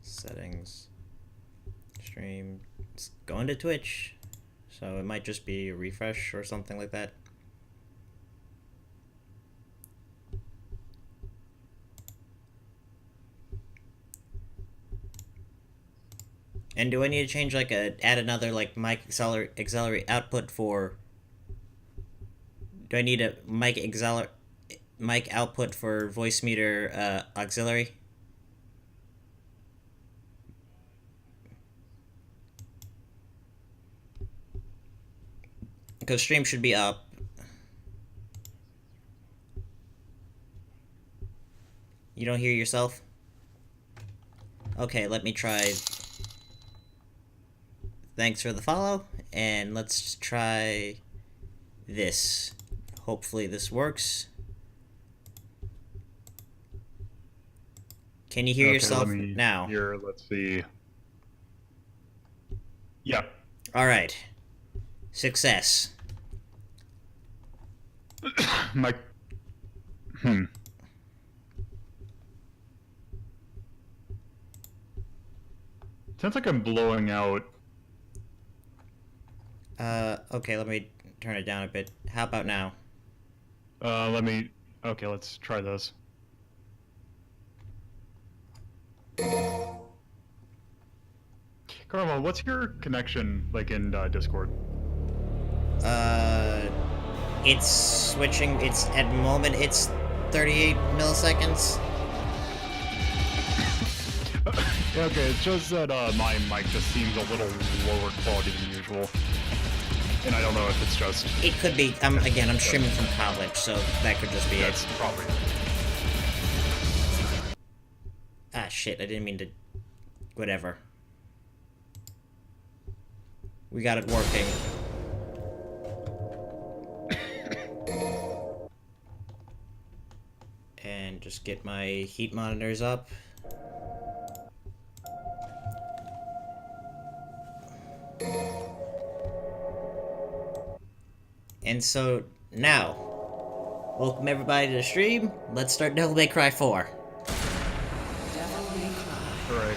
Settings. Stream. It's going to Twitch. So it might just be a refresh or something like that. And do I need to change add another mic auxiliary output for? Do I need a mic output for Voicemeeter auxiliary? Because stream should be up. You don't hear yourself? Okay, let me try. Thanks for the follow, and let's try this. Hopefully this works. Can you hear yourself now? Here, let's see. Yeah. All right. Success. My. Sounds like I'm blowing out. Okay, let me turn it down a bit. How about now? Okay, let's try this. Karma, what's your connection like in Discord? It's switching. It's at the moment. It's 38 milliseconds. Okay, it's just that my mic just seems a little lower quality than usual. And I don't know if it's just... It could be. Again, I'm streaming from college, so that could just be That's probably it. Ah, shit, I didn't mean to... Whatever. We got it working. And just get my heat monitors up. And so, now, welcome everybody to the stream. Let's start Devil May Cry 4. Alright.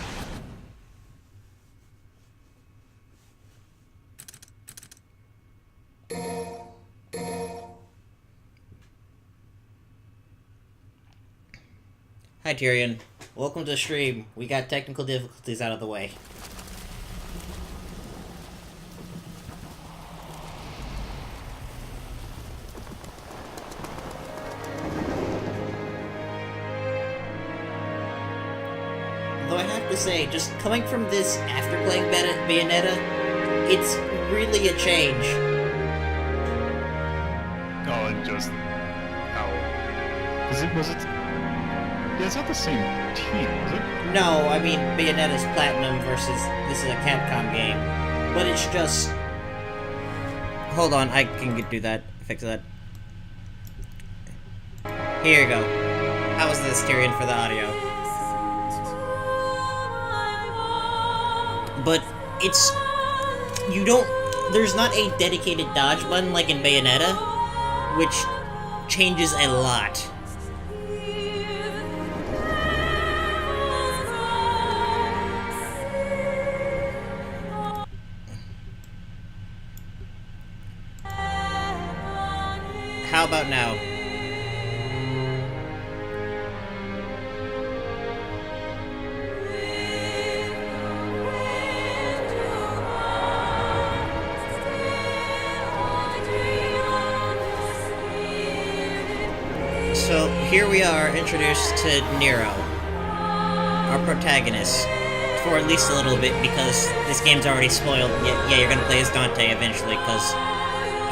Hi Tyrion, welcome to the stream. We got technical difficulties out of the way. Though I have to say, just coming from this after playing Bayonetta, it's really a change. Oh, and just how... Was it... Yeah, it's not the same team, is it? No, I mean, Bayonetta's Platinum versus this is a Capcom game. But it's just... Hold on, I can do that. Fix that. Here you go. How was this, Tyrion, for the audio? But it's... You don't... There's not a dedicated dodge button like in Bayonetta, which changes a lot. How about now? So here we are introduced to Nero, our protagonist, for at least a little bit because this game's already spoiled. Yeah, you're gonna play as Dante eventually because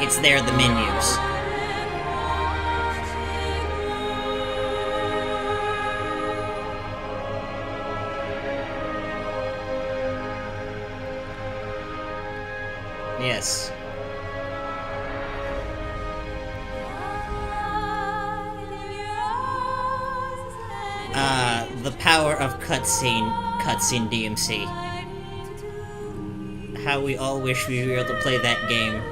it's there in the menus. Yes. The power of cutscene DMC. How we all wish we were able to play that game.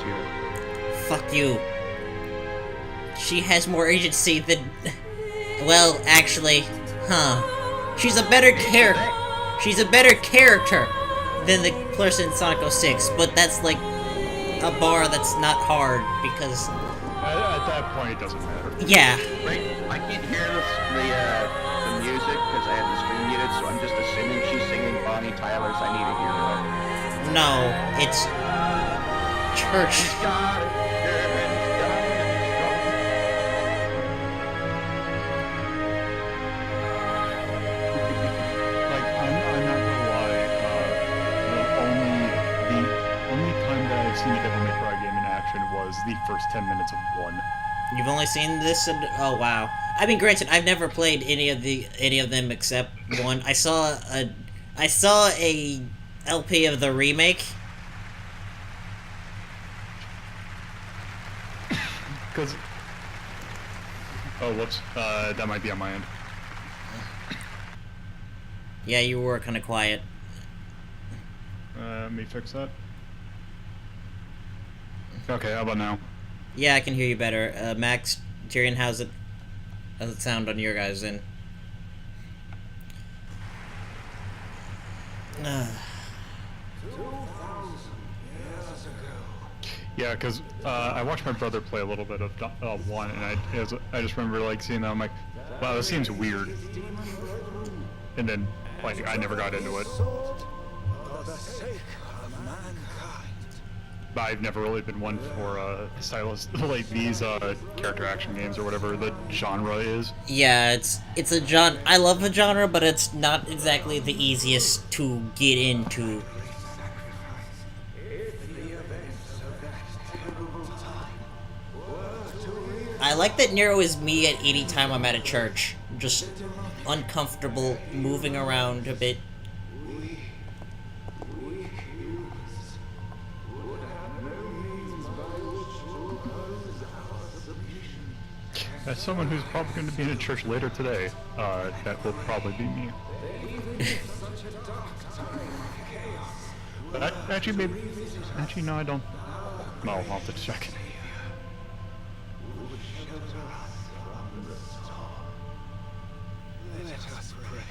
here. Fuck you. She has more agency than... Well, actually, She's a better character. She's a better character than the person in Sonic 06, but that's like a bar that's not hard because... At that point, it doesn't matter. Yeah. Right, I can't hear the music because I have the screen muted, so I'm just assuming she's singing Bonnie Tyler's I Need a Hero. No, it's... Church. He's got it, girl, and he's got it, Like, I'm not gonna lie, the only time that I've seen a Devil May Cry game in action was the first 10 minutes of 1. You've only seen this and... Oh, wow. I mean, granted, I've never played any of them except one. I saw a LP of the remake. Because... Oh, whoops. That might be on my end. Yeah, you were kind of quiet. Let me fix that. Okay, how about now? Yeah, I can hear you better. Max, Tyrion, how's it sound on your guys' end? Yeah, because I watched my brother play a little bit of 1, and I just remember like seeing that. I'm like, wow, this seems weird. And then like I never got into it. But I've never really been one for stylus like these character action games or whatever the genre is. Yeah, it's a genre. I love the genre, but it's not exactly the easiest to get into. I like that Nero is me at any time I'm at a church. Just uncomfortable, moving around a bit. As someone who's probably going to be in a church later today, that will probably be me. But actually, no, I don't. No, I'll have to check. Let us pray.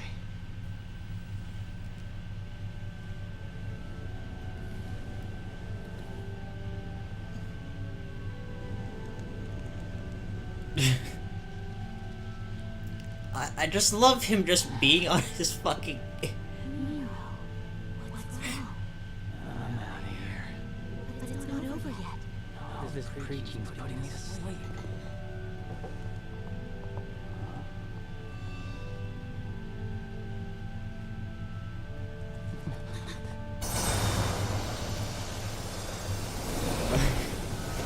I just love him just being on his fucking... Nero, what's wrong? I'm out of here. But it's not over yet. This preaching's putting me to sleep.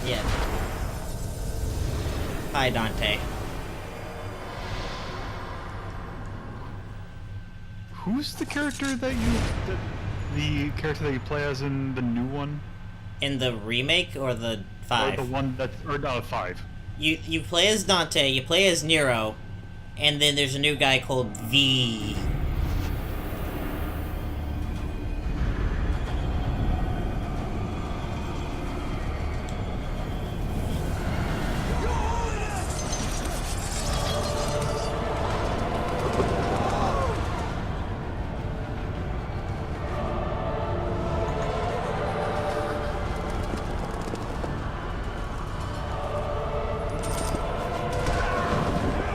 Yeah. Hi, Dante. Who's the character that the character that you play as in the new one? In the remake or the 5? Or the one that, or no, 5. You play as Dante, you play as Nero, and then there's a new guy called V.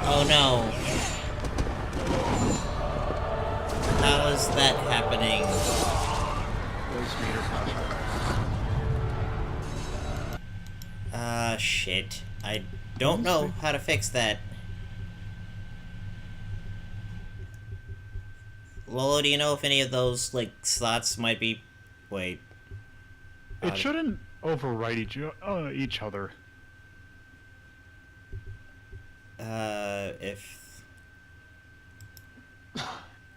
Oh no. How is that happening? Shit. I don't know how to fix that. Lolo, do you know if any of those, like, slots might be... Wait. It shouldn't overwrite each other. If...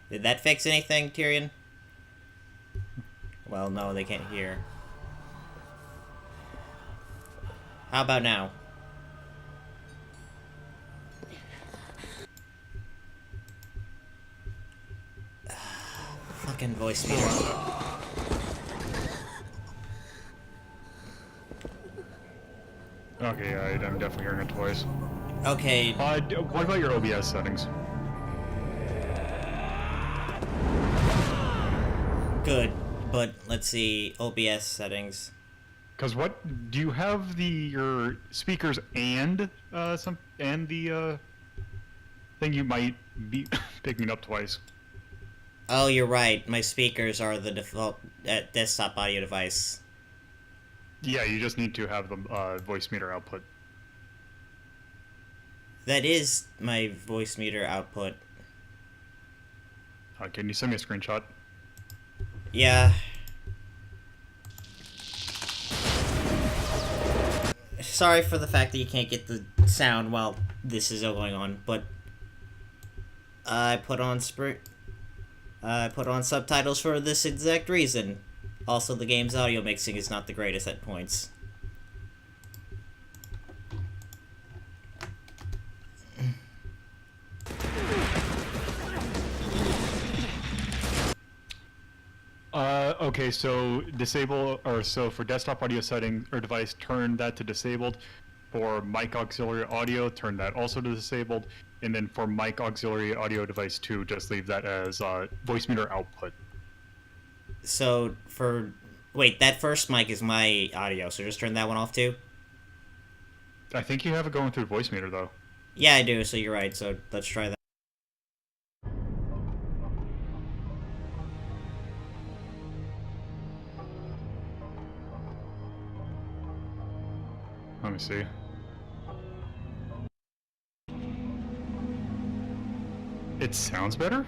Did that fix anything, Tyrion? Well, no, they can't hear. How about now? Fucking voice meter. Okay, I'm definitely hearing it twice. Okay, What about your OBS settings? good. But let's see, OBS settings. Because what do you have your speakers and the thing you might be picking up twice? Oh, you're right. My speakers are the default desktop audio device. Yeah, you just need to have the voice meter output. That is my voice meter output. Can you send me a screenshot? Yeah. Sorry for the fact that you can't get the sound while this is going on, but I put on subtitles for this exact reason. Also, the game's audio mixing is not the greatest at points. Okay, so for desktop audio setting or device, turn that to disabled. For mic auxiliary audio, turn that also to disabled. And then for mic auxiliary audio device 2, just leave that as voice meter output. So, wait, that first mic is my audio, so just turn that one off too? I think you have it going through voice meter though. Yeah, I do, so you're right, so let's try that. Let me see. It sounds better?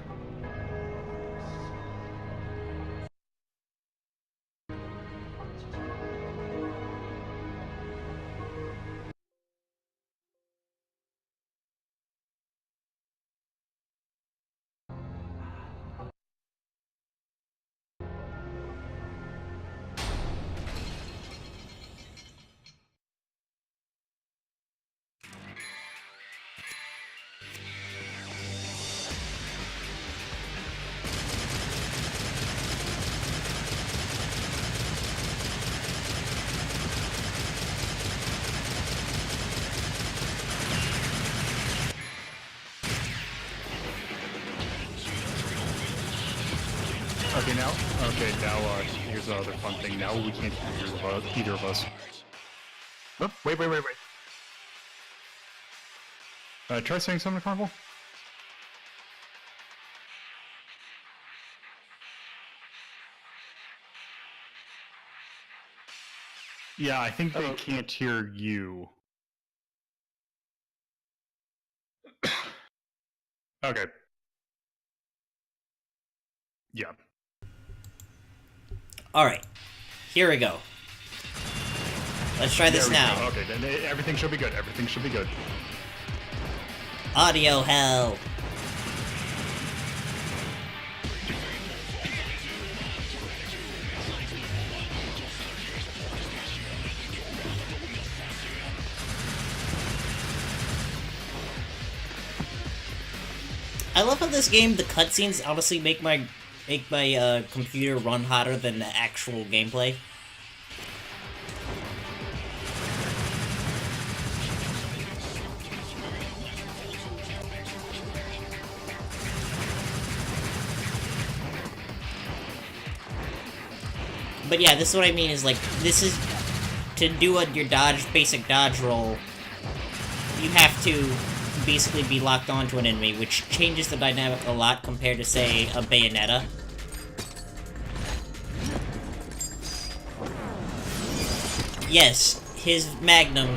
Now here's the other fun thing. Now we can't hear either of us. Oh, wait. Try saying something to Carnival. Yeah, I think they can't hear you. Okay. Yeah. Alright, here we go. Let's try this now. Go. Okay, then everything should be good. Everything should be good. Audio hell. I love how this game, the cutscenes honestly make my computer run hotter than the actual gameplay. But yeah, this is what I mean is like, this is, to do your basic dodge roll, you have to basically be locked onto an enemy, which changes the dynamic a lot compared to, say, a Bayonetta. Yes, his Magnum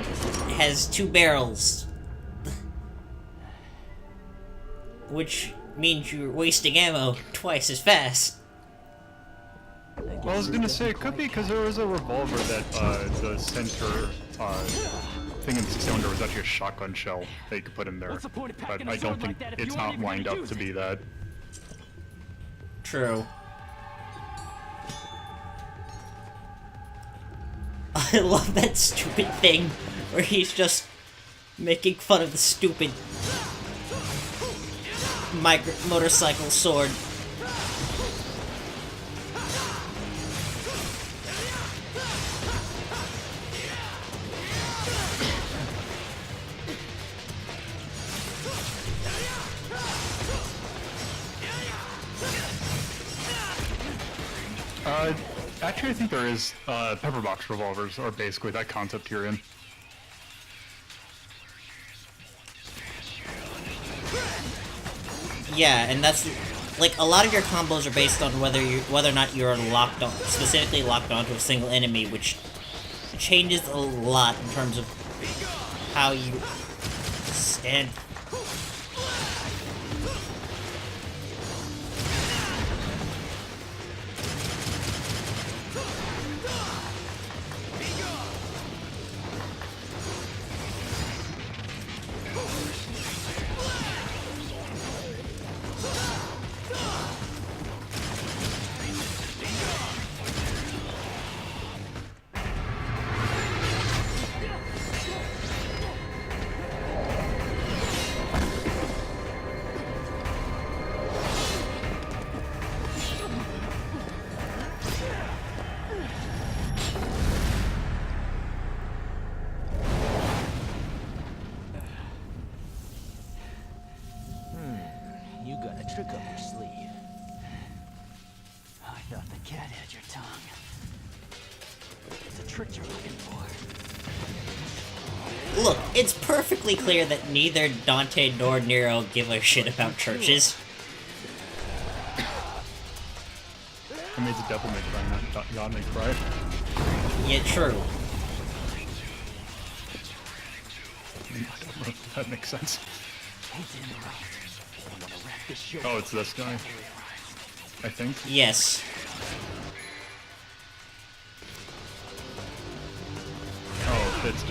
has 2 barrels. Which means you're wasting ammo twice as fast. Well, I was gonna say, it could be because there was a revolver that, the center, thing in the cylinder was actually a shotgun shell that you could put in there. What's the point of But packing I a don't sword think like that if it's you aren't not even lined gonna up use to it? be that. True. I love that stupid thing where he's just making fun of the stupid motorcycle sword. Actually, I think there is pepperbox revolvers are basically that concept you're in. Yeah, and that's like a lot of your combos are based on whether or not you're locked on, specifically locked onto a single enemy, which changes a lot in terms of how you stand. You got a trick up your sleeve. I thought the cat had your tongue. It's a trick you're looking for. Look, it's perfectly clear that neither Dante nor Nero give a shit about churches. I made the devil may cry, not God may cry. Yeah, true. That makes sense. Hate to interrupt. I want to wrap this show Oh, it's this guy. I think. Yes. Oh, it's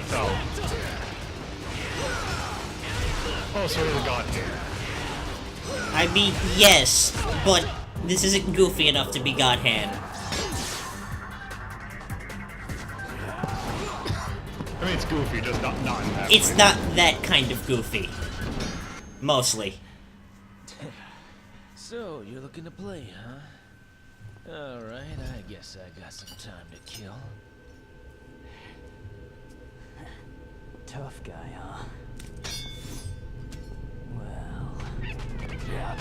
oh, so there's a god here. I mean, yes, but this isn't goofy enough to be God Hand. I mean, it's goofy, just not in that It's way. not that kind of goofy. Mostly. So, you're looking to play, huh? Alright, I guess I got some time to kill. Tough guy, huh? Well... Yeah.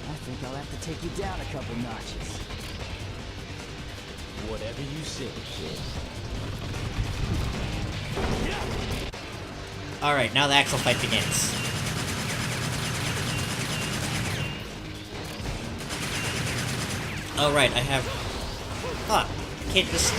I think I'll have to take you down a couple notches. Whatever you say, kid. Alright, now the actual fight begins. Oh right, I have... Fuck, I can't just...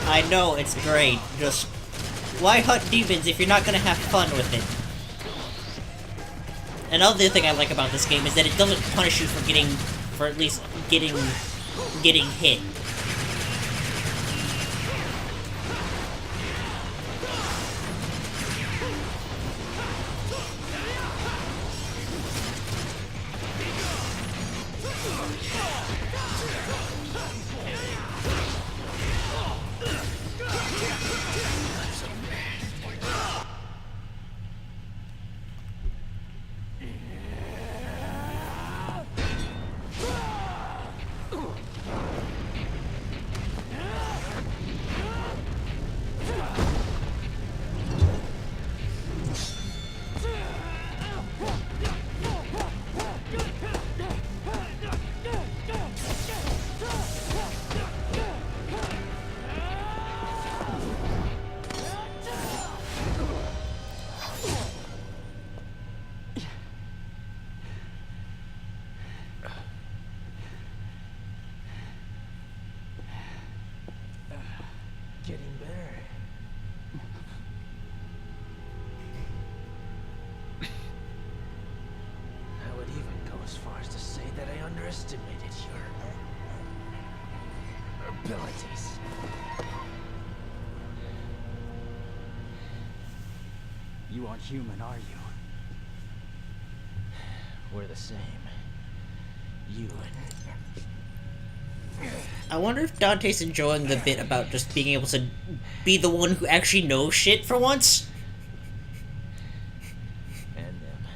I know, it's great, just... Why hunt demons if you're not gonna have fun with it? Another thing I like about this game is that it doesn't punish you for at least getting hit. Getting better. I would even go as far as to say that I underestimated your abilities. You aren't human, are you? We're the same. You and... I wonder if Dante's enjoying the bit about just being able to be the one who actually knows shit for once. and them.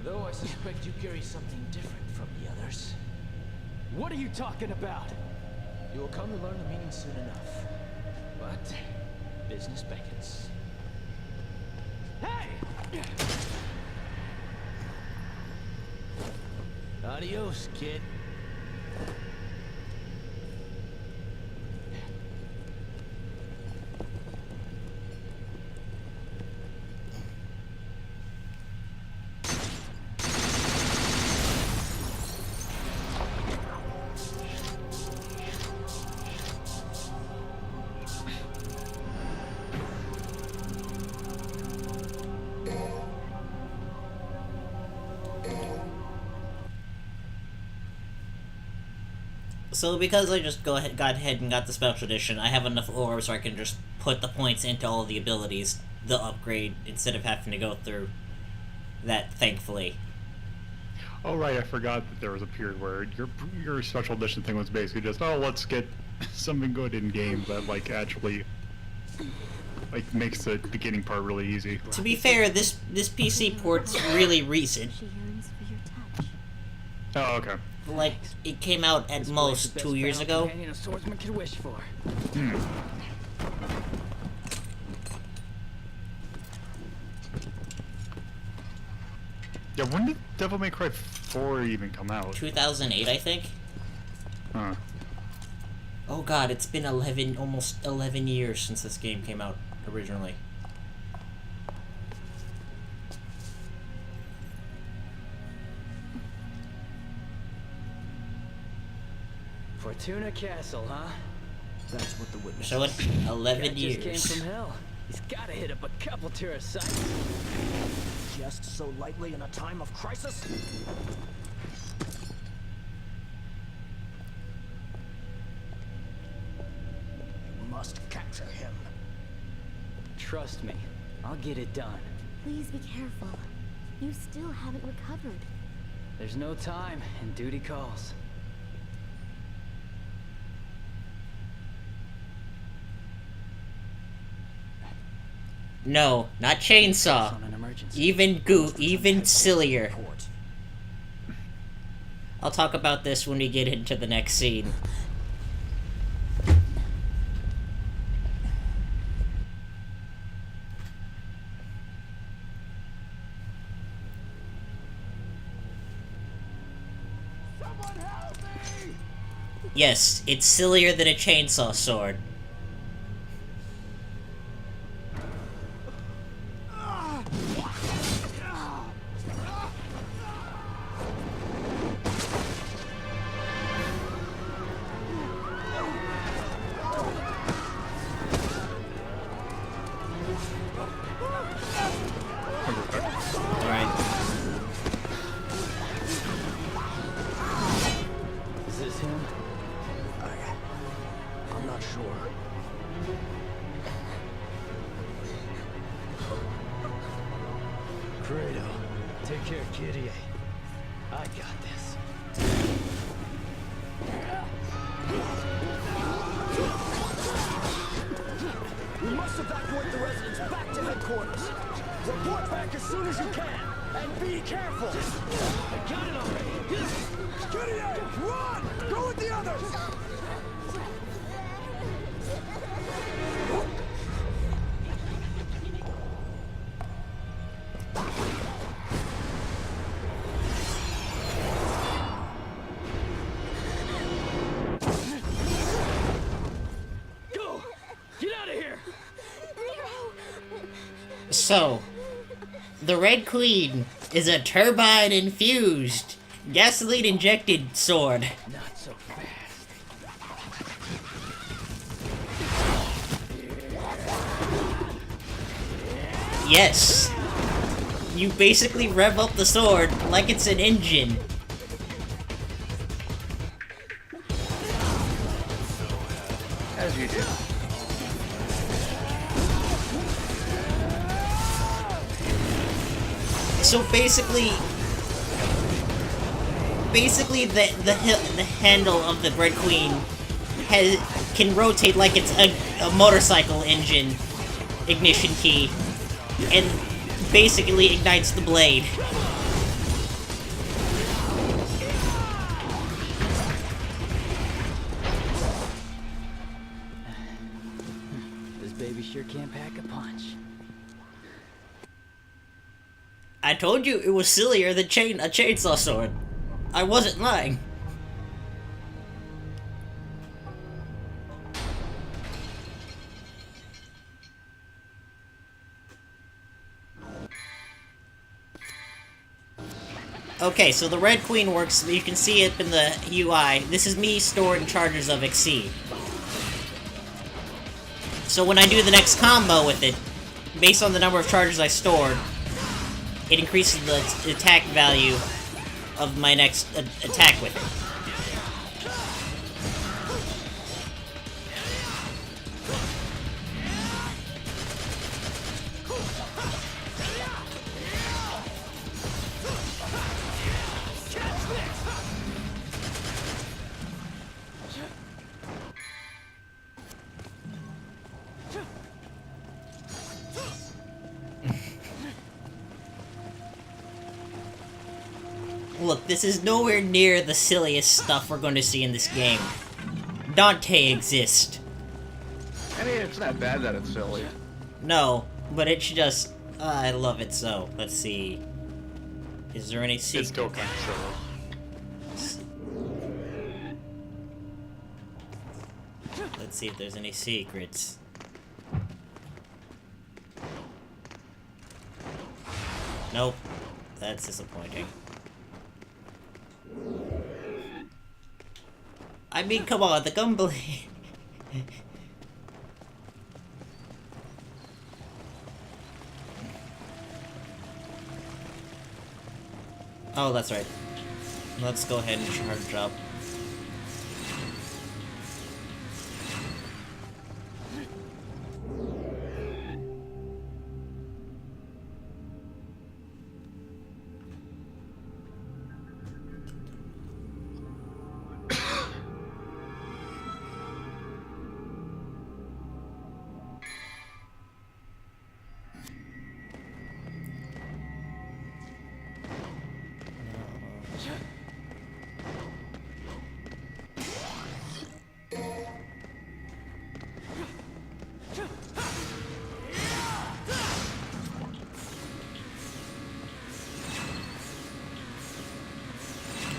Though I suspect you carry something different from the others. What are you talking about? You will come to learn the meaning soon enough. But business beckons. Hey! Adios, kid. So because I just got ahead and got the special edition, I have enough orbs where I can just put the points into all of the abilities, the upgrade, instead of having to go through that, thankfully. Oh right, I forgot that there was a period where your special edition thing was basically just, oh, let's get something good in game that like actually like makes the beginning part really easy. To be fair, this PC port's really recent. She yearns for your touch. Oh, okay. Like, it came out at most 2 years ago. Companion a swordsman could wish for. Yeah, when did Devil May Cry 4 even come out? 2008, I think. Huh. Oh god, it's been almost 11 years since this game came out originally. Fortuna Castle, huh? That's what the witness So what? Guy 11 just came years. from hell. He's gotta hit up a couple tourist sites. just so lightly in a time of crisis? You must capture him. Trust me, I'll get it done. Please be careful. You still haven't recovered. There's no time, and duty calls. No, not chainsaw. On an emergency. Even sillier. Report. I'll talk about this when we get into the next scene. Yes, it's sillier than a chainsaw sword. Alright. Is this him? I'm not sure. Credo, take care, Kyrie. I got this. We must evacuate the residents back to headquarters. Report back as soon as you can, and be careful. I got it already. Gideon, run! Go with the others! Go! Get out of here! So, the Red Queen is a turbine-infused, gasoline-injected sword. Not so fast. Yes. You basically rev up the sword like it's an engine. As you do. So basically, the handle of the Red Queen can rotate like it's a motorcycle engine ignition key, and basically ignites the blade. This baby sure can't pack a punch. I told you it was sillier than a chainsaw sword. I wasn't lying. Okay, so the Red Queen works, you can see it in the UI. This is me storing charges of Exceed. So when I do the next combo with it, based on the number of charges I stored, it increases the attack value of my next attack with it. Look, this is nowhere near the silliest stuff we're going to see in this game. Dante exists. I mean, it's not bad that it's silly. No, but it's just... I love it so. Let's see. Is there any secret? It's still kind of silly. Let's see if there's any secrets. Nope. That's disappointing. I mean, come on, the gunblade. Oh, that's right. Let's go ahead and charge up.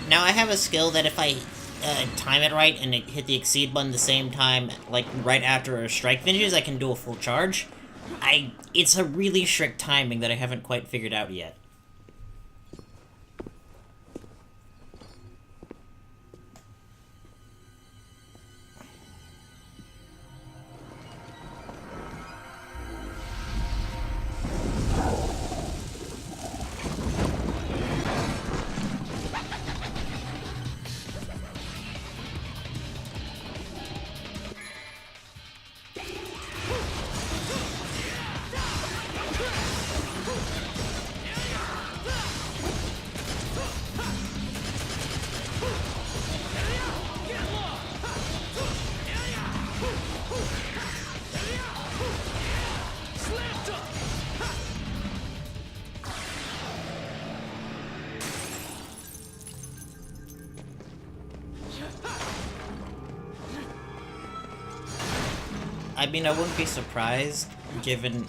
Now I have a skill that if I time it right and hit the exceed button the same time, like right after a strike finishes, I can do a full charge. It's a really strict timing that I haven't quite figured out yet. I mean, I wouldn't be surprised, given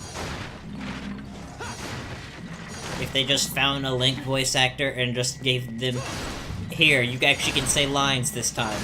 if they just found a Link voice actor and just gave them, here, you actually can say lines this time.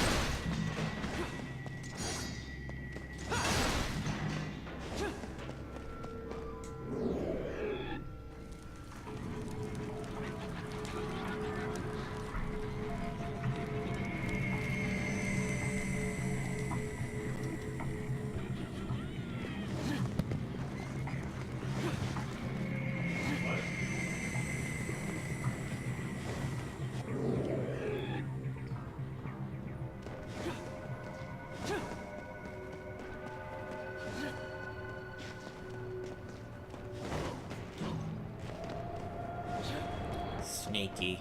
achy.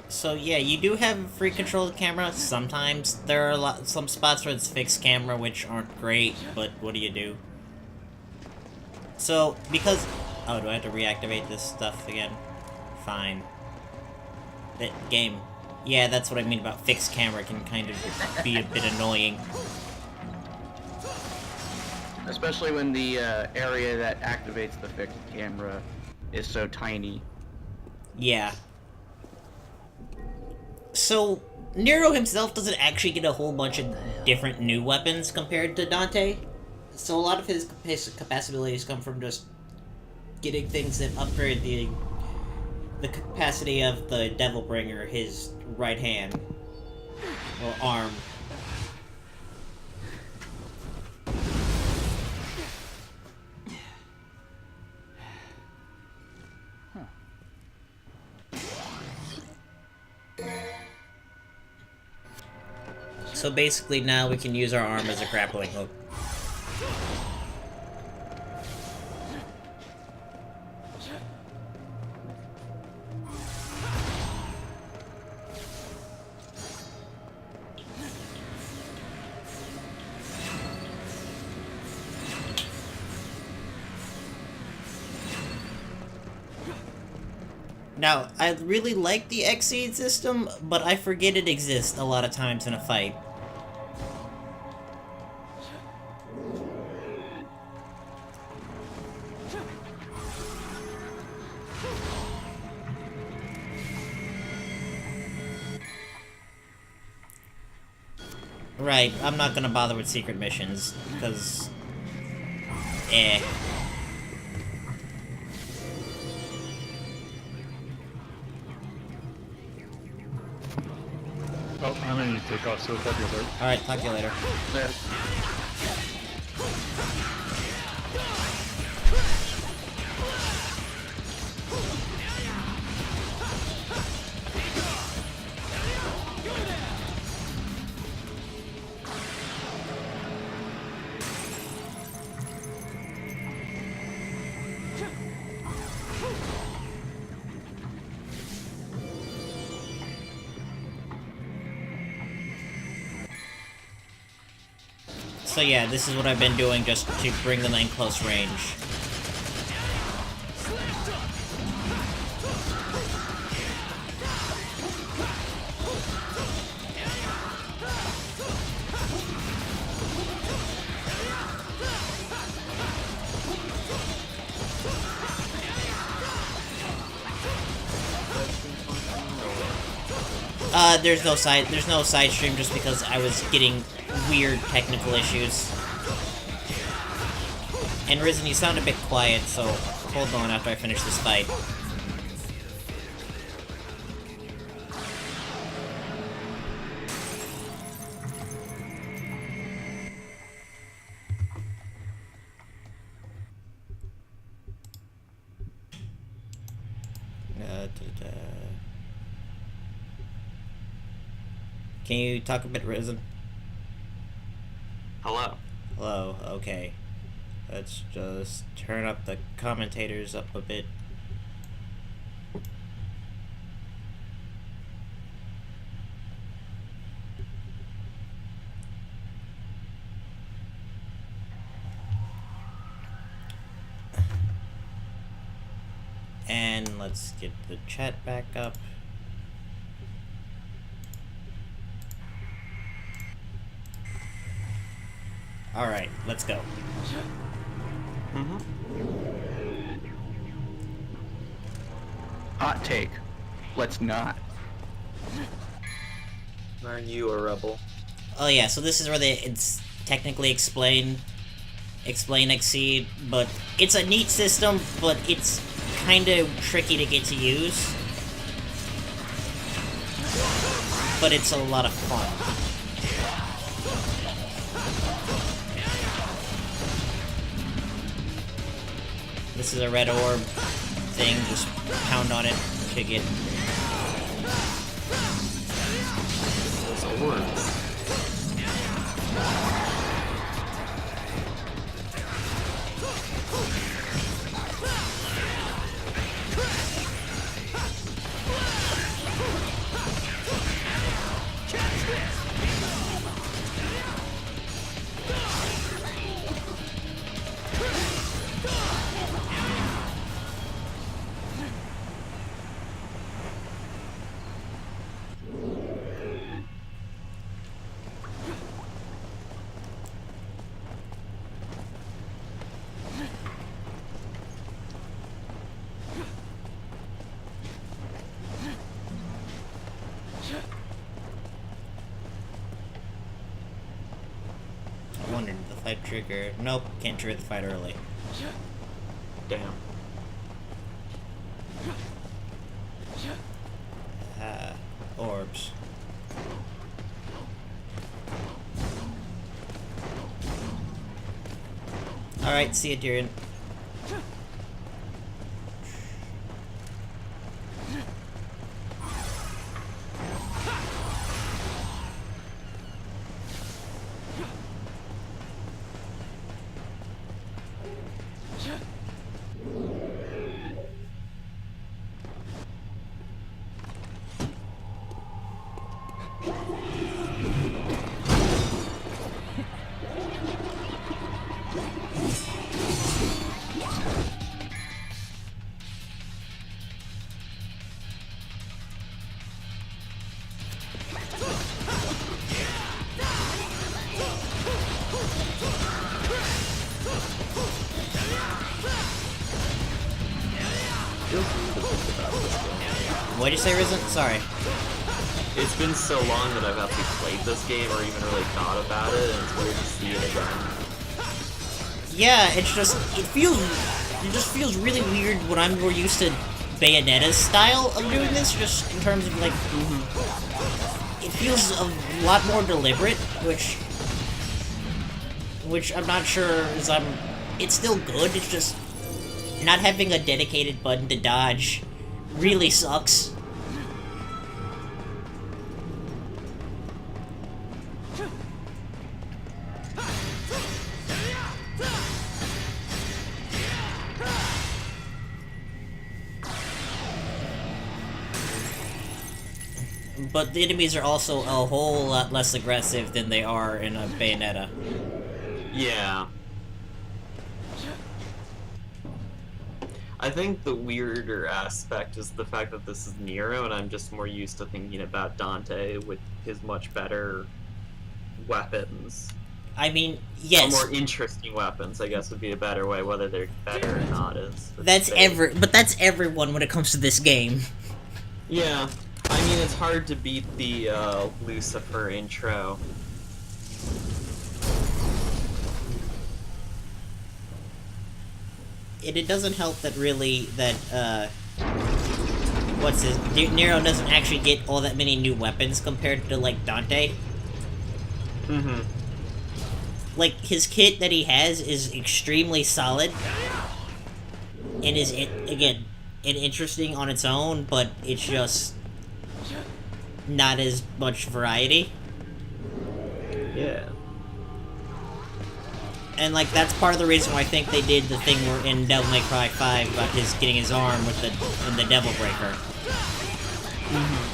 So yeah, you do have free control of the camera. Sometimes there are some spots where it's fixed camera, which aren't great, but what do you do? So because oh, do I have to reactivate this stuff again? Fine. That game. Yeah, that's what I mean about fixed camera can kind of be a bit annoying. Especially when the area that activates the fixed camera is so tiny. Yeah. So, Nero himself doesn't actually get a whole bunch of different new weapons compared to Dante. So a lot of his capabilities come from just getting things that upgrade the capacity of the Devilbringer, his right hand. Or arm. So basically now we can use our arm as a grappling hook. Now, I really like the Exceed system, but I forget it exists a lot of times in a fight. Right, I'm not gonna bother with secret missions, because... eh. Oh, I'm gonna need to take off, so talk to you later. Alright, talk to you later. Yeah. So yeah, this is what I've been doing just to bring them in close range. There's no side stream just because I was getting weird technical issues. And Risen, you sound a bit quiet, so hold on after I finish this fight. Can you talk a bit, Risen? Hello. Hello, okay. Let's just turn up the commentators up a bit. And let's get the chat back up. Alright, let's go. Hot take. Let's not. Aren't you a rebel? Oh yeah, so this is where it's technically explain Exceed, but it's a neat system, but it's kind of tricky to get to use. But it's a lot of fun. This is a red orb thing, just pound on it to get... This orbs. I wondered if the fight trigger. Nope, can't trigger the fight early. Damn. Orbs. Alright, see you, Tyrion. What'd you say, Risen? Sorry. It's been so long that I've actually played this game or even really thought about it, and it's weird to see it again. Yeah, it just feels really weird when I'm more used to Bayonetta's style of doing this, just in terms of, like, it feels a lot more deliberate, which I'm not sure is it's still good, it's just not having a dedicated button to dodge really sucks. But the enemies are also a whole lot less aggressive than they are in a Bayonetta. Yeah. I think the weirder aspect is the fact that this is Nero, and I'm just more used to thinking about Dante with his much better weapons. I mean, yes. Or more interesting weapons, I guess would be a better way, whether they're better or not is. That's everyone when it comes to this game. Yeah. I mean, it's hard to beat the Lucifer intro. It doesn't help that Nero doesn't actually get all that many new weapons compared to, like, Dante. Mm-hmm. Like, his kit that he has is extremely solid. And is, again, interesting on its own, but it's just not as much variety. Yeah. And, like, that's part of the reason why I think they did the thing where in Devil May Cry 5 about his getting his arm with the Devil Breaker. Mm-hmm.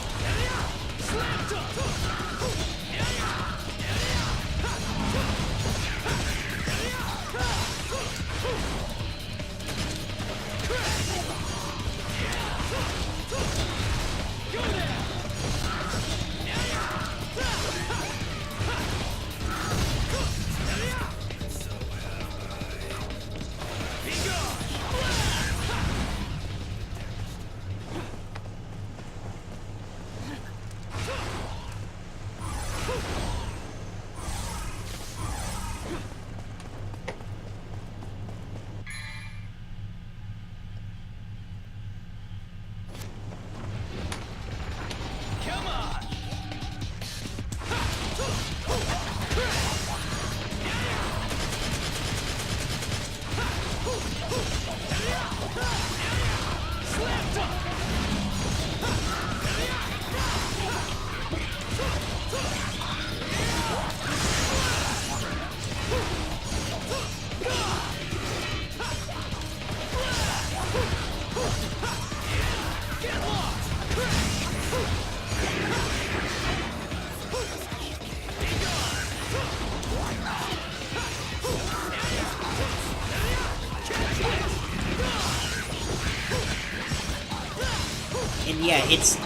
And yeah, it's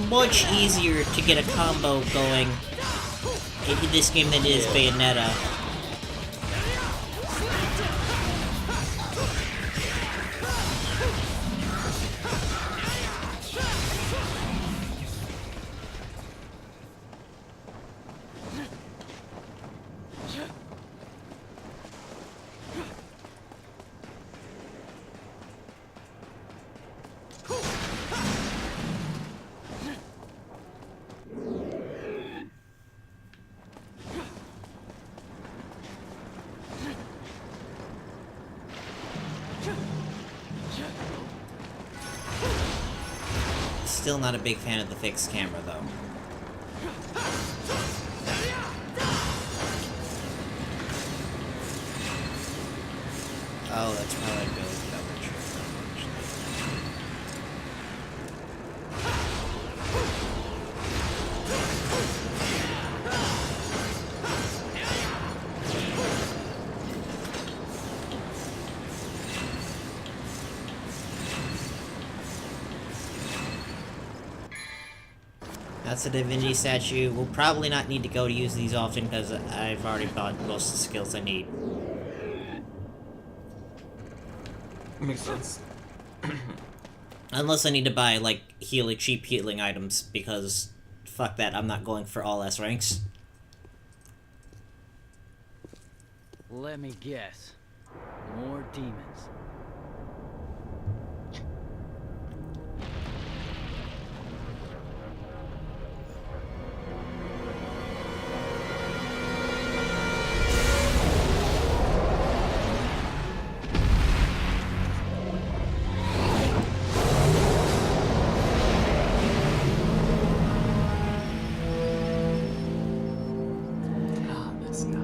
much easier to get a combo going in this game than it is Bayonetta. Still not a big fan of the fixed camera, though. Oh, that's probably ability coverage. That's a Divinity statue. We'll probably not need to go to use these often because I've already bought most of the skills I need. Makes sense. Unless I need to buy, like, cheap healing items, because fuck that, I'm not going for all S ranks. Let me guess. More demons. This guy.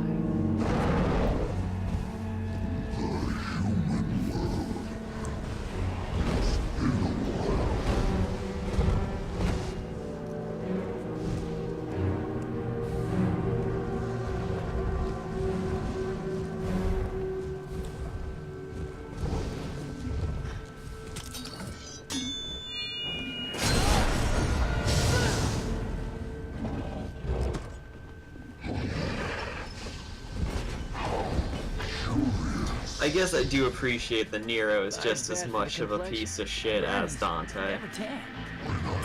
I guess I do appreciate that Nero is just as much of a piece of shit as Dante. Never tan.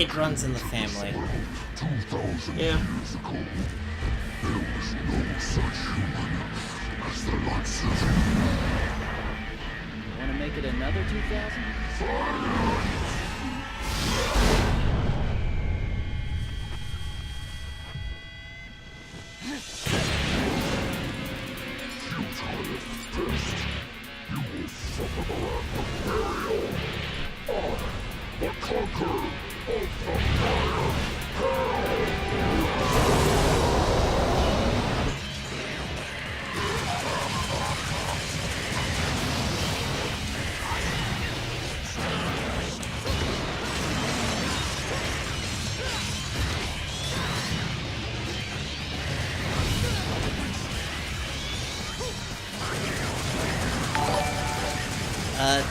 It runs in the family. Yeah. Wanna make it another 2000?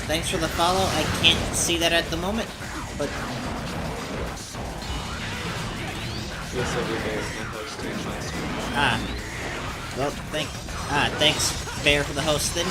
Thanks for the follow. I can't see that at the moment, but Yes, every day is my hosting my stream. well, thanks, Bear, for the host then.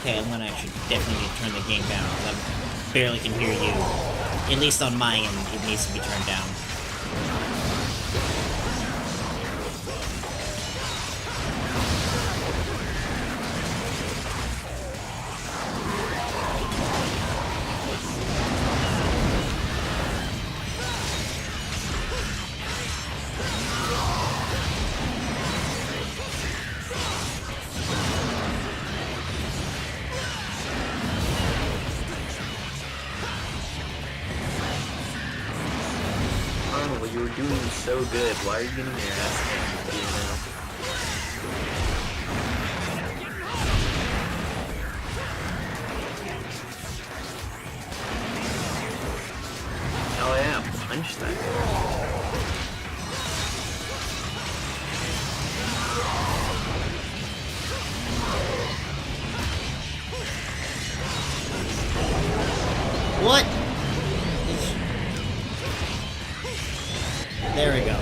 Okay, I'm gonna actually definitely need to turn the game down, because I barely can hear you. At least on my end, it needs to be turned down. Arnold, you were doing so good. Why are you getting your ass handed to you now? Oh yeah, punch that guy. What? There we go.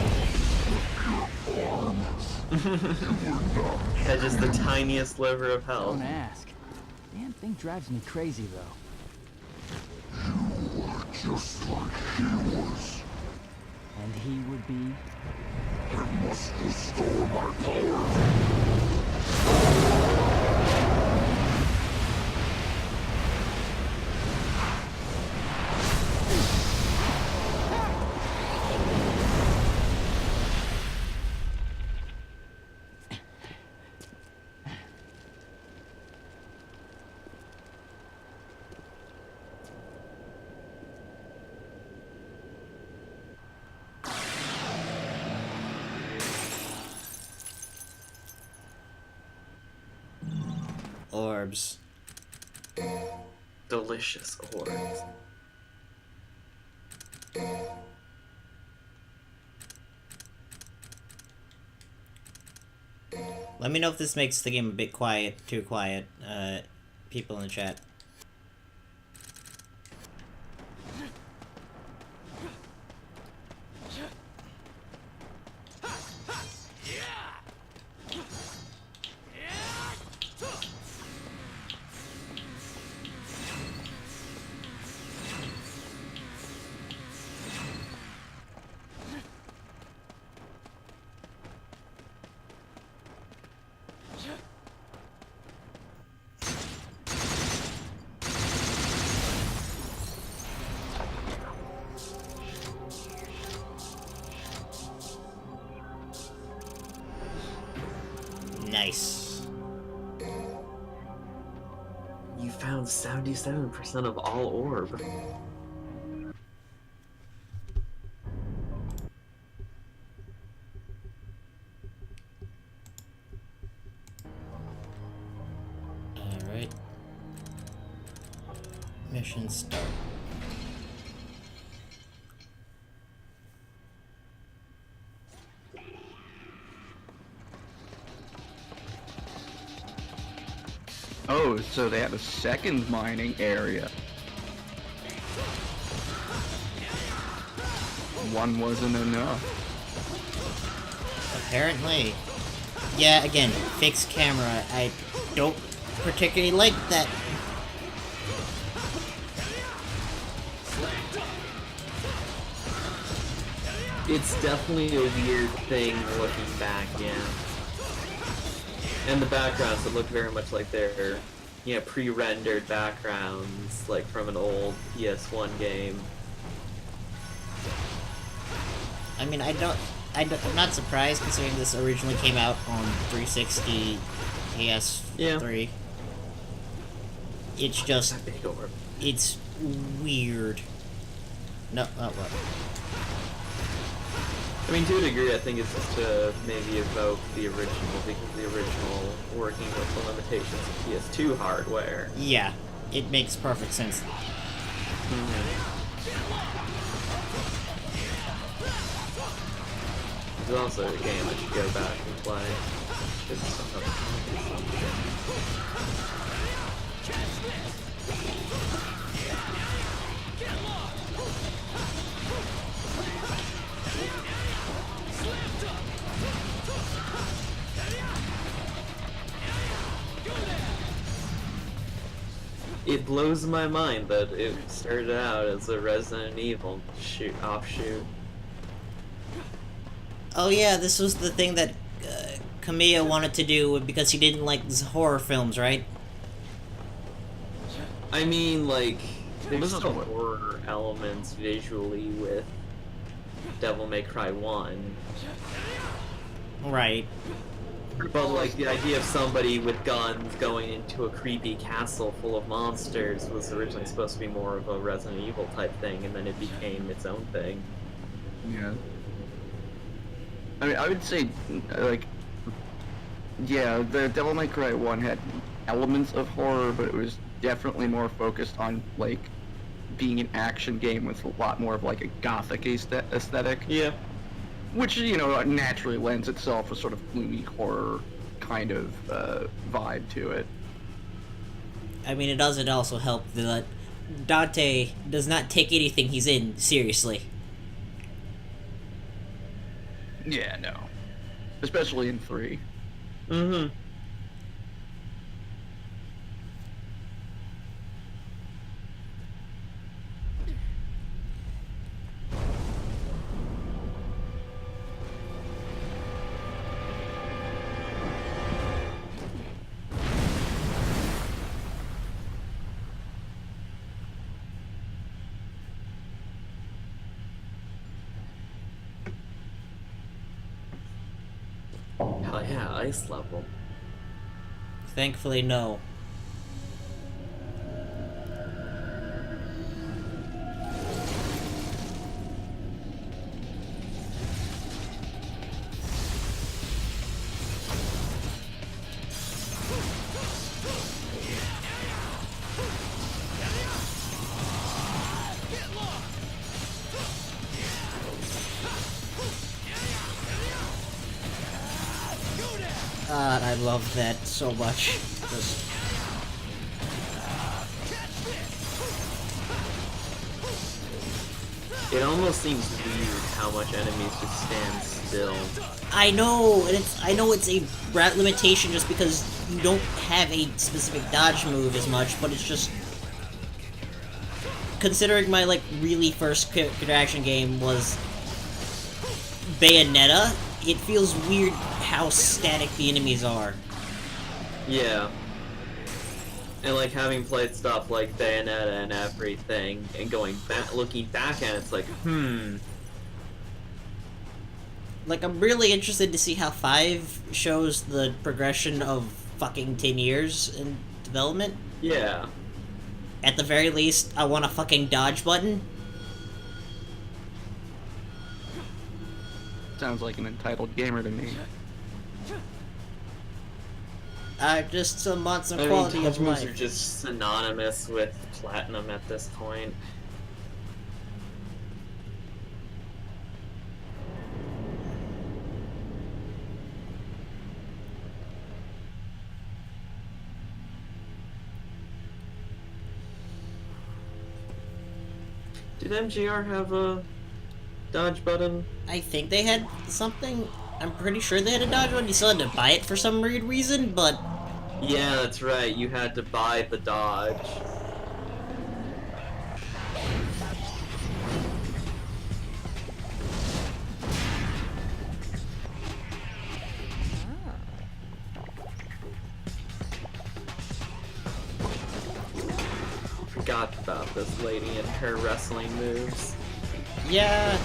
Had just the tiniest sliver of health. Don't ask. Damn thing drives me crazy, though. Just like he was. And he would be... I must restore my power. Orbs. Delicious orbs. Let me know if this makes the game a bit quiet, too quiet, people in the chat. Nice. You found 77% of all orb. Alright. Mission start. Oh, so they have a second mining area. One wasn't enough. Apparently. Yeah, again, fixed camera. I don't particularly like that. It's definitely a weird thing looking back, yeah. And the backgrounds that look very much like they're, you know, pre-rendered backgrounds, like from an old PS1 game. I mean, I'm not surprised considering this originally came out on 360, PS3. It's just, That big orb. it's weird. No, oh, what? I mean, to a degree, I think it's just to maybe evoke the original, because the original working with the limitations of PS2 hardware. Yeah, it makes perfect sense. It's also a game I should go back and play. blows my mind that it started out as a Resident Evil offshoot. Oh yeah, this was the thing that Kamiya wanted to do because he didn't like horror films, right? I mean, like, there's This is still what- horror elements visually with Devil May Cry 1. Right. But, like, the idea of somebody with guns going into a creepy castle full of monsters was originally supposed to be more of a Resident Evil type thing, and then it became its own thing. Yeah. I mean, I would say, like, yeah, the Devil May Cry 1 had elements of horror, but it was definitely more focused on, like, being an action game with a lot more of, like, a gothic aesthetic. Yeah. Which, you know, naturally lends itself a sort of gloomy horror kind of vibe to it. I mean, it doesn't also help that Dante does not take anything he's in seriously. Yeah, no. Especially in 3. Mm-hmm. Hell yeah, ice level. Thankfully, no. God, I love that so much. Just... It almost seems weird how much enemies just stand still. I know, and I know it's a rat limitation just because you don't have a specific dodge move as much, but it's just... Considering my, like, really first character action game was Bayonetta, it feels weird how static the enemies are. Yeah. And like having played stuff like Bayonetta and everything, and going back, looking back at it, it's like, Like, I'm really interested to see how 5 shows the progression of fucking 10 years in development. yeah. At the very least, I want a fucking dodge button. Sounds like an entitled gamer to me. I just want some I mean, quality dodge of moves are life. just synonymous with platinum at this point. Did MGR have a dodge button? I think they had something. I'm pretty sure they had a dodge button. You still had to buy it for some weird reason, but Yeah, that's right. You had to buy the dodge. Forgot about this lady and her wrestling moves. yeah.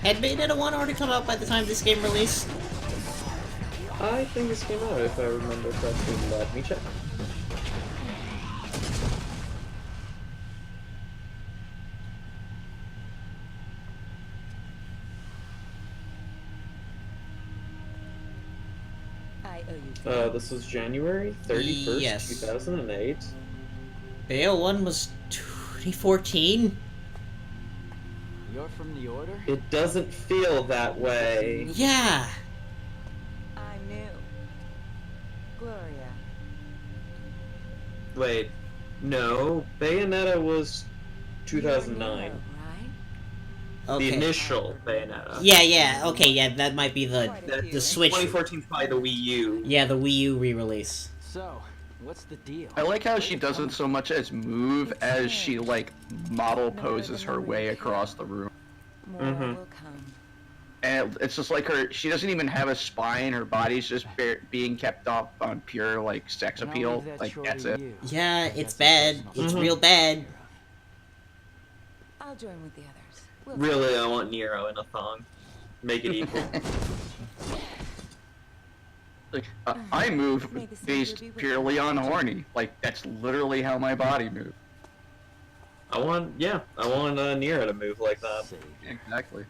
Had Bayonetta 1 already come out by the time this game released? I think this came out, if I remember correctly. Let me check. I This was January 31st, Yes. 2008. Bayo 1 was 2014? You're from the Order? It doesn't feel that way. Yeah! I'm new. Gloria. Wait, no. Bayonetta was 2009. You're Nero, right? Okay. The initial Bayonetta. Yeah, okay, yeah, that might be the Switch. 2014 by the Wii U. Yeah, the Wii U re-release. So, what's the deal? I like how she doesn't so much as move as she like model poses her way across the room. More Mhm. will come. And it's just like she doesn't even have a spine. Her body's just being kept up on pure like sex And I'll appeal. leave that Like chore that's to it. you. Yeah, it's That's a bad. personal It's Mhm. real bad. I'll join with the others. We'll Really, I want Nero in a thong. Make it equal. Like I move based purely on horny. Like that's literally how my body moves. I want Nero to move like that. Save. Exactly.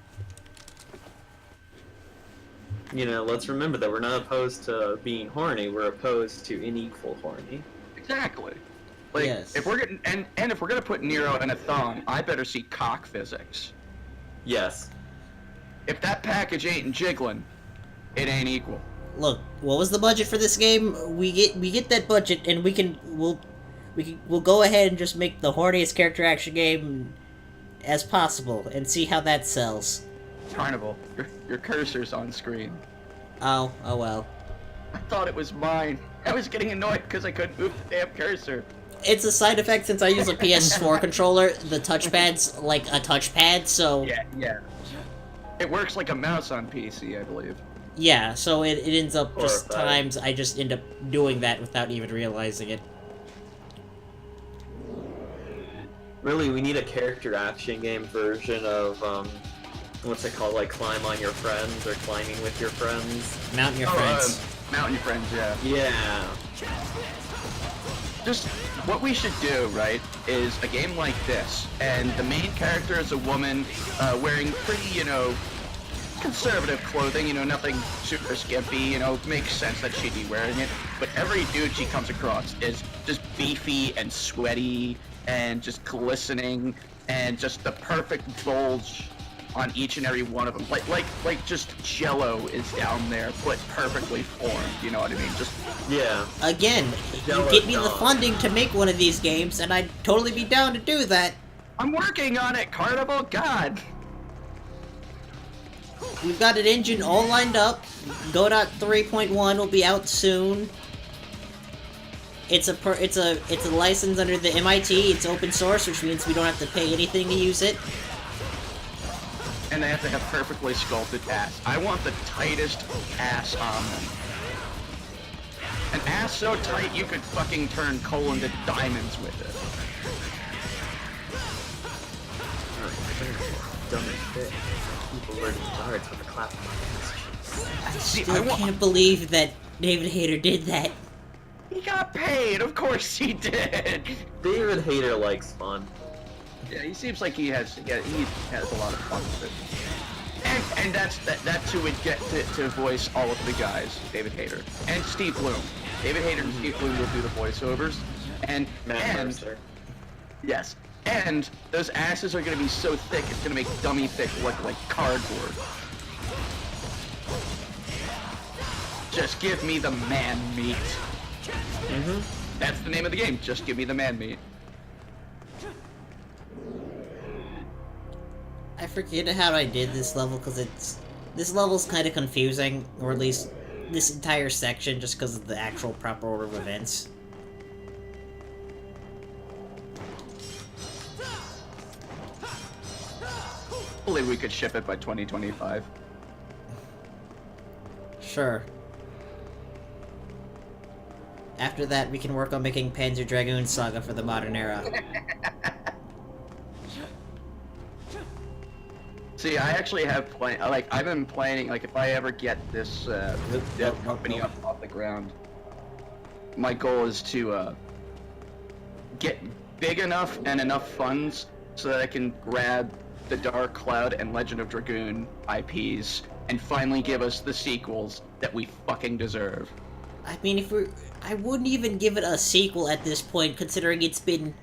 You know, let's remember that we're not opposed to being horny, we're opposed to unequal horny. Exactly. Like Yes. if we're getting and if we're gonna put Nero in a thong, I better see cock physics. Yes. If that package ain't jiggling, it ain't equal. Look, what was the budget for this game? We get that budget, and we'll go ahead and just make the horniest character action game as possible, and see how that sells. Carnival, your cursor's on screen. Oh well. I thought it was mine. I was getting annoyed because I couldn't move the damn cursor. It's a side effect since I use a PS4 controller. The touchpad's like a touchpad, so Yeah. It works like a mouse on PC, I believe. yeah, so it ends up just Horrifying. times I just end up doing that without even realizing it. Really, we need a character action game version of, what's it called, like Climb on Your Friends, or Climbing with Your Friends? Mount your friends. Mountain Friends, yeah. Yeah. Just what we should do, right, is a game like this, and the main character is a woman wearing pretty, conservative clothing, nothing super skimpy, makes sense that she'd be wearing it. But every dude she comes across is just beefy and sweaty and just glistening and just the perfect bulge on each and every one of them. Like just Jello is down there, but perfectly formed. You know what I mean? Just Yeah. Again, you Jello get me the dog. funding to make one of these games, and I'd totally be down to do that. I'm working on it, Carnival. God. We've got an engine all lined up. Godot 3.1 will be out soon. It's a license under the MIT. It's open source, which means we don't have to pay anything to use it. And they have to have perfectly sculpted ass. I want the tightest ass on them. An ass so tight you could fucking turn coal into diamonds with it. Dumb as shit. People learning darts with a clap. I See, still I wa- can't believe that David Hayter did that. He got paid, of course he did. David Hayter likes fun. Yeah, he seems like he has a lot of fun with it. And that's who would get to voice all of the guys, David Hayter. And Steve Bloom. David Hayter and Steve Bloom will do the voiceovers. And Matt Mercer. yes. And those asses are gonna be so thick it's gonna make dummy thick look like cardboard. Just give me the man meat. That's the name of the game. Just give me the man meat. I forget how I did this level because this level's kind of confusing, or at least this entire section, just because of the actual proper order of events. Hopefully we could ship it by 2025. Sure. After that, we can work on making Panzer Dragoon Saga for the modern era. See, I actually have I've been planning, if I ever get this dev company up off the ground, my goal is to get big enough and enough funds so that I can grab the Dark Cloud and Legend of Dragoon IPs and finally give us the sequels that we fucking deserve. I mean, I wouldn't even give it a sequel at this point, considering it's been...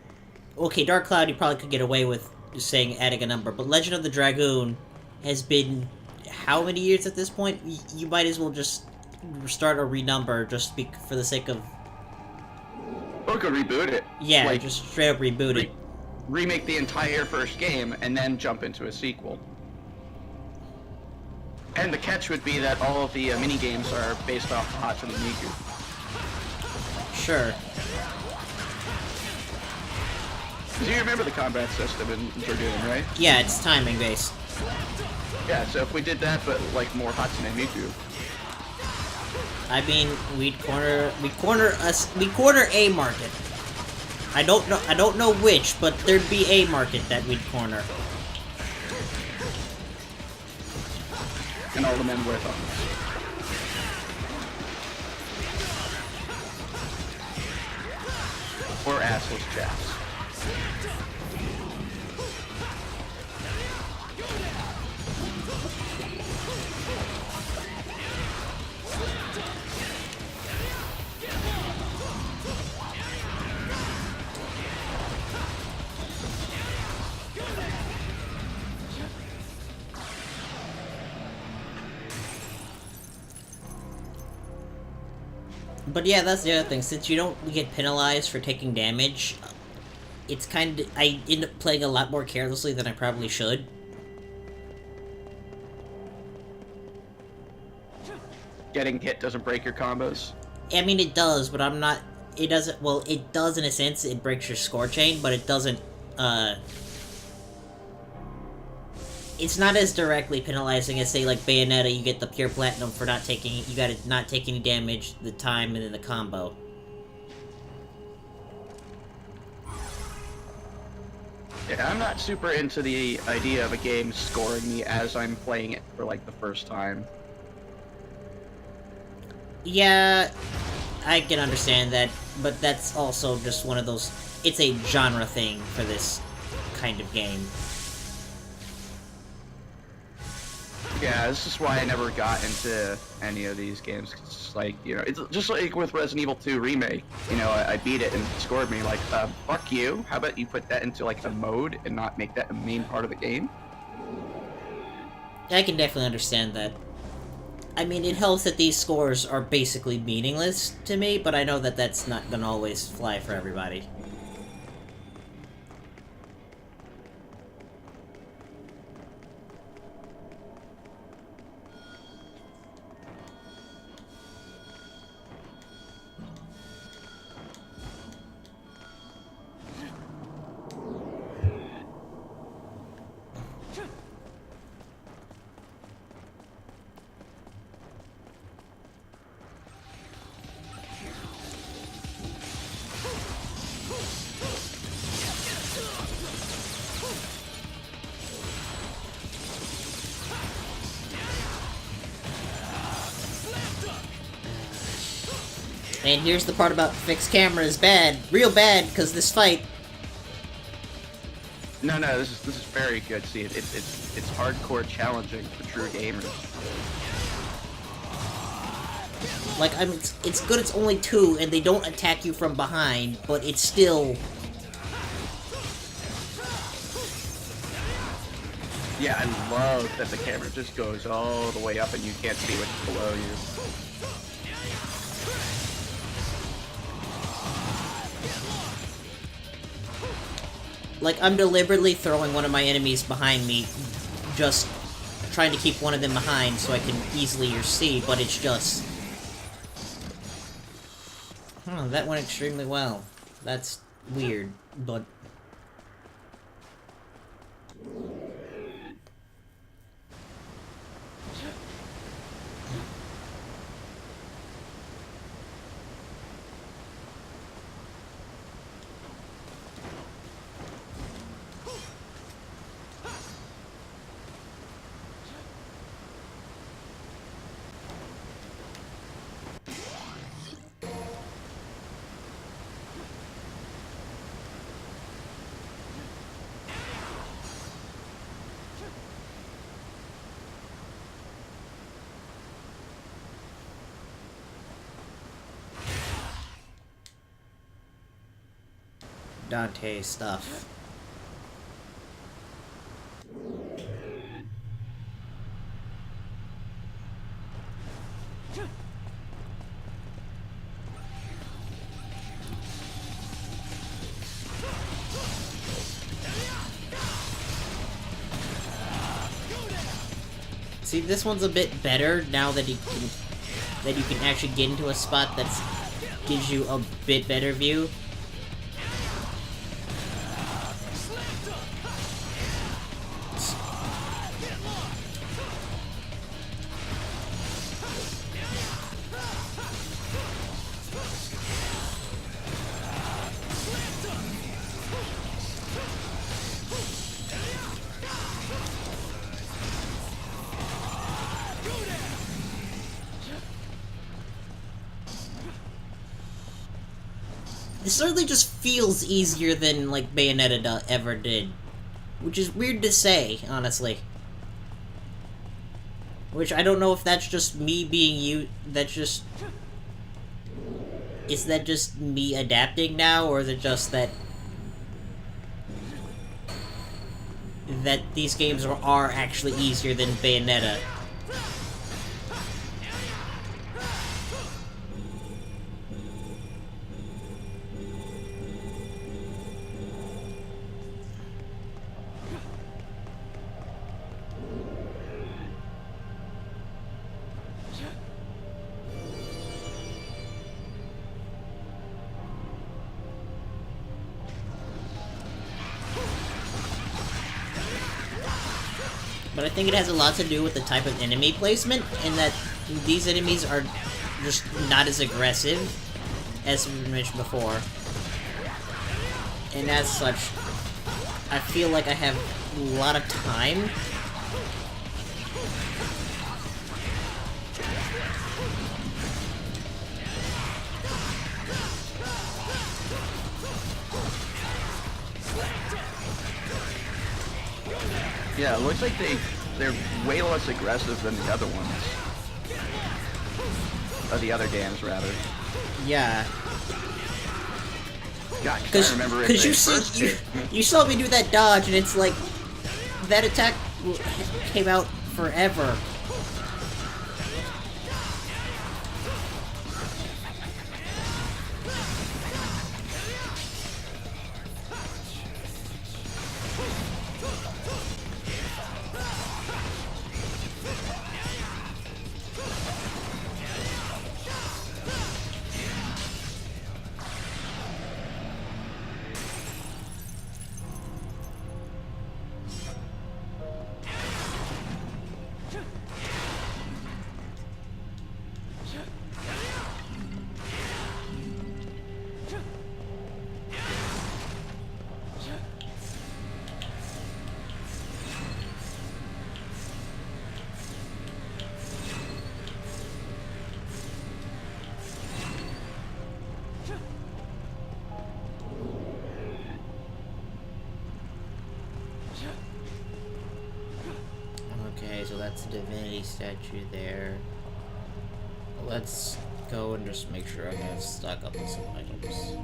Okay, Dark Cloud you probably could get away with just saying adding a number, but Legend of the Dragoon has been... How many years at this point? You might as well just start a renumber just for the sake of... Or could reboot it. Yeah, Like, just straight up reboot it. remake the entire first game and then jump into a sequel. And the catch would be that all of the mini games are based off Hatsune Miku. Sure. Do you remember the combat system in Dragoon, right? Yeah, it's timing based. Yeah, so if we did that, but like more Hatsune Miku. I mean, we'd corner a market. I don't know which, but there'd be a market that we'd corner. And all the men with them. Or assless chaps. But yeah, that's the other thing. Since you don't get penalized for taking damage, it's kind of... I end up playing a lot more carelessly than I probably should. Getting hit doesn't break your combos. I mean, it does, but I'm not... It doesn't... Well, it does in a sense. It breaks your score chain, but it doesn't, It's not as directly penalizing as, say, like, Bayonetta, you get the pure platinum for not taking... You gotta not take any damage, the time, and then the combo. Yeah, I'm not super into the idea of a game scoring me as I'm playing it for, like, the first time. Yeah, I can understand that, but that's also just one of those... It's a genre thing for this kind of game. Yeah, this is why I never got into any of these games. 'Cause it's like, you know, it's just like with Resident Evil 2 Remake. You know, I beat it and it scored me like, fuck you. How about you put that into like a mode and not make that a main part of the game? I can definitely understand that. I mean, it helps that these scores are basically meaningless to me, but I know that that's not gonna always fly for everybody. And here's the part about fixed camera is bad. Real bad, because this fight... No, this is very good. See, it's hardcore challenging for true gamers. Like, I mean, it's good it's only 2, and they don't attack you from behind, but it's still... Yeah, I love that the camera just goes all the way up and you can't see what's below you. Like, I'm deliberately throwing one of my enemies behind me, just trying to keep one of them behind so I can easily see, but it's just... Huh, that went extremely well. That's weird, but... Dante stuff. See, this one's a bit better now that you can actually get into a spot that gives you a bit better view. It certainly just feels easier than, like, Bayonetta ever did. Which is weird to say, honestly. Which, I don't know if that's just me being that's just... Is that just me adapting now, or is it just that... that these games are actually easier than Bayonetta? But I think it has a lot to do with the type of enemy placement, and that these enemies are just not as aggressive as we mentioned before. And as such, I feel like I have a lot of time. Yeah, it looks like they're way less aggressive than the other ones. Or the other games, rather. Yeah. God, I remember it. You saw me do that dodge, and it's like that attack came out forever. Okay, so that's the divinity statue there. Let's go and just make sure I have stock up on some items.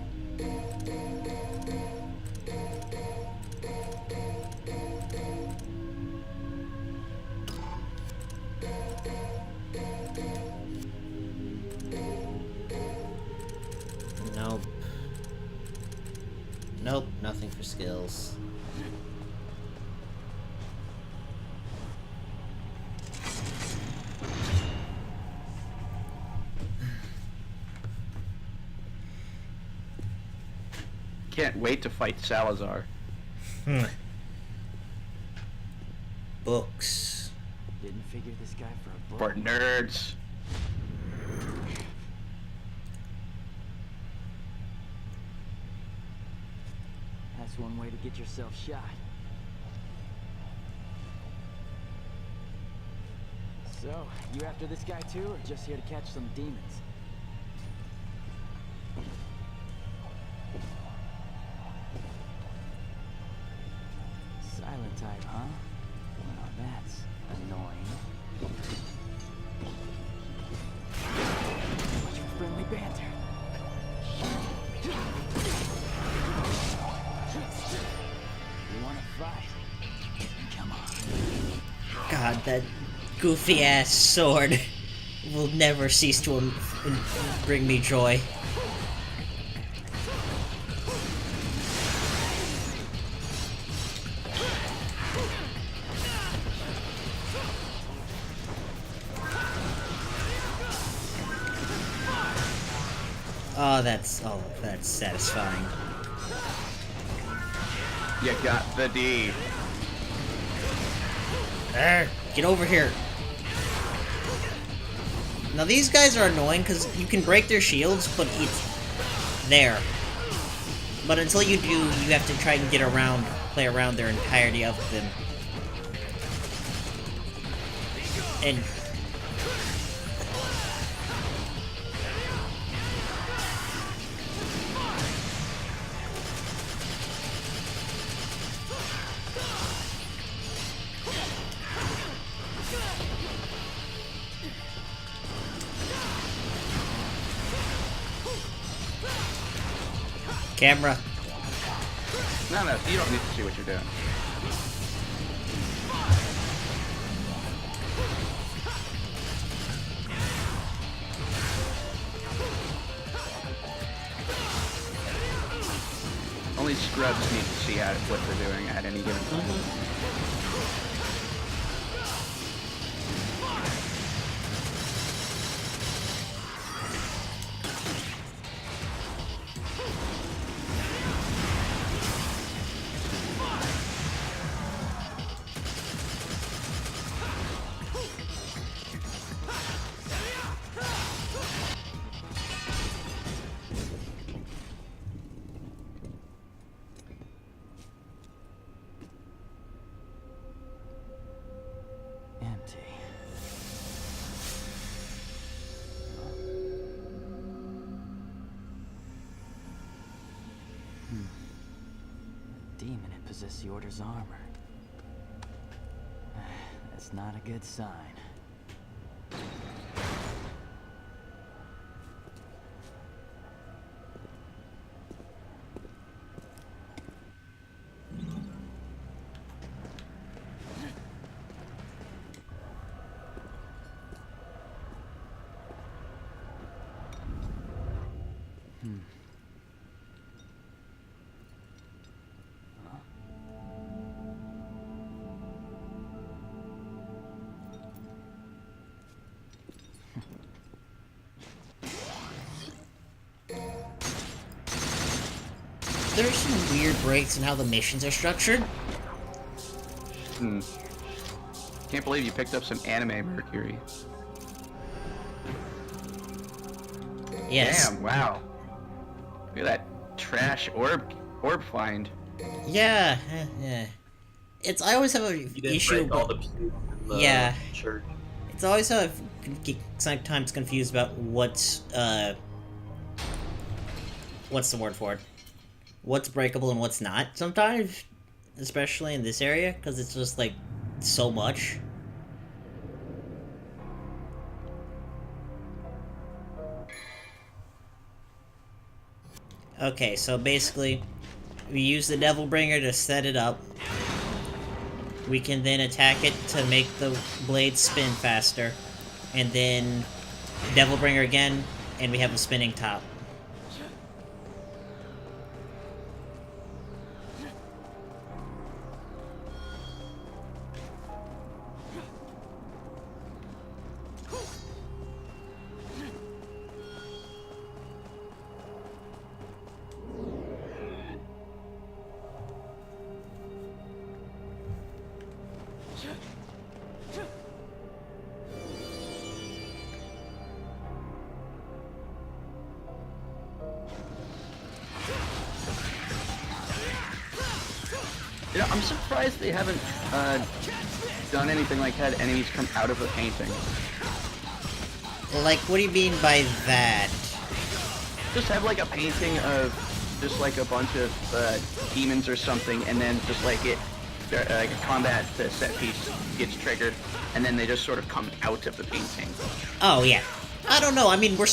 Nope. Nope, nothing for skills. Can't wait to fight Salazar. Books. Didn't figure this guy for a book. For nerds. That's one way to get yourself shot. So, you after this guy too, or just here to catch some demons? Silent type, huh? Well, that's annoying. Much for friendly banter. That goofy ass sword will never cease to bring me joy. Oh, that's satisfying. You got the D. Get over here. Now these guys are annoying because you can break their shields, but it's there. But until you do, you have to try and play around their entirety of them. And camera. No, you don't need to see what you're doing. Only scrubs need to see what they're doing at any given time. Empty. The demon had possessed the Order's armor. That's not a good sign. There's some weird breaks in how the missions are structured. Can't believe you picked up some anime Mercury. Yes. Damn, wow. Look at that trash orb find. Yeah. Yeah. I always have a You didn't issue. break all the pews in the Yeah. church. It's always how I've sometimes confused about what's the word for it? What's breakable and what's not sometimes, especially in this area, because it's just like so much. Okay, so basically, we use the Devil Bringer to set it up. We can then attack it to make the blade spin faster, and then Devil Bringer again, and we have a spinning top. You know, I'm surprised they haven't done anything like had enemies come out of the painting. Like, what do you mean by that? Just have like a painting of just like a bunch of demons or something, and then just like like a combat set piece gets triggered, and then they just sort of come out of the painting. Oh, yeah. I don't know, I mean, I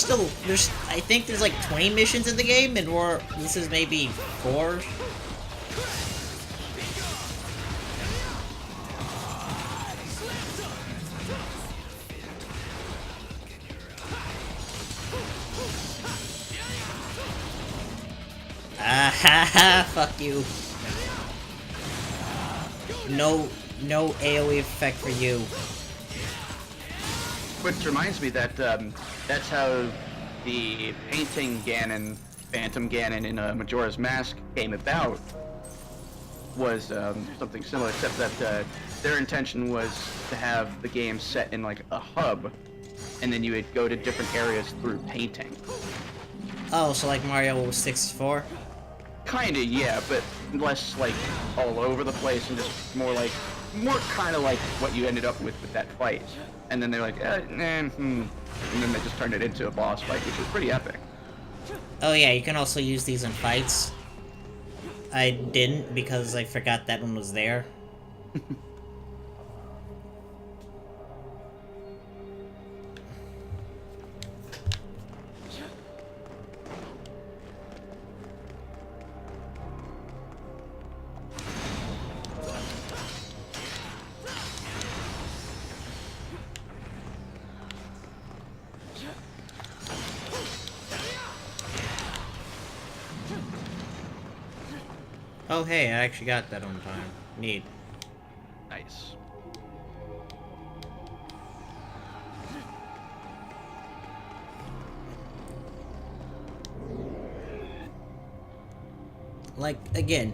think there's like 20 missions in the game, and this is maybe 4? Ah ha ha! Fuck you. No AoE effect for you. Which reminds me that that's how the painting Ganon, Phantom Ganon in Majora's Mask came about. Was something similar, except that their intention was to have the game set in like a hub, and then you would go to different areas through painting. Oh, so like Mario 64? Kinda, yeah, but less like all over the place and just more kind of like what you ended up with that fight. And then they're like, and then they just turned it into a boss fight, which was pretty epic. Oh yeah, you can also use these in fights. I didn't because I forgot that one was there. Oh hey, I actually got that on time. Neat. Nice. Like, again,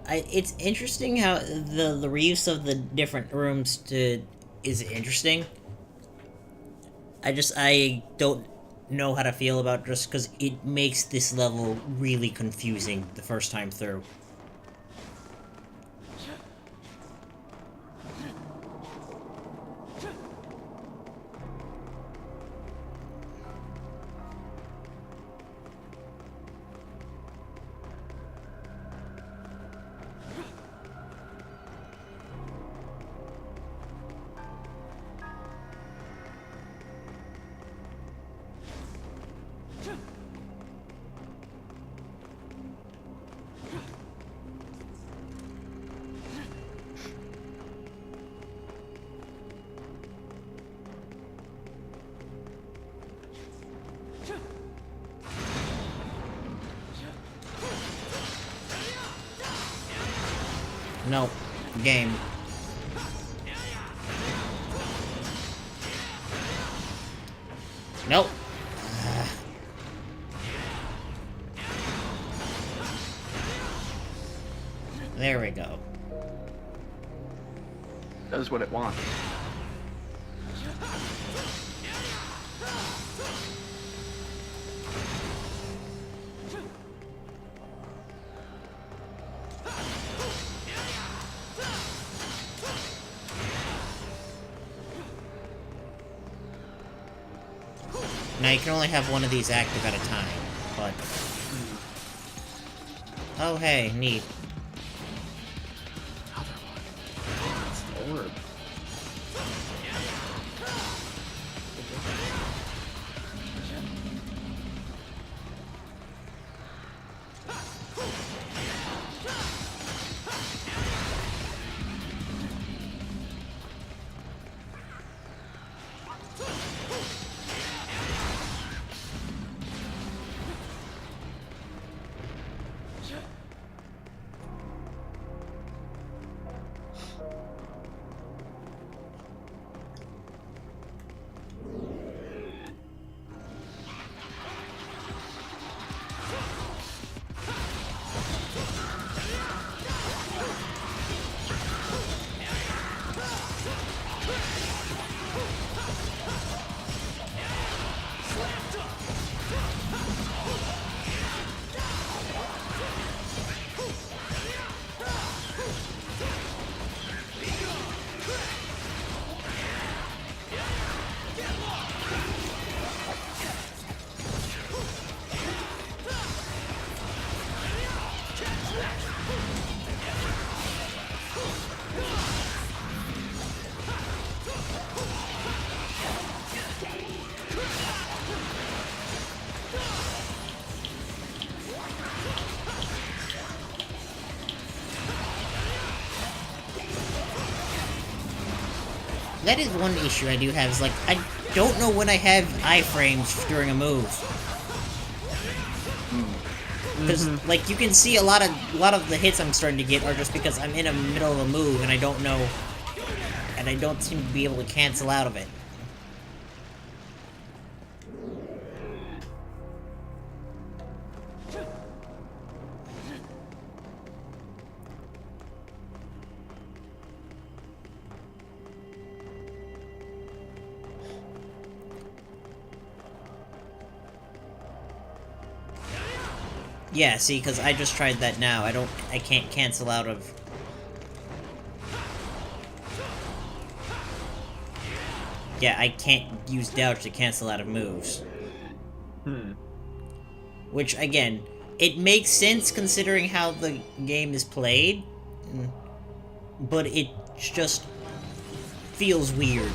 it's interesting how the reuse of the different rooms is interesting. I don't know how to feel about it just because it makes this level really confusing the first time through. No. Game. Nope. There we go. Does what it wants. Now you can only have one of these active at a time, but... Oh hey, neat. Orb. That is one issue I do have, is like, I don't know when I have iframes during a move. Because like you can see a lot of the hits I'm starting to get are just because I'm in the middle of a move and I don't know, and I don't seem to be able to cancel out of it. Yeah, see, because I just tried that now. I can't cancel out of... Yeah, I can't use dodge to cancel out of moves. Which, again, it makes sense considering how the game is played, but it just feels weird.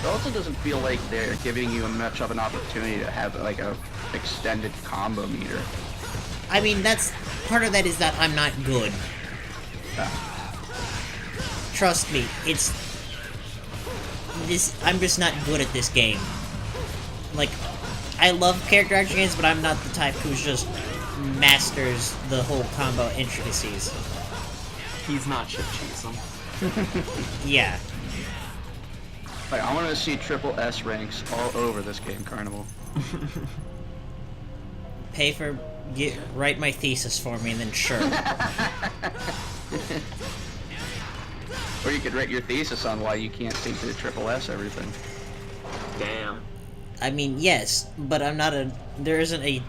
It also doesn't feel like they're giving you much of an opportunity to have like a extended combo meter. I mean, that's part of that is that I'm not good. Trust me, I'm just not good at this game. Like, I love character action games, but I'm not the type who's just masters the whole combo intricacies. He's not Chip Cheesem. Yeah. Like, I want to see triple S ranks all over this game, Carnival. Write my thesis for me, and then sure. Or you could write your thesis on why you can't seem to triple S everything. Damn. I mean, yes, but I'm not there isn't a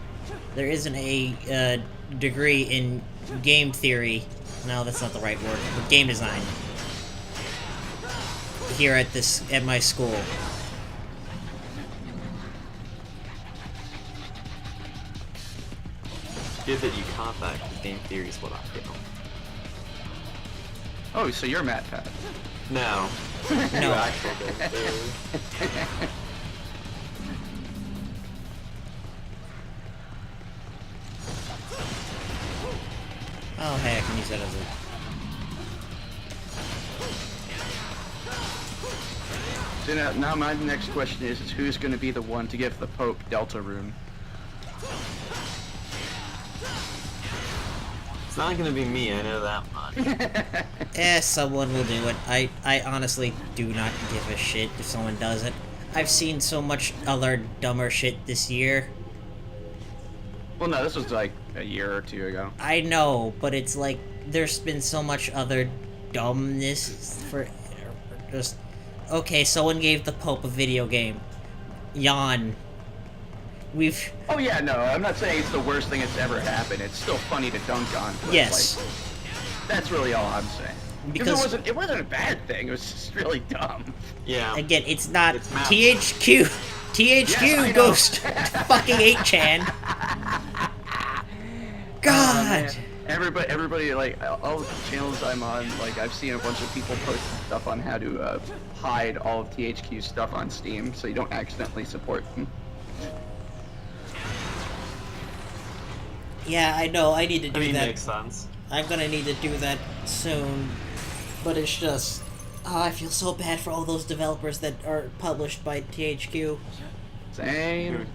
degree in game theory. No, that's not the right word. But game design. Here at my school. Good that you contact game theory is what I feel. Oh, so you're Matt Pat. No. No. Actual game theory. Oh, hey, I can use that as a... now my next question is who's going to be the one to give the Pope Delta Rune? It's not gonna be me, I know that much. Someone will do it. I honestly do not give a shit if someone does it. I've seen so much other dumber shit this year. Well, no, this was like a year or two ago. I know, but it's like, there's been so much other dumbness for just... Okay, someone gave the Pope a video game. Yawn. We've... Oh yeah, no, I'm not saying it's the worst thing that's ever happened. It's still funny to dunk on. But Yes. like, that's really all I'm saying. Because it wasn't a bad thing. It was just really dumb. Yeah. again, it's not It's math. THQ. THQ Yes, I know. goes to fucking 8chan. God. Everybody, like, all the channels I'm on, like, I've seen a bunch of people post stuff on how to hide all of THQ's stuff on Steam, so you don't accidentally support them. Yeah, I know. I need to do I mean, that. makes sense. I'm gonna need to do that soon. But it's just... Oh, I feel so bad for all those developers that are published by THQ. Same.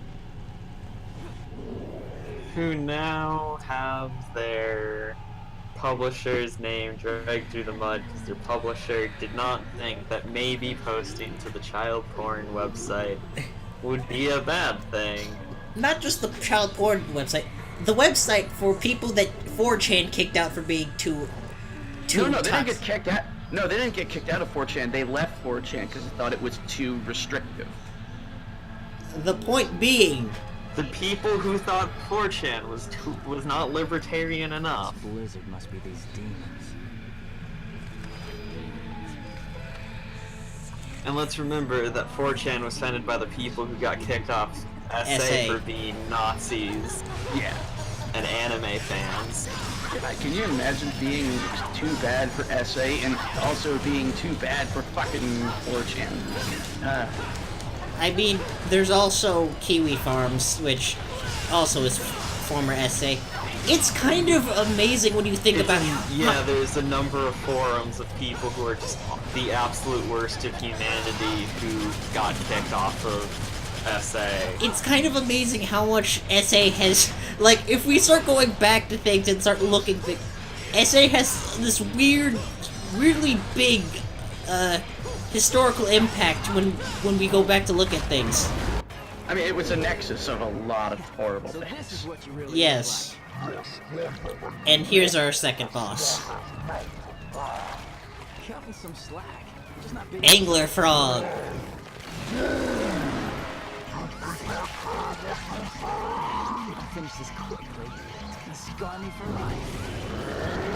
Who now have their publisher's name dragged through the mud because their publisher did not think that maybe posting to the child porn website would be a bad thing. Not just the child porn website. The website for people that 4chan kicked out for being too No, they didn't toxic. get kicked out. No, they didn't get kicked out of 4chan. They left 4chan because they thought it was too restrictive. The point being... The people who thought 4chan was not libertarian enough. Blizzard must be these demons. And let's remember that 4chan was founded by the people who got kicked off SA for being Nazis Yeah. and anime fans. Can you imagine being too bad for SA and also being too bad for fucking 4chan? I mean, there's also Kiwi Farms, which also is former SA. It's kind of amazing when you think about Yeah, there's a number of forums of people who are just the absolute worst of humanity who got kicked off of SA. It's kind of amazing how much SA has... Like, if we start going back to things and start looking... SA has this weirdly big, historical impact when we go back to look at things. I mean, it was a nexus of a lot of horrible So this things. is what you really Yes. And here's our second boss. Cut me some slack. I'm just not big. Angler Frog. Finish this quickly. It's gonna scar me for life.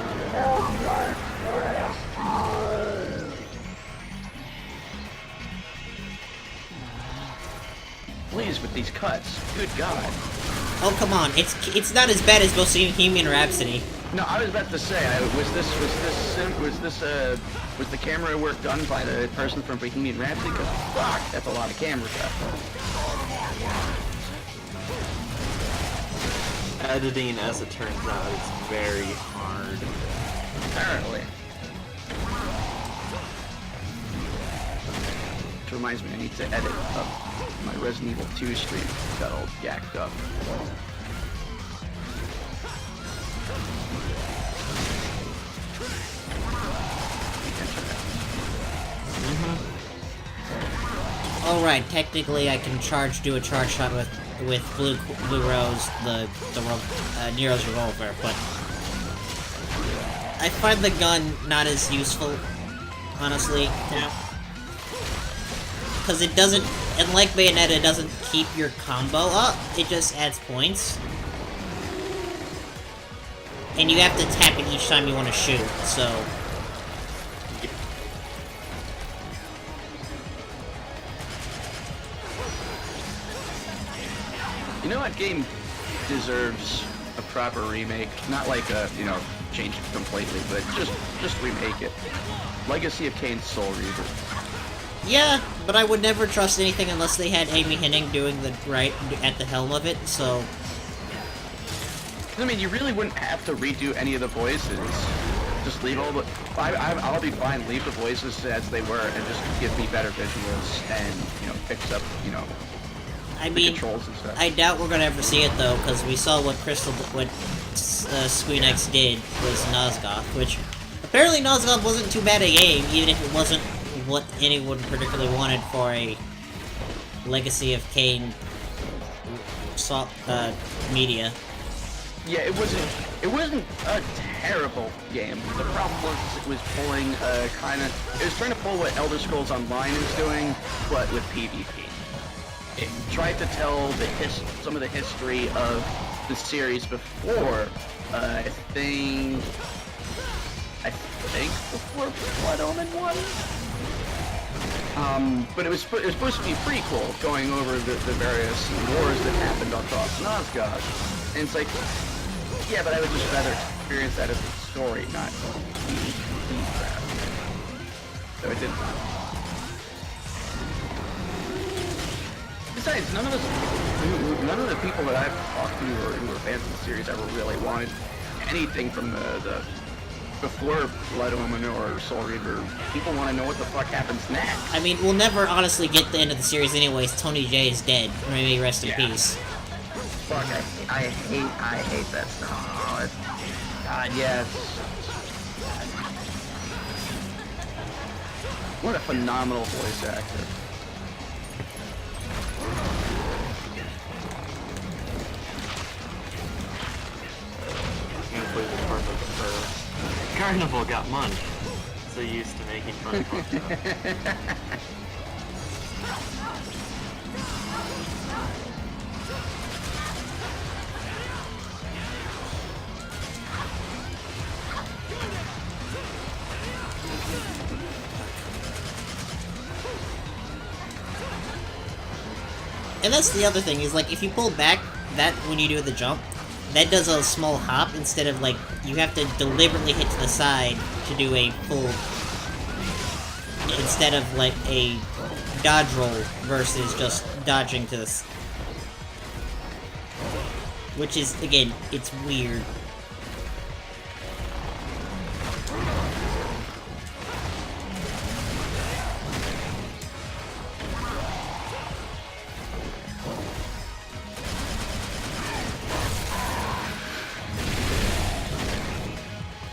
Please, with these cuts. Good God. Oh, come on. It's not as bad as Bohemian Rhapsody. No, I was about to say, was the camera work done by the person from Bohemian Rhapsody? Because fuck, that's a lot of camera stuff. Editing, as it turns out, is very hard. Apparently. Which reminds me, I need to edit up my Resident Evil 2 stream. It got all jacked up. Alright, technically I can do a charge shot with Blue Rose, Nero's revolver, but I find the gun not as useful, honestly. Yeah. Because it doesn't, and like Bayonetta, it doesn't keep your combo up, it just adds points. And you have to tap it each time you want to shoot, so... You know what game deserves a proper remake? Not like a, change it completely, but just remake it. Legacy of Kain Soul Reaver. Yeah, but I would never trust anything unless they had Amy Hennig doing the right at the helm of it, so... I mean, you really wouldn't have to redo any of the voices. Just leave all the. I'll be fine. Leave the voices as they were, and just give me better visuals, and fix up I the mean, controls and stuff. I doubt we're gonna ever see it though, because we saw what Squeenix did was Nosgoth, which apparently Nosgoth wasn't too bad a game, even if it wasn't what anyone particularly wanted for a Legacy of Kain media. Yeah, it wasn't a terrible game. The problem was it was pulling it was trying to pull what Elder Scrolls Online is doing, but with PvP. It tried to tell some of the history of the series before. I think before Blood Omen 1. But it was supposed to be prequel, going over the various wars that happened across Nosgoth. And it's like, yeah, but I would just rather experience that as a story, not PvP crap. So it didn't. Besides, none of the people that I've talked to who were fans of the series ever really wanted anything from the before Blood Omen or Soul Reaver. People want to know what the fuck happens next. I mean, we'll never honestly get the end of the series anyways. Tony J is dead. May he rest in peace. Fuck, I hate that stuff. God, yes. What a phenomenal voice actor. Carnival got munched. So used to making fun of it. And that's the other thing, is like, if you pull back that when you do the jump, that does a small hop instead of, like, you have to deliberately hit to the side to do a full, instead of, like, a dodge roll versus just dodging to the which is, again, it's weird.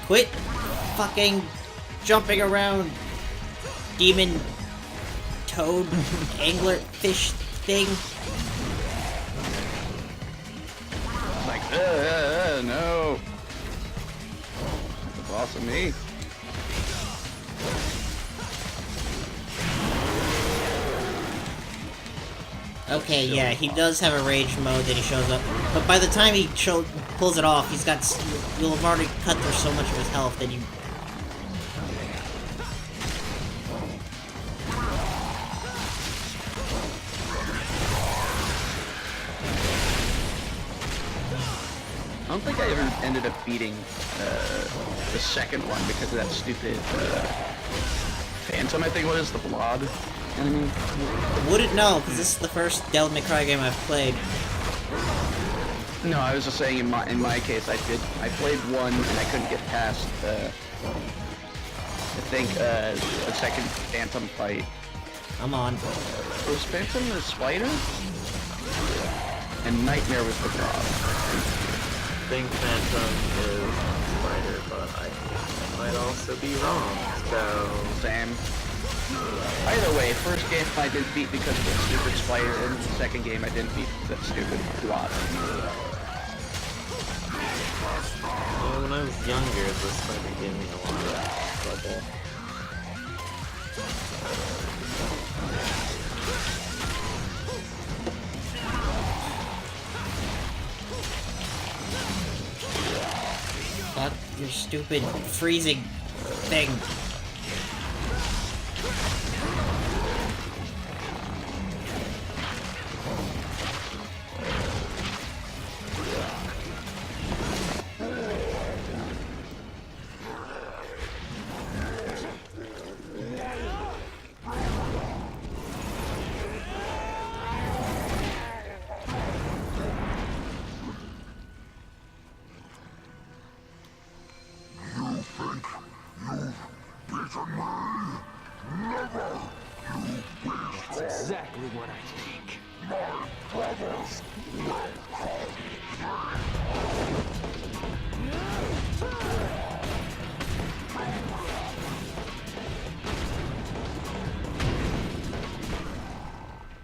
Quit fucking jumping around, demon toad angler fish thing. Like, no. The boss of me. Okay, yeah, he does have a rage mode that he shows up, but by the time he pulls it off, you'll have already cut through so much of his health that you... I don't think I ever ended up beating the second one because of that stupid Phantom, I think it was, the Blob enemy. Wouldn't know, because this is the first Devil May Cry game I've played. No, I was just saying in my case, I played one and I couldn't get past I think the second Phantom fight. I'm on. Was Phantom the spider? And Nightmare was the Blob. I think Phantom is Spider, but I might also be wrong, so... Same. Either way, first game I didn't beat because of the stupid spider, and the second game I didn't beat that stupid Blob. Well, when I was younger, the spider gave me a lot of trouble. Fuck your stupid freezing thing. You think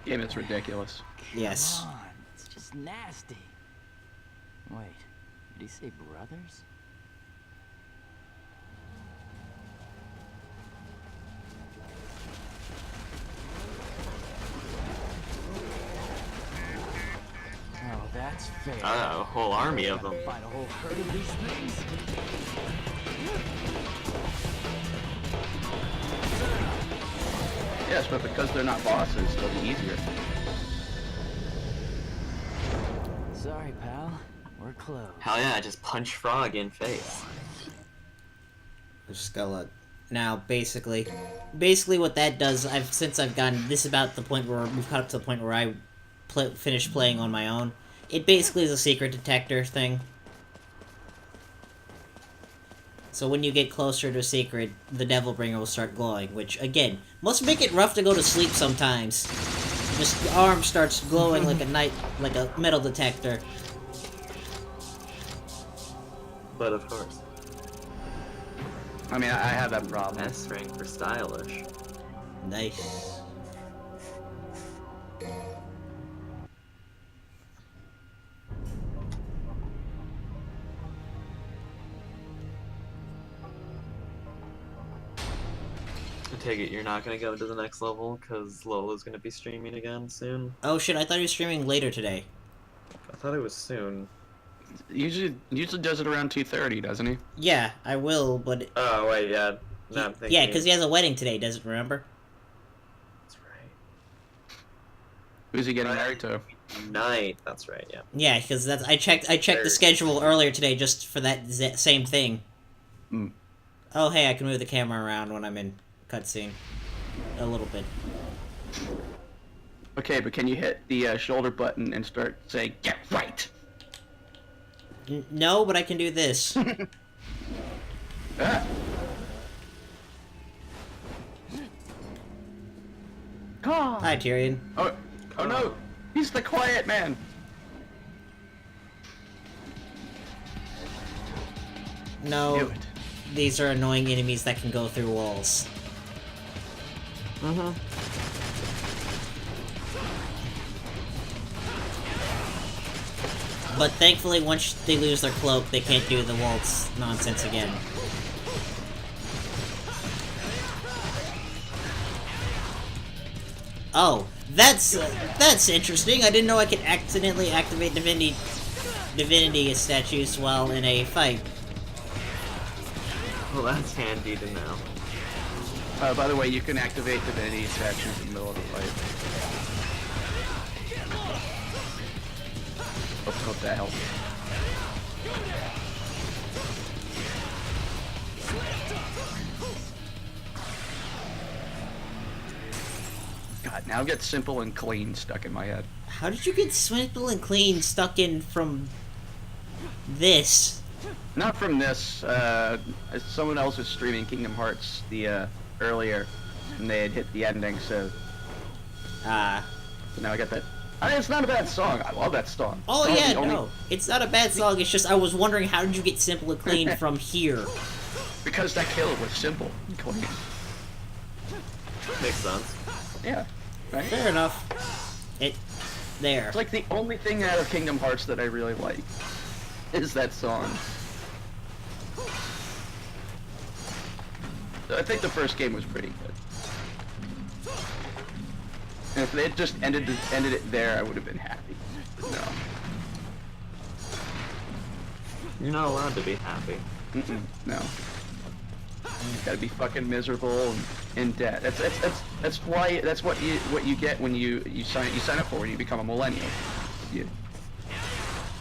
Game is ridiculous. Yes. Come on, it's just nasty. Wait, did he say brothers? Oh, that's fair. A whole army of them. Fight a whole herd of these things. Yes, but because they're not bosses, it'll be easier. Sorry, pal. We're close. Hell yeah, just punch Frog in face. Just go look. Now, basically what that does, since I've gotten this about the point where we've caught up to the point where I finished playing on my own, it basically is a secret detector thing. So when you get closer to a secret, the Devil Bringer will start glowing, which, again, must make it rough to go to sleep sometimes. Just the arm starts glowing like a metal detector. But of course, I mean, I have that problem. S rank for stylish. Nice. I take it you're not gonna go to the next level because Lola's gonna be streaming again soon. Oh shit, I thought he was streaming later today. I thought it was soon. Usually does it around 2:30, doesn't he? Yeah, I will, but... Oh wait, yeah. No, I'm thinking. Yeah, because he has a wedding today, doesn't remember? That's right. Who's he getting married to? Night. That's right. Yeah. Yeah, because I checked the schedule earlier today just for that same thing. Hmm. Oh hey, I can move the camera around when I'm in cutscene. A little bit. Okay, but can you hit the shoulder button and start saying, "Get right"? No, but I can do this. Ah. God. Hi, Tyrion. Oh no! He's the quiet man! No, Do it. these are annoying enemies that can go through walls. Mm-hmm. But thankfully, once they lose their cloak, they can't do the waltz nonsense again. Oh, that's interesting. I didn't know I could accidentally activate divinity statues while in a fight. Well, that's handy to know. By the way, you can activate divinity statues in the middle of the fight. Hope that helps. God, now get simple and clean stuck in my head. How did you get simple and clean stuck in from this? Not from this. Someone else was streaming Kingdom Hearts earlier, and they had hit the ending, so now I got that. I mean, it's not a bad song. I love that song. Oh It's yeah, the only- no, it's not a bad song. It's just I was wondering how did you get simple and clean from here? Because that kill was simple and clean. Makes sense. Yeah, right? Fair enough. There. It's like the only thing out of Kingdom Hearts that I really like is that song. I think the first game was pretty good. And if they had just ended it there, I would have been happy. But no. You're not allowed to be happy. No. You gotta be fucking miserable and in debt. That's what you get when you sign up for when you become a millennial.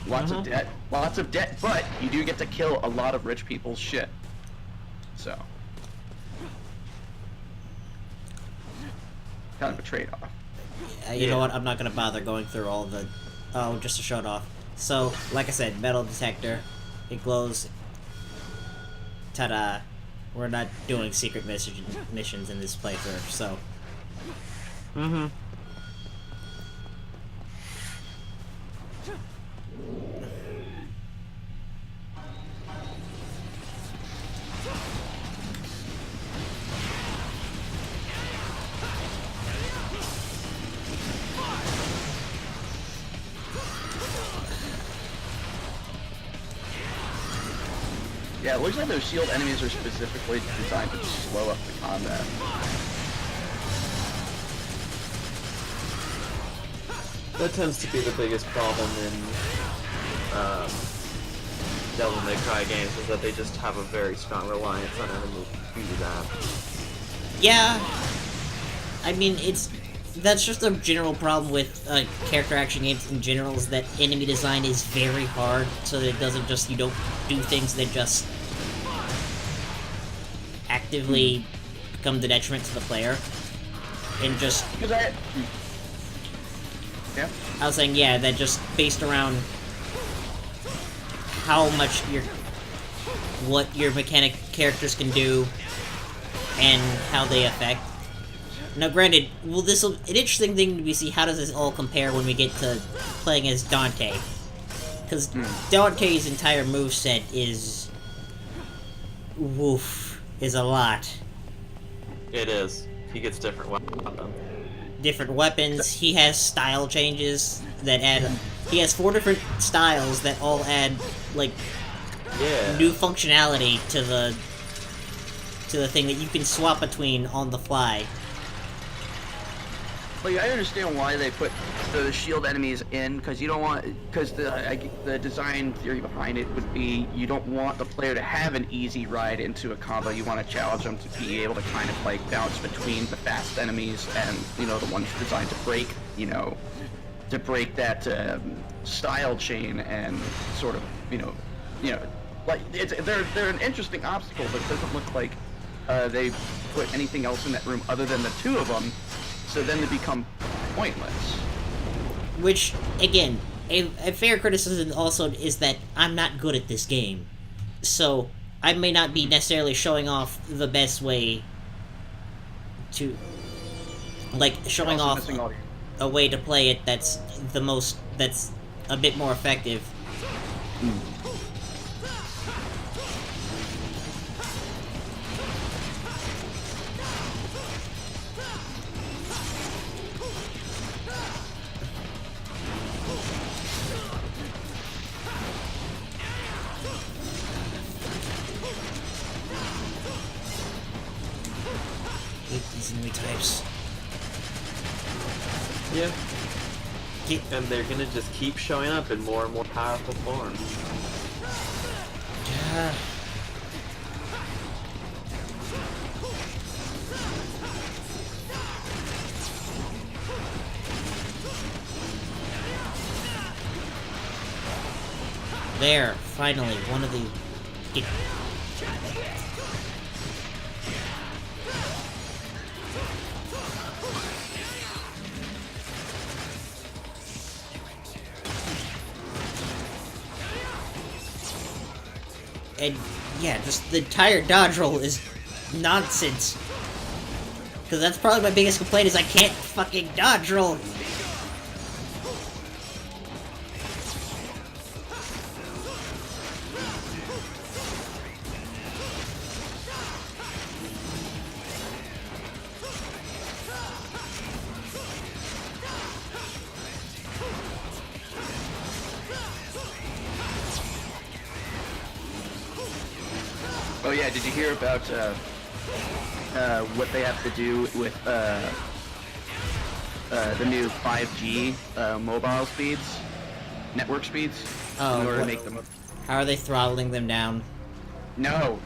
Lots of debt, but you do get to kill a lot of rich people's shit. So kind of a trade-off. You know what? I'm not gonna bother going through all the... Oh, just to show it off. So, like I said, metal detector. It glows. Ta-da. We're not doing secret missions in this playthrough, so... Yeah, it looks like those shield enemies are specifically designed to slow up the combat. That tends to be the biggest problem in Devil May Cry games, is that they just have a very strong reliance on enemies to do that. Yeah, I mean, that's just a general problem with character action games in general, is that enemy design is very hard, so that it doesn't just, you don't do things that just actively become the detriment to the player. And just... Yeah? I was saying, yeah, that just based around how much what your mechanic characters can do and how they affect. Now, granted, well, an interesting thing to be see, how does this all compare when we get to playing as Dante? Because Dante's entire moveset is... woof, is a lot. It is. He gets different weapons. Different weapons, he has style changes that add... He has 4 different styles that all add, like, new functionality to the thing that you can swap between on the fly. Like, I understand why they put the shield enemies in, because you don't want, because the design theory behind it would be you don't want the player to have an easy ride into a combo. You want to challenge them to be able to kind of like bounce between the fast enemies and, you know, the ones designed to break, you know, to break that style chain and sort of, you know, like they're an interesting obstacle, but it doesn't look like they put anything else in that room other than the 2 of them. So then they become pointless. Which, again, a fair criticism also is that I'm not good at this game. So, I may not be necessarily showing off the best way to... Like, showing off a way to play it that's a bit more effective. These enemy types. Yeah. And they're gonna just keep showing up in more and more powerful forms. Yeah. There, finally, one of the... And, yeah, just the entire dodge roll is nonsense. Because that's probably my biggest complaint, is I can't fucking dodge roll. Oh yeah, did you hear about what they have to do with the new 5G mobile speeds, network speeds, in order to make them? How are they throttling them down? No,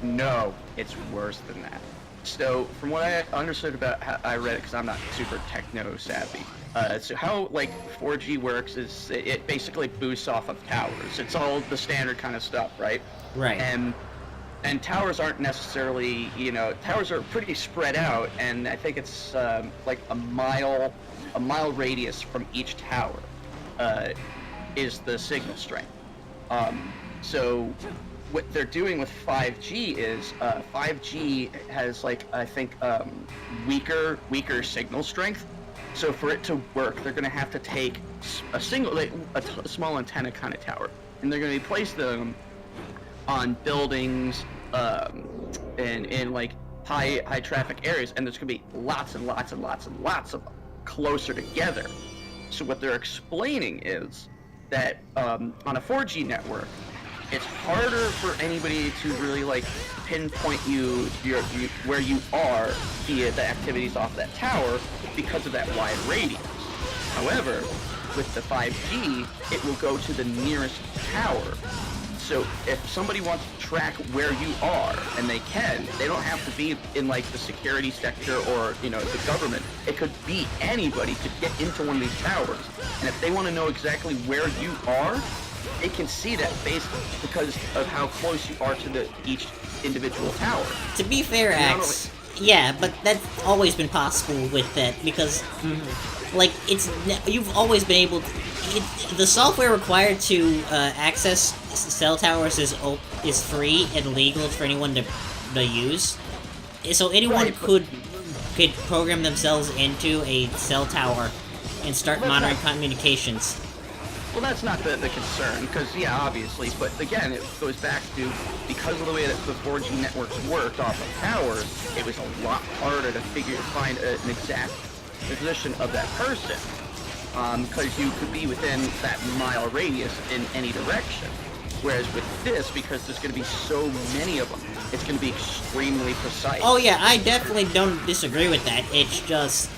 it's worse than that. So from what I understood about how I read it, because I'm not super techno savvy. So how like 4G works is it basically boosts off of towers. It's all the standard kind of stuff, right? Right. And towers aren't necessarily, you know, towers are pretty spread out, and I think it's like a mile radius from each tower is the signal strength. So what they're doing with 5G is 5G has like I think weaker signal strength. So for it to work, they're going to have to take a single, like a small antenna kind of tower, and they're going to place them on buildings, and in like high traffic areas, and there's going to be lots and lots and lots and lots of them closer together. So what they're explaining is that on a 4G network, it's harder for anybody to really like pinpoint where you are via the activities off that tower because of that wide radius. However, with the 5G, it will go to the nearest tower. So if somebody wants to track where you are, and they can, they don't have to be in like the security sector or, you know, the government. It could be anybody could get into one of these towers. And if they want to know exactly where you are, it can see that based because of how close you are to each individual tower. To be fair, Axe, yeah, but that's always been possible with that, because, like, you've always been able to, the software required to access cell towers is free and legal for anyone to use. So anyone could program themselves into a cell tower and start monitoring communications. Well, that's not the concern, because, yeah, obviously, but again, it goes back to, because of the way that the 4G networks worked off of towers, it was a lot harder to find an exact position of that person, because you could be within that mile radius in any direction. Whereas with this, because there's going to be so many of them, it's going to be extremely precise. Oh yeah, I definitely don't disagree with that, it's just...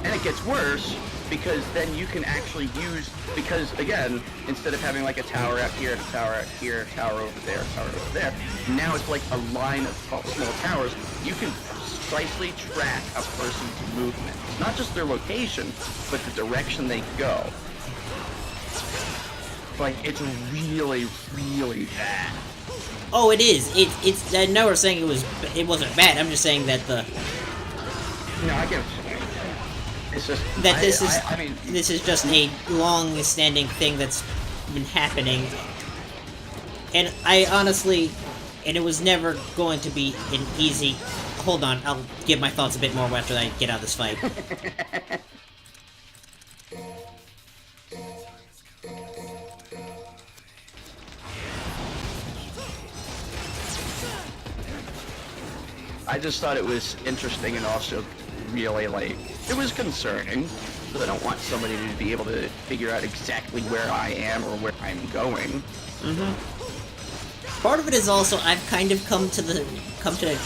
And it gets worse, because then you can actually use, because again, instead of having like a tower out here, a tower out here, a tower over there, a tower over there, now it's like a line of small towers. You can precisely track a person's movement. Not just their location, but the direction they go. Like, it's really, really bad. Oh, it is. It's. I know we're saying it wasn't bad. I'm just saying that the. No, I get what you're saying. It's just that I mean, this is just a long-standing thing that's been happening, and I honestly, and it was never going to be an easy. Hold on, I'll give my thoughts a bit more after I get out of this fight. I just thought it was interesting and also really, like, it was concerning, because I don't want somebody to be able to figure out exactly where I am or where I'm going. Part of it is also I've kind of come to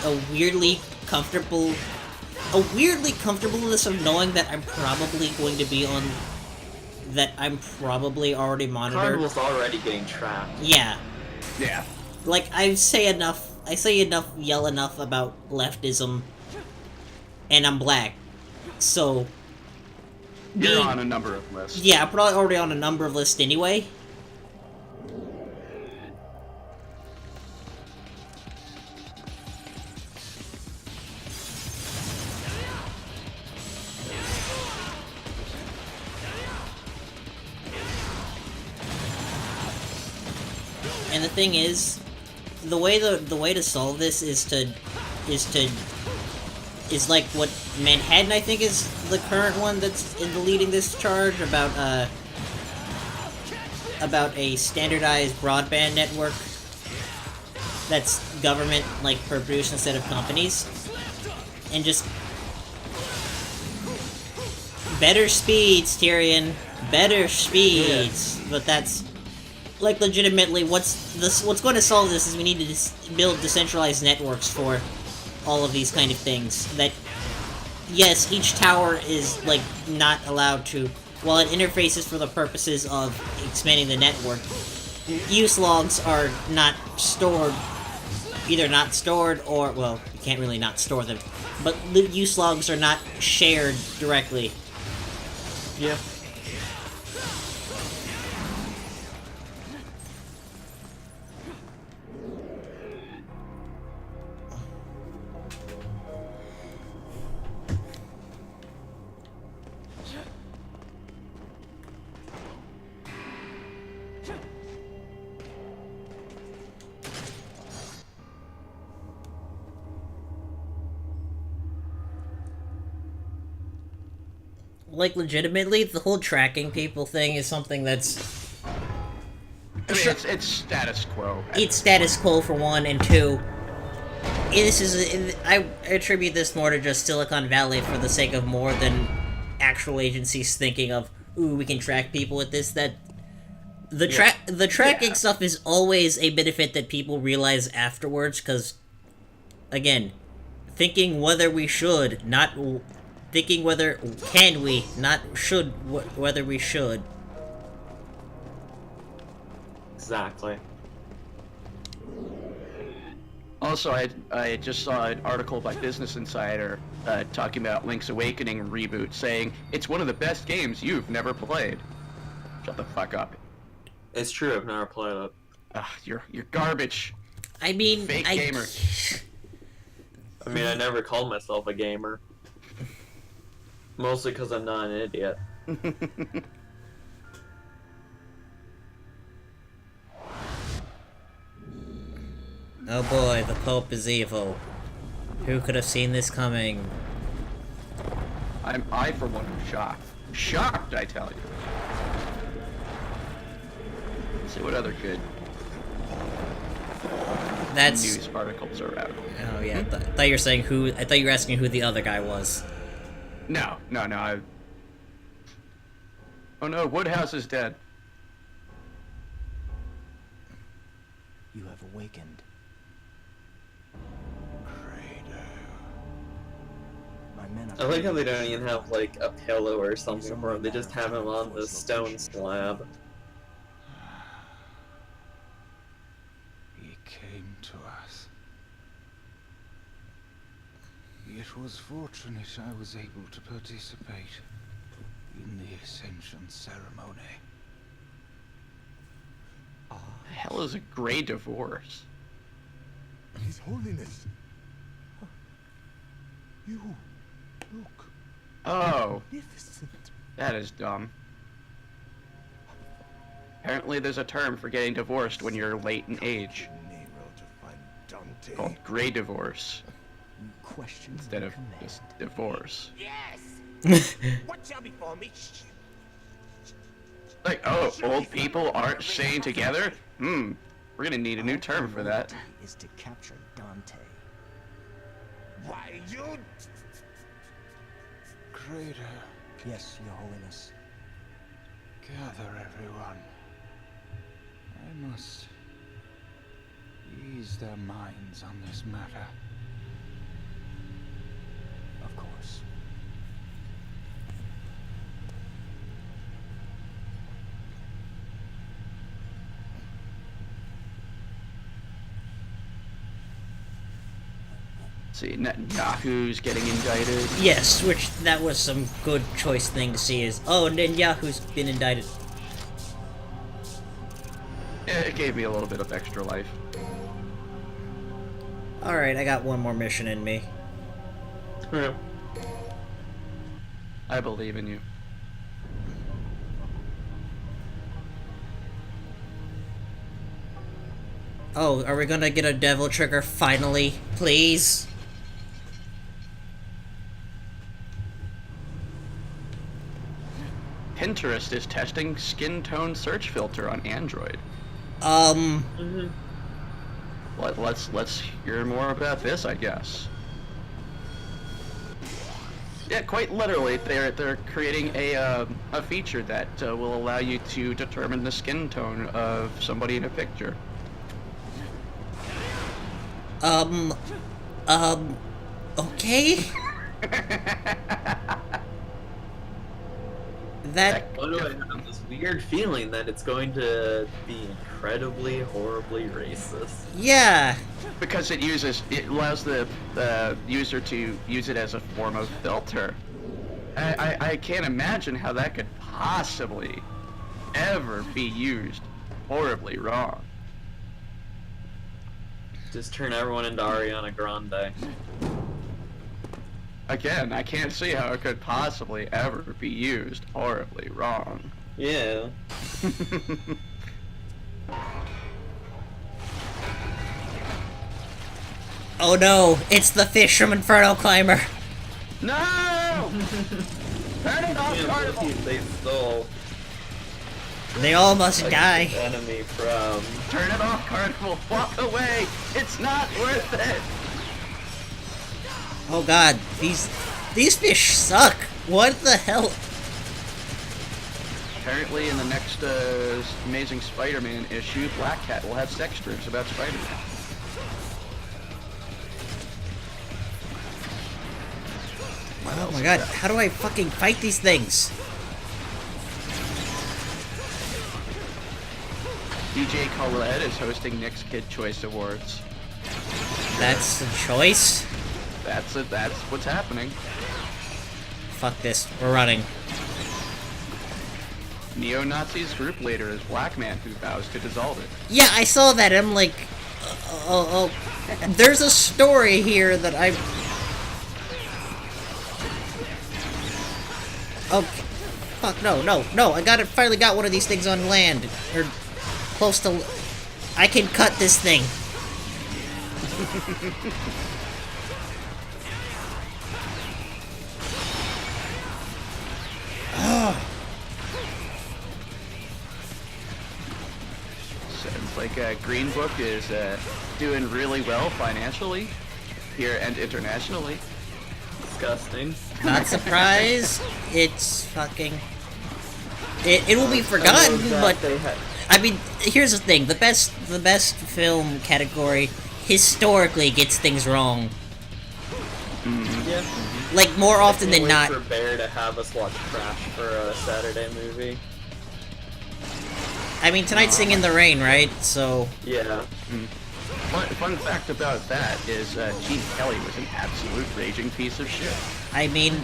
a weirdly comfortableness of knowing that I'm probably going to be on, that I'm probably already monitored. Carnival's already getting trapped. Yeah. Yeah. Like, I say enough, yell enough about leftism, and I'm black. So... You're on a number of lists. Yeah, I'm probably already on a number of lists anyway. And the thing is, the way to solve this is like what Manhattan, I think, is the current one that's leading this charge about a standardized broadband network that's government like produced instead of companies, and just better speeds, Tyrion, better speeds. Yeah. But that's like legitimately what's going to solve this is we need to build decentralized networks for all of these kind of things. That, yes, each tower is, like, not allowed to... While it interfaces for the purposes of expanding the network, use logs are not stored... Either not stored or... Well, you can't really not store them. But use logs are not shared directly. Yeah. like, legitimately, the whole tracking people thing is something that's... I mean, it's status quo. It's status quo for one, and two, I attribute this more to just Silicon Valley for the sake of more than actual agencies thinking of, ooh, we can track people with this, that... The tracking stuff is always a benefit that people realize afterwards, because, again, thinking whether we should, not... Thinking whether can we, not should, whether we should. Exactly. Also, I just saw an article by Business Insider talking about Link's Awakening reboot, saying it's one of the best games you've never played. Shut the fuck up. It's true, I've never played it. You're garbage. I mean, Fake gamer. I mean, I never called myself a gamer. Mostly because I'm not an idiot. Oh boy, the Pope is evil. Who could have seen this coming? I for one am shocked. Shocked, I tell you. Let's see what other good news articles are out. Oh yeah, I thought you were saying who. I thought you were asking who the other guy was. No. Oh no, Woodhouse is dead. You have awakened. My men I like how they don't even have, like, a pillow or something for him. They just have him on the stone slab. He came to us. It was fortunate I was able to participate in the Ascension ceremony. The hell is a Grey Divorce? His Holiness. You. Look. Oh. Magnificent. That is dumb. Apparently there's a term for getting divorced when you're late in age. Called Grey Divorce. Instead of just divorce. Yes. Watch out before me. Like, oh, old people aren't staying together? We're gonna need a new term for that. Is to capture Dante. Why you? Crater, Yes, Your Holiness. gather everyone. I must ease their minds on this matter. Of course. See, Netanyahu's getting indicted. Yes, which that was some good choice thing to see. Is Netanyahu's been indicted. Yeah, it gave me a little bit of extra life. All right, I got one more mission in me. Yeah. I believe in you. Oh, are we gonna get a devil trigger finally, please? Pinterest is testing skin tone search filter on Android. Let's hear more about this, I guess. Yeah, quite literally, they're creating a feature that will allow you to determine the skin tone of somebody in a picture. Okay? That... Why do I have this weird feeling that it's going to be incredibly, horribly racist? Yeah! Because it allows the user to use it as a form of filter. I can't imagine how that could possibly ever be used horribly wrong. Just turn everyone into Ariana Grande. Again, I can't see how it could possibly ever be used horribly wrong. Yeah. Oh no, it's the fish from Inferno Climber! No! Turn it off, Can't Carnival! believe they stole They all must like, die. the enemy from. Turn it off, Carnival! Walk away! It's not worth it! Oh god, these fish suck. What the hell? Apparently, in the next Amazing Spider-Man issue, Black Cat will have sex strips about Spider-Man. Oh my god, how do I fucking fight these things? DJ Khaled is hosting Nick's Kid Choice Awards. That's the choice? That's it. That's what's happening. Fuck this, we're running. Neo-Nazis group leader is Black Man who vows to dissolve it. Yeah, I saw that. I'm like, there's a story here that I. Oh, fuck no! I finally got one of these things on land or close to. I can cut this thing. Sounds like Green Book is doing really well financially here and internationally. Disgusting. Not surprised. It's fucking. It will be forgotten, but I mean, here's the thing: the best film category historically gets things wrong. Yeah. Like more often than not. For Bear to have us watch Crash for a Saturday movie. I mean, tonight's Sing in the Rain, right? So. Yeah. Fun fact about that is Gene Kelly was an absolute raging piece of shit. I mean,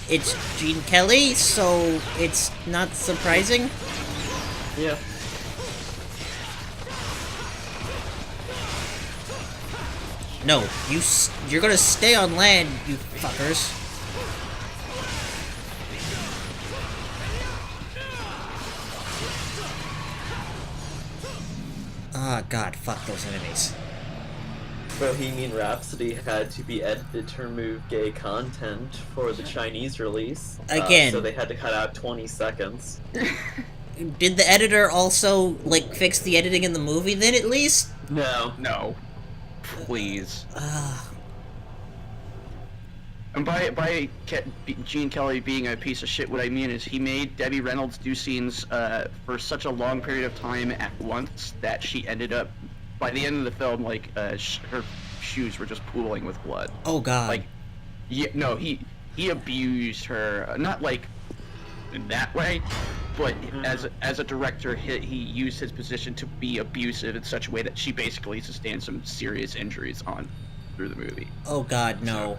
it's Gene Kelly, so it's not surprising. Yeah. No, you're gonna stay on land, you fuckers. Ah, god, fuck those enemies. Bohemian Rhapsody had to be edited to remove gay content for the Chinese release. Again. So they had to cut out 20 seconds. Did the editor also, like, fix the editing in the movie then, at least? No. No. Please. And by Gene Kelly being a piece of shit, what I mean is he made Debbie Reynolds do scenes for such a long period of time at once that she ended up, by the end of the film, like, her shoes were just pooling with blood. Oh god. Like, yeah, no, he abused her, not like in that way, but as a director, he used his position to be abusive in such a way that she basically sustained some serious injuries on through the movie. Oh god, no.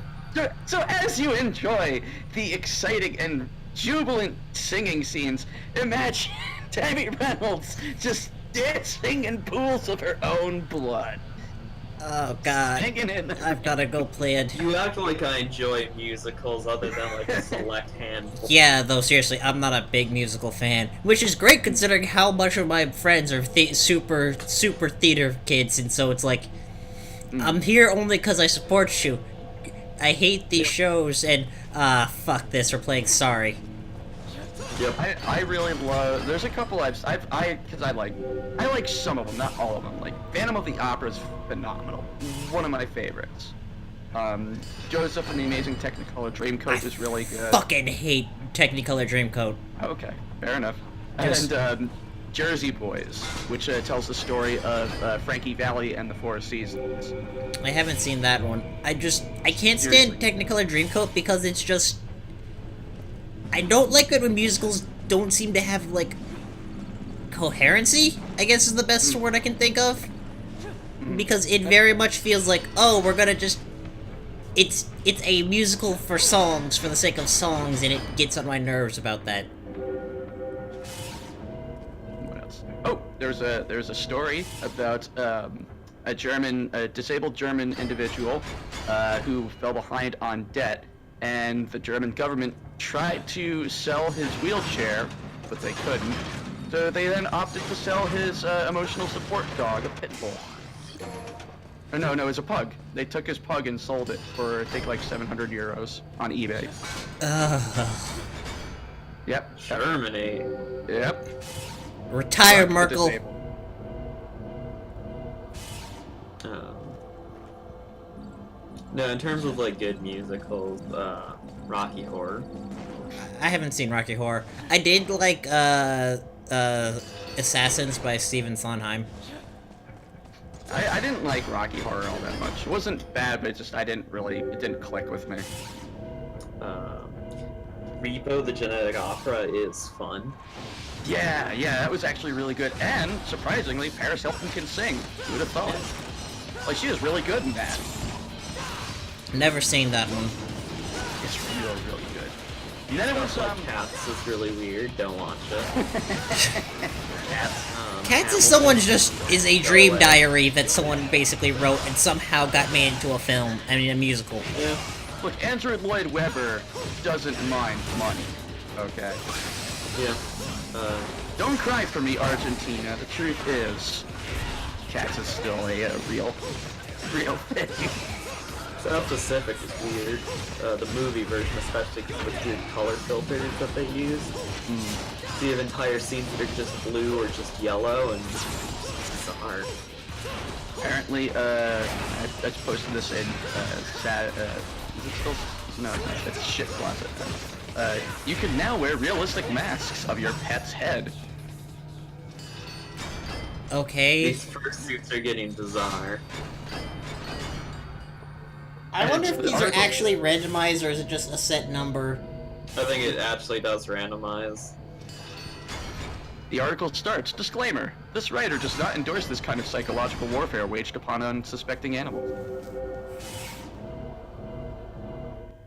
So as you enjoy the exciting and jubilant singing scenes, imagine Debbie Reynolds just dancing in pools of her own blood. Oh god. Hanging in. I've gotta go play it. You act like I enjoy musicals other than like a select handful. Yeah, though, seriously, I'm not a big musical fan. Which is great considering how much of my friends are super theater kids, and so it's like, I'm here only because I support you. I hate these shows, and, fuck this, we're playing Sorry. Yep. I really love. There's a couple because I like some of them, not all of them. Like Phantom of the Opera is phenomenal, one of my favorites. Joseph and the Amazing Technicolor Dreamcoat is really good. Fucking hate Technicolor Dreamcoat. Okay, fair enough. Just- And Jersey Boys, which tells the story of Frankie Valli and the Four Seasons. I haven't seen that one. I can't stand Technicolor Dreamcoat because it's just... I don't like it when musicals don't seem to have, like, coherency, I guess is the best word I can think of. Because it very much feels like, oh, we're gonna just... It's a musical for songs, for the sake of songs, and it gets on my nerves about that. What else? Oh, there's a story about a disabled German individual who fell behind on debt, and the German government tried to sell his wheelchair, but they couldn't. So they then opted to sell his emotional support dog, a pit bull. Or no, it was a pug. They took his pug and sold it for, I think, like 700 euros on eBay. Yep. Terminate. Yep. Retire, Fuck the Merkel. disabled. No, in terms of like good musicals, Rocky Horror. I haven't seen Rocky Horror. I did like Assassins by Stephen Sondheim. I didn't like Rocky Horror all that much. It wasn't bad, but it didn't click with me. Repo the Genetic Opera is fun. Yeah, that was actually really good. And, surprisingly, Paris Hilton can sing. Who would have thought? Like, she is really good in that. Never seen that one. It's really, really good. And then it was, Cats is really weird, don't watch it. Cats is is a dream diary that someone basically wrote and somehow got made into a film, a musical. Yeah. Look, Andrew Lloyd Webber doesn't mind money, okay? Yeah. Don't cry for me, Argentina. The truth is, Cats is still a real thing. South Pacific is weird. The movie version especially with weird color filters that they use. So you have entire scenes that are just blue or just yellow, and it's bizarre. Apparently, I just posted this in, is it still? No, it's Shit Closet. You can now wear realistic masks of your pet's head. Okay. These fursuits are getting bizarre. I wonder if these are actually randomized or is it just a set number? I think it actually does randomize. The article starts, disclaimer, this writer does not endorse this kind of psychological warfare waged upon unsuspecting animals.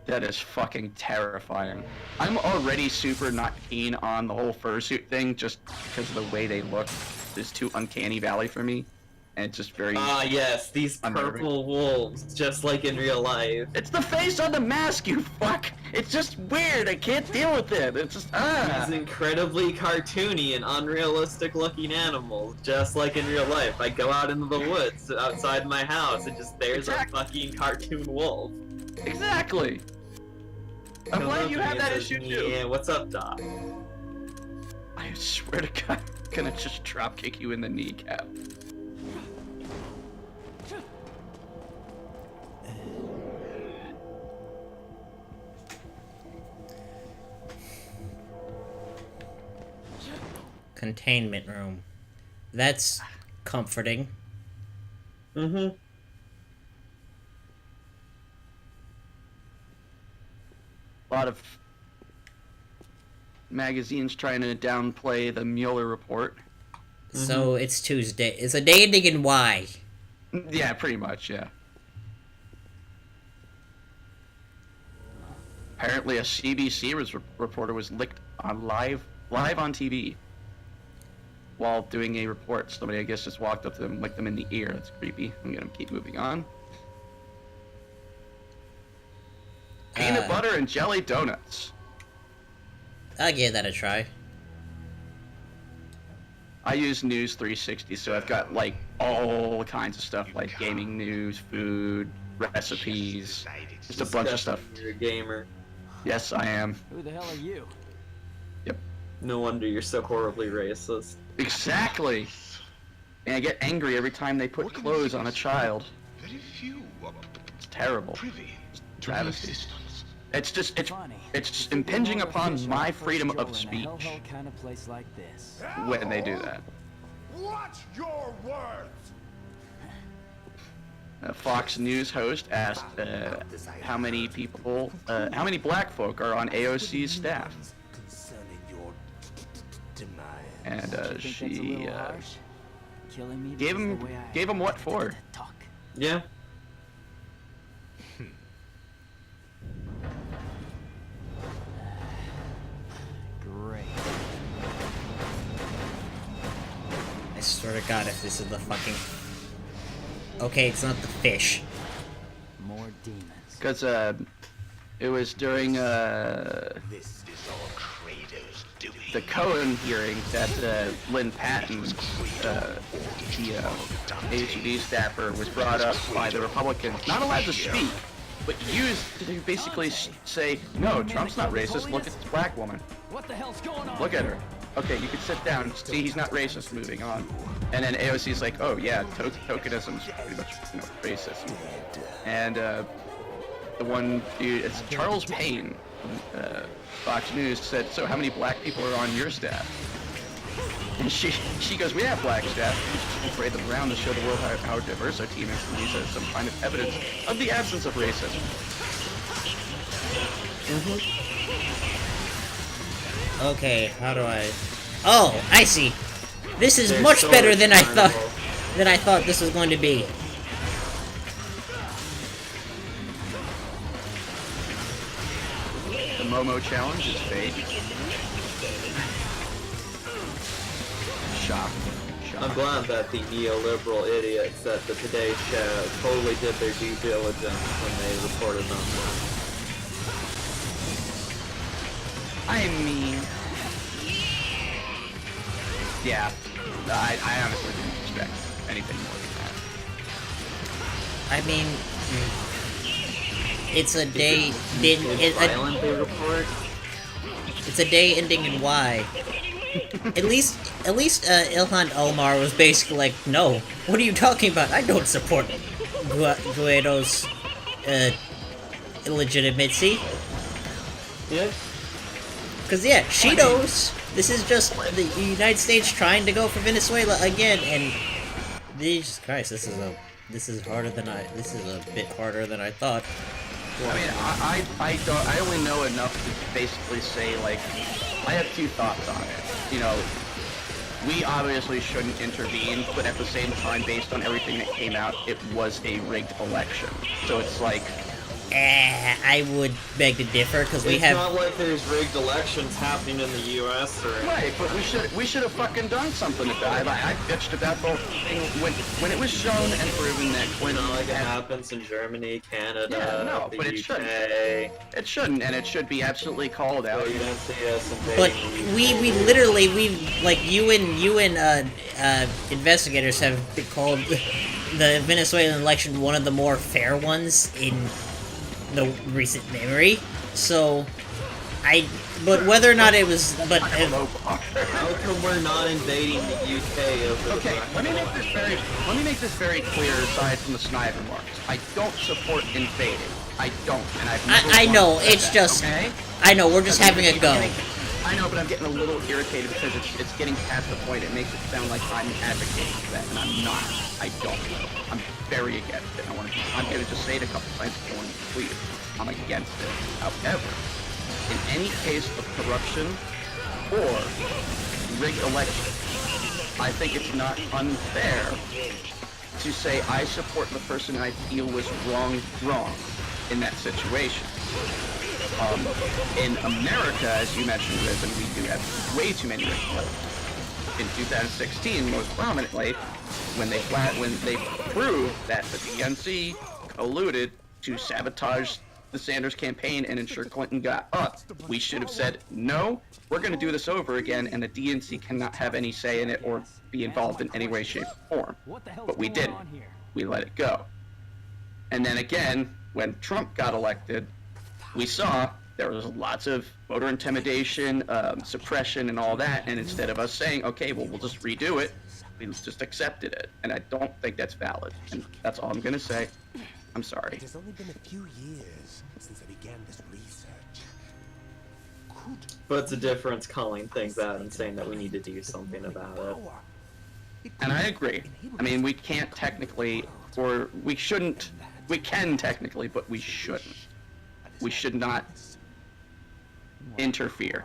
That is fucking terrifying. I'm already super not keen on the whole fursuit thing just because of the way they look. It's too uncanny valley for me. And it's just very... yes, these purple wolves, just like in real life. It's the face on the mask, you fuck! It's just weird, I can't deal with it. It's just, These incredibly cartoony and unrealistic looking animals, just like in real life. I go out into the woods outside my house and just there's a fucking cartoon wolf. Exactly! I'm glad you have that issue too. Yeah, what's up, Doc? I swear to God, I'm gonna just drop kick you in the kneecap. Containment room. That's comforting. Mm-hmm. A lot of magazines trying to downplay the Mueller report. So it's Tuesday. It's a day ending Y. Yeah, pretty much, yeah. Apparently a CBC reporter was licked on live on TV while doing a report. Somebody, I guess, just walked up to them, licked them in the ear. That's creepy. I'm gonna keep moving on. Peanut butter and jelly donuts. I'll give that a try. I use News 360, so I've got like all kinds of stuff, like gaming news, food, recipes, just a bunch of stuff. You're a gamer. Yes, I am. Who the hell are you? Yep. No wonder you're so horribly racist. Exactly. And I get angry every time they put clothes on a child. It's terrible. It's travesty. It's just impinging upon my freedom of speech Kind of place like this. when they do that. Watch your words! A Fox News host asked how many black folk are on AOC's staff. And she gave him what for? Yeah. Great. I swear to God, if this is the fucking... Okay, it's not the fish. More demons. Because it was during the Cohen hearing that Lynn Patton, the ACD staffer, was brought up by the Republicans, not allowed to speak, but used to basically say, no, Trump's not racist, look at this black woman. What the hell's going on? Look at her. Okay, you can sit down, see he's not racist, moving on. And then AOC's like, oh yeah, tokenism's pretty much, racist. And the one dude, it's Charles Payne, Fox News, said, so how many black people are on your staff? And she goes, we have black staff. We just parade them around to show the world how diverse our team is, and use it as some kind of evidence of the absence of racism. Okay, how do I... Oh, I see. This is They're much so better than I retardable. thought this was going to be. The Momo challenge is fake. Shock. I'm glad that the neoliberal idiots at the Today Show totally did their due diligence when they reported on that. I mean, yeah, I honestly didn't expect anything more than that. I mean... It's a day... Violent, they report? It's a day ending in Y. At least Ilhan Omar was basically like, no, what are you talking about? I don't support Guaido's illegitimacy. Yeah. Because, yeah, she knows. This is just the United States trying to go for Venezuela again, and... Jesus Christ, this is harder than this is a bit harder than I thought. I mean, I only know enough to basically say, like, I have two thoughts on it. We obviously shouldn't intervene, but at the same time, based on everything that came out, it was a rigged election. So it's like... I would beg to differ, because we It's have... not like there's rigged elections happening in the U.S. or... Right, but we should have fucking done something about it. I bitched about the whole thing when it was shown and proven that Clinton Like it had... happens in Germany, Canada, Yeah, no, the but UK. it shouldn't. It shouldn't, and it should be absolutely called out. So you don't see us But invading we literally, like, UN investigators have called the Venezuelan election one of the more fair ones in the recent memory. So, but whether or not it was, but How come we're not invading the UK over Okay, the let me make this very clear. Aside from the snide remarks, I don't support invading. I don't, and I've never I know, once said it's that, just, okay? I know, we're just having a go. I know, but I'm getting a little irritated because it's getting past the point. It makes it sound like I'm advocating for that, and I'm not. I don't. I'm very against it. I'm going to just say it a couple times so I want to be clear. I'm against it. However, in any case of corruption or rigged election, I think it's not unfair to say I support the person I feel was wrong in that situation. In America, as you mentioned, Riz, and we do have way too many rigged elections. In 2016, most prominently, when they proved that the DNC colluded to sabotage the Sanders campaign and ensure Clinton got up, we should have said, no, we're going to do this over again, and the DNC cannot have any say in it or be involved in any way, shape, or form. But we didn't. We let it go. And then again, when Trump got elected, we saw there was lots of voter intimidation, suppression, and all that, and instead of us saying, okay, well, we'll just redo it, we just accepted it. And I don't think that's valid. And that's all I'm going to say. I'm sorry. It has only been a few years since I began this research. But it's a difference calling things out and saying that we need to do something about it. And I agree. I mean, we can't technically, or we shouldn't, we can technically, but we shouldn't. We should not interfere,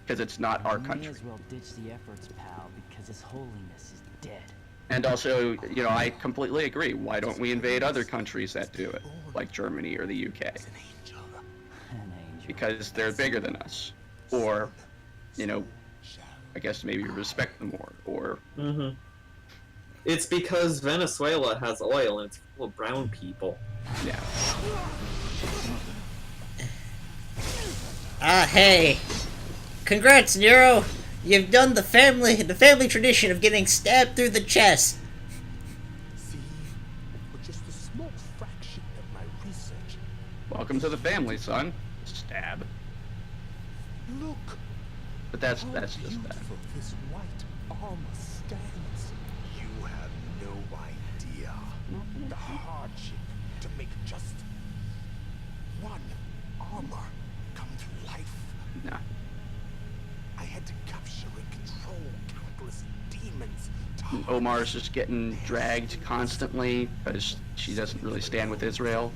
because it's not our country. May as well ditch the efforts, pal, because His Holiness is dead. And also, I completely agree. Why don't we invade other countries that do it, like Germany or the UK? Because they're bigger than us. Or, I guess maybe respect them more, or... Mm-hmm. It's because Venezuela has oil and it's full of brown people. Yeah. Hey! Congrats, Nero! You've done the family tradition of getting stabbed through the chest. See, with just a small fraction of my research, welcome to the family, son. Stab. Look. But that's how just that. beautiful this white armor stands. You have no idea the hardship to make just one armor come to life. Nah. I had to capture and control countless demons. Omar's just getting dragged constantly because she doesn't really stand with Israel.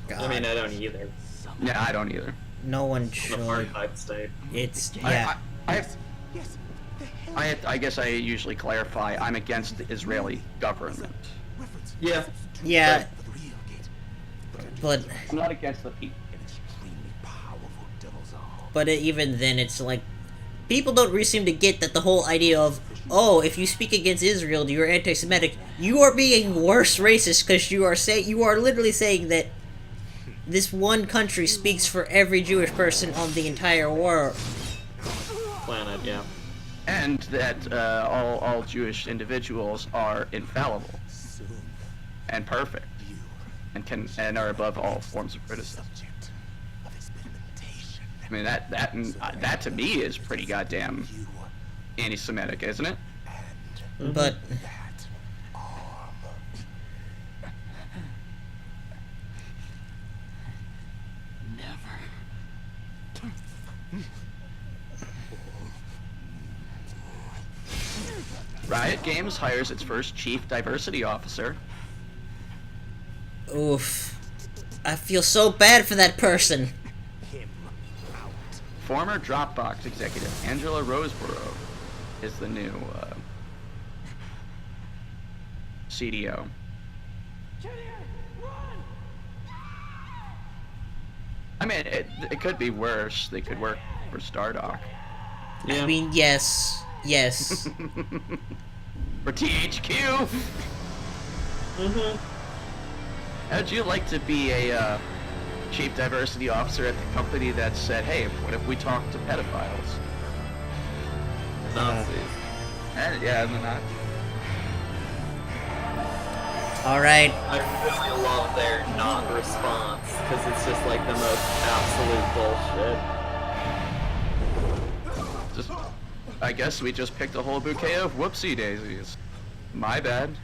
God. I mean, I don't either. Yeah, I don't either. No one The should. apartheid state. It's yeah. I guess I usually clarify I'm against the Israeli government. Yeah. Yeah. But I'm not against the people. But even then, it's like people don't really seem to get that the whole idea of, oh, if you speak against Israel, you're anti-Semitic. You are being worse racist because you are literally saying that this one country speaks for every Jewish person on the entire world. Planet, yeah. And that all Jewish individuals are infallible and perfect and are above all forms of criticism. I mean that to me is pretty goddamn anti-Semitic, isn't it? But Riot Games hires its first chief diversity officer. oof, I feel so bad for that person. Former Dropbox executive Angela Roseborough is the new CDO. I mean, it could be worse. They could work for Stardock. Yeah. I mean, yes. For THQ. How'd you like to be a chief diversity officer at the company that said, "Hey, what if we talk to pedophiles?" Nazis. Yeah, and not. All right. I really love their non-response because it's just like the most absolute bullshit. Just, I guess we just picked a whole bouquet of whoopsie daisies. My bad.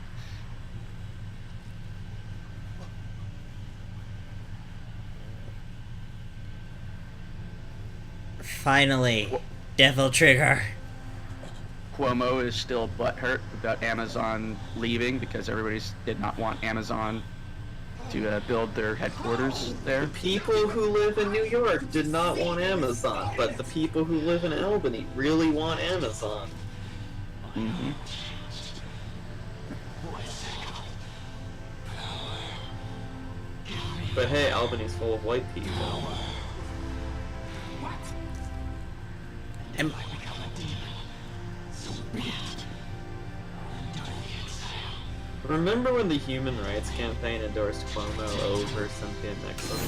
Finally, Devil Trigger. Cuomo is still butthurt about Amazon leaving because everybody did not want Amazon to build their headquarters there. The people who live in New York did not want Amazon, but the people who live in Albany really want Amazon. Mm-hmm. But hey, Albany's full of white people. Am- Remember when the Human Rights Campaign endorsed Cuomo over Cynthia Nixon?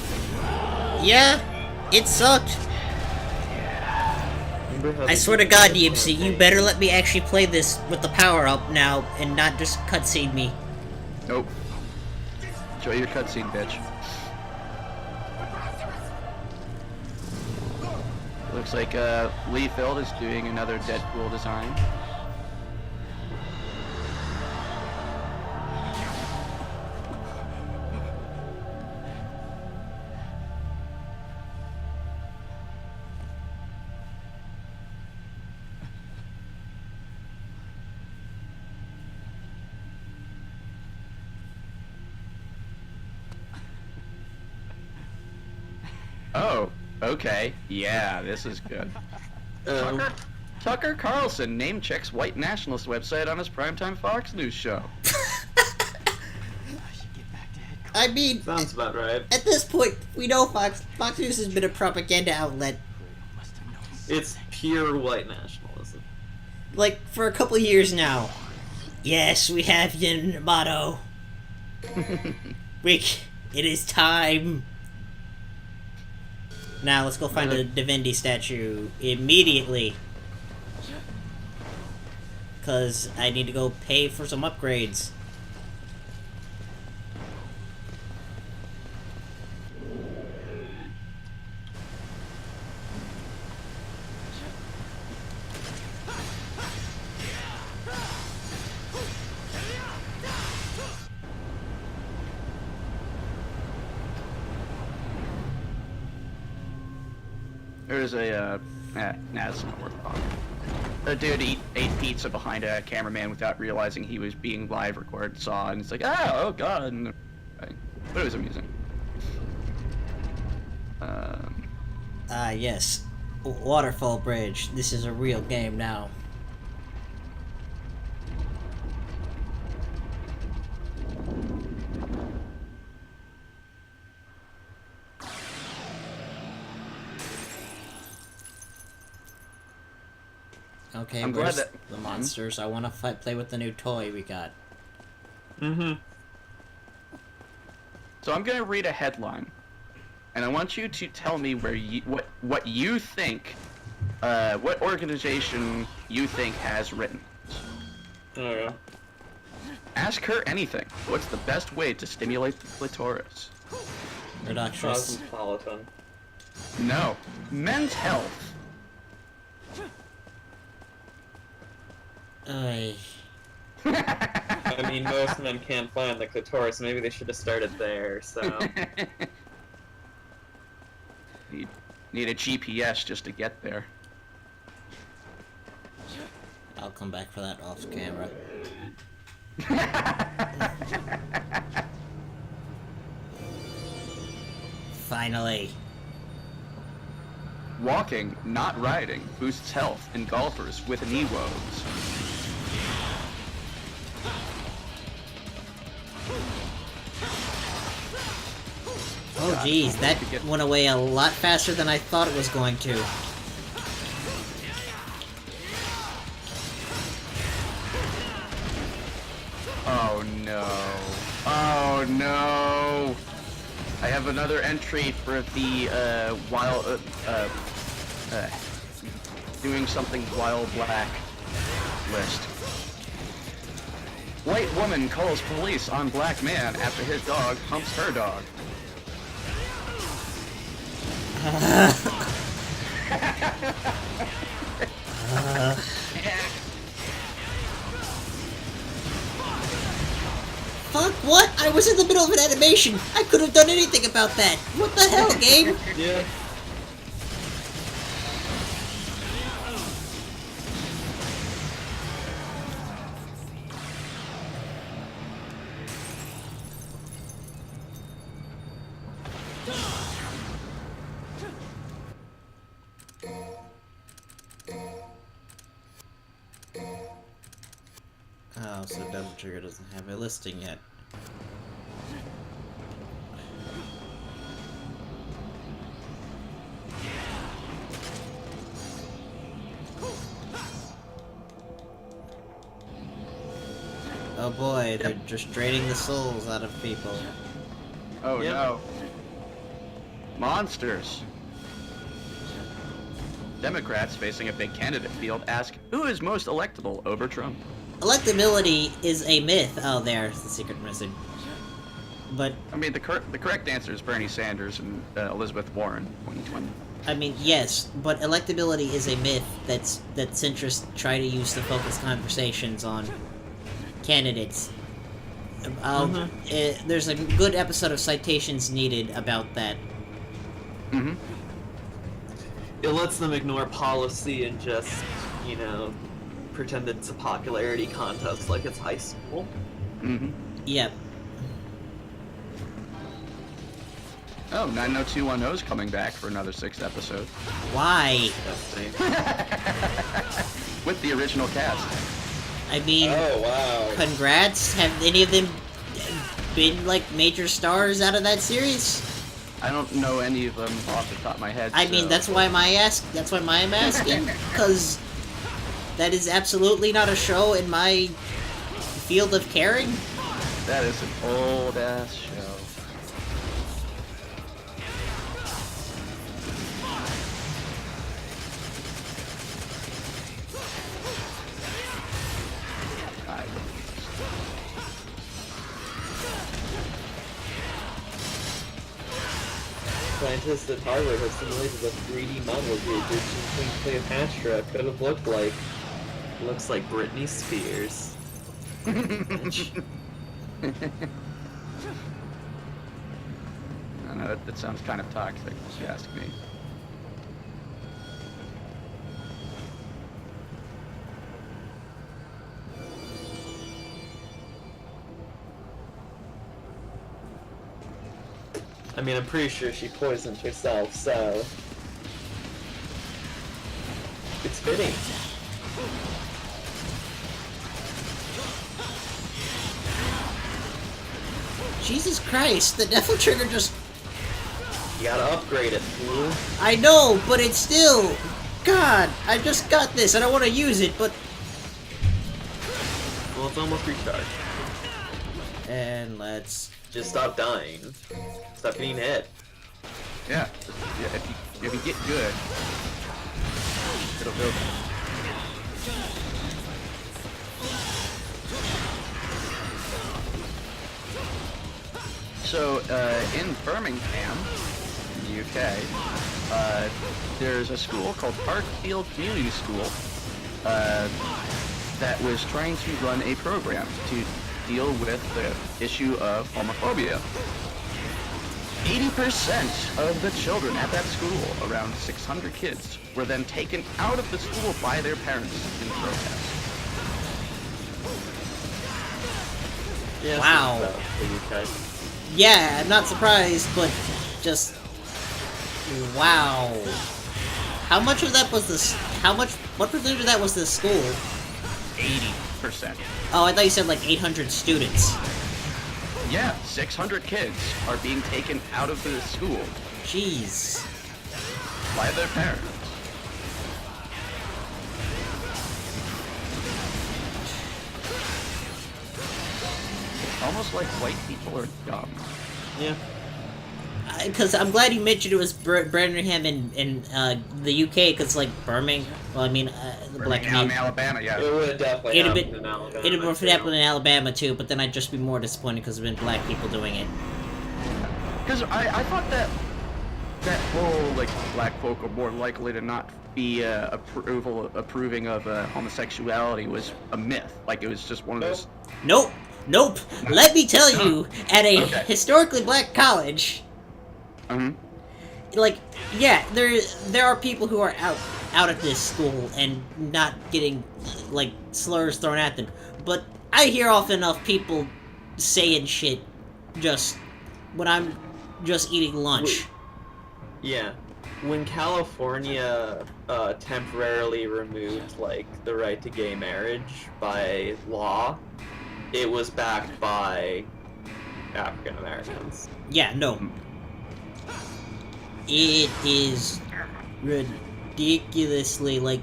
Yeah, it sucked. I swear to God, DMC, you better let me actually play this with the power up now and not just cutscene me. Nope. Show your cutscene, bitch. Looks like Lee Field is doing another Deadpool design. Oh, okay. Yeah, this is good. Tucker Carlson name checks white nationalist website on his primetime Fox News show. I mean, sounds about right. At this point, we know Fox News has been a propaganda outlet. It's pure white nationalism. Like, for a couple of years now. Yes, we have your motto. Rick, it is time. Now, let's go find a Divinity statue immediately. Because I need to go pay for some upgrades. There was a, that's not worth talking. A dude ate pizza behind a cameraman without realizing he was being live recorded, saw, and it's like, oh god, and, but it was amusing. Yes. Waterfall Bridge. This is a real game now. Okay, I'm glad where's that- the monsters? I want to play with the new toy we got. Mm-hmm. So I'm gonna read a headline, and I want you to tell me where what you think, what organization you think has written. Okay. Ask her anything. What's the best way to stimulate the clitoris? Reductress. Cosmopolitan. No. Men's health. Ay. I mean, most men can't find the clitoris. Maybe they should have started there. So. Need a GPS just to get there. I'll come back for that off camera. Finally. Walking, not riding, boosts health in golfers with knee woes. Oh geez, that went away a lot faster than I thought it was going to. Oh no. Oh no. I have another entry for the doing something while black list. White woman calls police on black man after his dog humps her dog. Fuck, what? I was in the middle of an animation! I could have done anything about that! What the hell, game? Yeah. Oh, so Devil Trigger doesn't have a listing yet. Oh boy, they're just draining the souls out of people. Oh Yep. no. Monsters. Democrats facing a big candidate field ask, who is most electable over Trump? Electability is a myth. Oh, there's the secret message. But, I mean, the correct answer is Bernie Sanders and Elizabeth Warren, 2020. I mean, yes, but electability is a myth that centrists try to use to focus conversations on candidates. There's a good episode of Citations Needed about that. Mm-hmm. It lets them ignore policy and just, pretend it's a popularity contest like it's high school. Mm-hmm. Yep. Oh, 90210's coming back for another 6th episode. Why? With the original cast. I mean, Oh, wow. congrats. Have any of them been, like, major stars out of that series? I don't know any of them off the top of my head. I mean, so- that's why I'm asking, because that is absolutely not a show in my field of caring. That is an old-ass show. Scientists at Harvard have simulated a 3D model of the Egyptian Queen Cleopatra could have looked like. Looks like Britney Spears. I know, that sounds kind of toxic, if you ask me. I mean, I'm pretty sure she poisoned herself, so it's fitting. Jesus Christ, the Devil Trigger just... You gotta upgrade it, fool. I know, but it's still... God, I just got this, and I want to use it, but... Well, it's almost recharged. And let's... Just stop dying. Stop getting hit. Yeah, if you get good, it'll go. So, in Birmingham, in the UK, there's a school called Parkfield Community School that was trying to run a program to deal with the issue of homophobia. 80% of the children at that school, around 600 kids, were then taken out of the school by their parents in protest. Yeah, Wow. the UK. Yeah, I'm not surprised, but just... Wow. How much of that was this... What percentage of that was the school? 80%. Oh, I thought you said like 800 students. Yeah, 600 kids are being taken out of the school Jeez. by their parents. It's almost like white people are dumb. Yeah. Because I'm glad you mentioned it was Birmingham in the UK, because like Birmingham, well, I mean, the black Birmingham, community. Alabama, yeah. It would definitely It'd happen have in Alabama. It'd have too. happened in Alabama too, but then I'd just be more disappointed because there've been black people doing it. Because I thought that whole, like, black folk are more likely to not be approving of homosexuality was a myth. Like, it was just one of those... Nope. Let me tell you, at a Okay. historically black college, like, yeah, there are people who are out at this school and not getting, like, slurs thrown at them. But I hear often enough people saying shit just when I'm just eating lunch. Yeah. When California temporarily removed, like, the right to gay marriage by law, it was backed by African Americans. Yeah, no. It is ridiculously, like,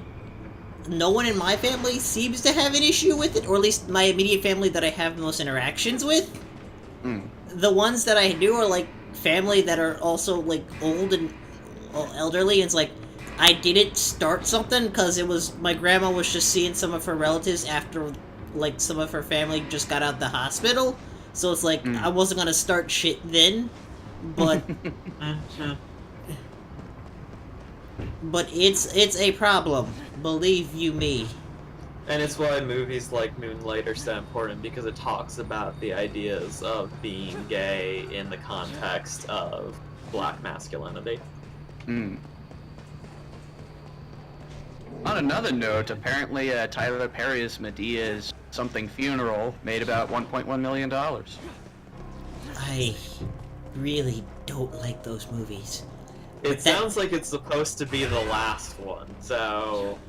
no one in my family seems to have an issue with it, or at least my immediate family that I have the most interactions with. The ones that I do are, like, family that are also, like, old and elderly, and it's like, I didn't start something because it was, my grandma was just seeing some of her relatives after, like, some of her family just got out of the hospital, so it's like, I wasn't gonna start shit then, but... But it's a problem, believe you me. And it's why movies like Moonlight are so important, because it talks about the ideas of being gay in the context of black masculinity. On another note, apparently Tyler Perry's Medea's Something Funeral made about $1.1 million. I really don't like those movies. It sounds like it's supposed to be the last one, so...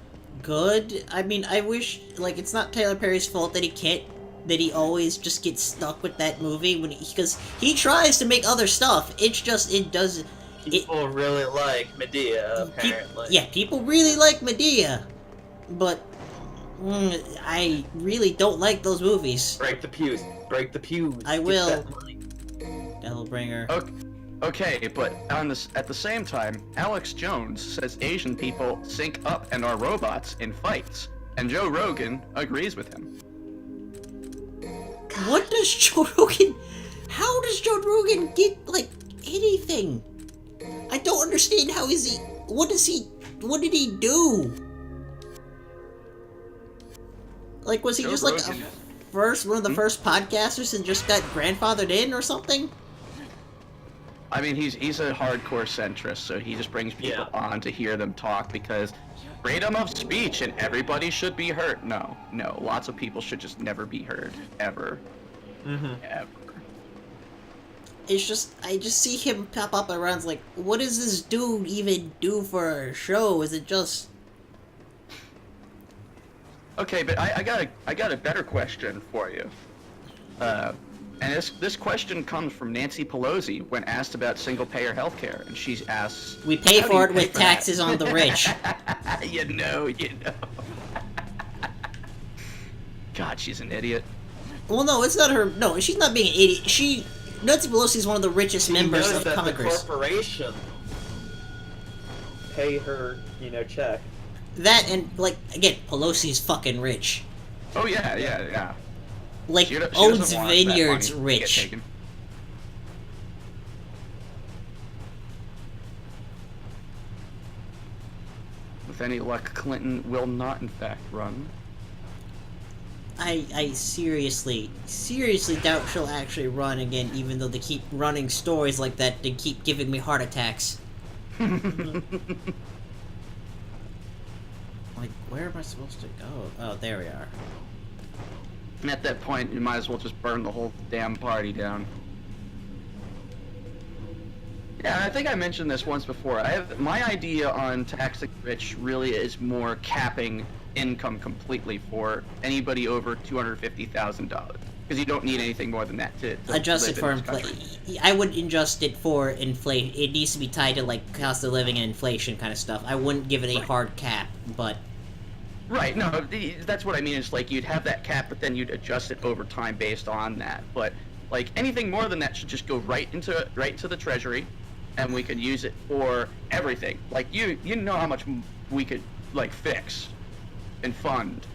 Good? I mean, I wish, like, it's not Tyler Perry's fault that he always just gets stuck with that movie, because he tries to make other stuff, it's just, it does... People really like Medea, apparently. People really like Medea, but I really don't like those movies. Break the pews. Break the pews. I Get will. that money. Devilbringer. Okay, but at the same time, Alex Jones says Asian people sync up and are robots in fights, and Joe Rogan agrees with him. What does Joe Rogan... How does Joe Rogan get, like, anything? I don't understand how is he... What did he do? Like, was he Joe just, like, Rogan. one of the first podcasters and just got grandfathered in or something? I mean, he's a hardcore centrist, so he just brings people on to hear them talk because freedom of speech and everybody should be heard. No, lots of people should just never be heard, ever. Ever. It's just, I just see him pop up around. It's like, what does this dude even do for a show? Is it just... Okay, but I got a better question for you. And this question comes from Nancy Pelosi when asked about single-payer healthcare, and she's asked, We pay "How do for you it pay with for taxes that?" on the rich. you know. God, she's an idiot. Well, no, it's not her. No, she's not being an idiot. Nancy Pelosi is one of the richest members knows of that Congress. the corporation pay her, check. That and, like, again, Pelosi's fucking rich. Oh yeah. Like, She doesn't owns want that vineyards money to get rich. taken. With any luck, Clinton will not, in fact, run. I seriously doubt she'll actually run again, even though they keep running stories like that. They keep giving me heart attacks. Like, where am I supposed to go? Oh, there we are. And at that point, you might as well just burn the whole damn party down. Yeah, I think I mentioned this once before. My idea on taxing rich really is more capping income completely for anybody over $250,000, because you don't need anything more than that to Adjust live it for in this country. inflation. I would adjust it for inflation. It needs to be tied to, like, cost of living and inflation kind of stuff. I wouldn't give it a hard cap, but... Right, no, that's what I mean. Is like you'd have that cap, but then you'd adjust it over time based on that. But like anything more than that should just go right into the treasury, and we could use it for everything. Like you know how much we could like fix and fund,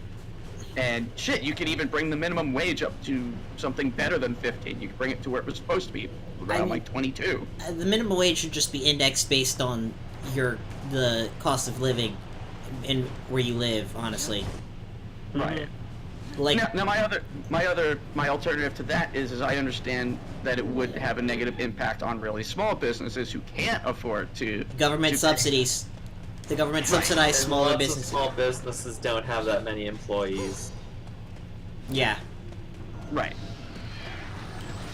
and shit, you could even bring the minimum wage up to something better than 15. You could bring it to where it was supposed to be, around like 22. The minimum wage should just be indexed based on the cost of living in where you live, honestly. Right. Like now my alternative to that is I understand that it would have a negative impact on really small businesses who can't afford to government subsidies. The government subsidizes And smaller lots of businesses. small businesses don't have that many employees. Yeah. Right.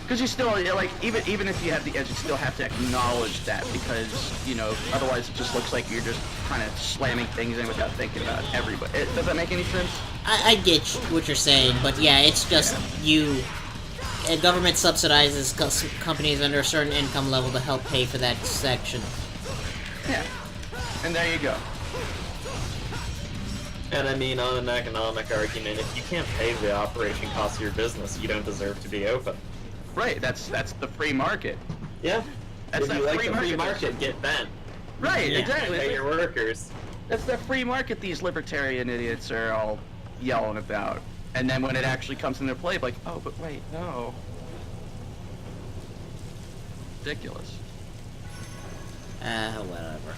Because you still, like, even if you have the edge, you still have to acknowledge that, because, otherwise it just looks like you're just kind of slamming things in without thinking about everybody. Does that make any sense? I get what you're saying, but yeah, it's just government subsidizes companies under a certain income level to help pay for that section. Yeah. And there you go. And I mean, on an economic argument, if you can't pay the operation costs of your business, you don't deserve to be open. Right, that's the free market. Yeah. That's if that you like free the free market. market, get bent. Right, Yeah. exactly. Pay your workers. That's the free market these libertarian idiots are all yelling about. And then when it actually comes into play, like, oh, but wait, no. Ridiculous. Whatever.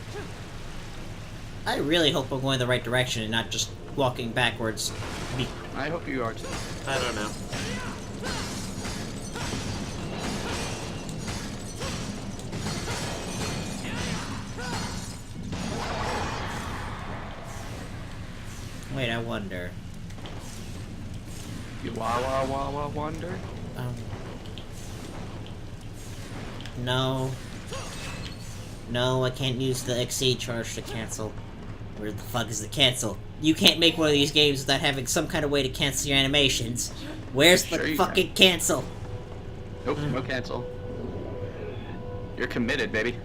I really hope I'm going the right direction and not just walking backwards. I hope you are too. I don't know. Wait, I wonder. You wonder? No. No, I can't use the XC charge to cancel. Where the fuck is the cancel? You can't make one of these games without having some kind of way to cancel your animations. Where's the Sure you fucking cancel? Nope, no cancel. You're committed, baby.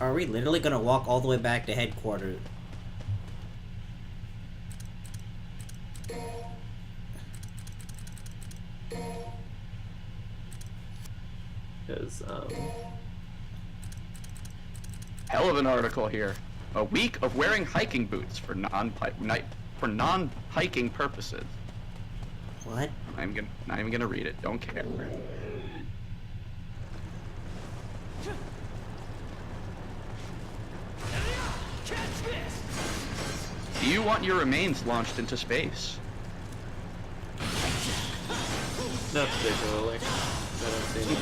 Are we literally gonna walk all the way back to headquarters? Because, Hell of an article here. A week of wearing hiking boots for non-hiking purposes. What? Not even gonna read it. Don't care. Do you want your remains launched into space? not particularly. I don't see any.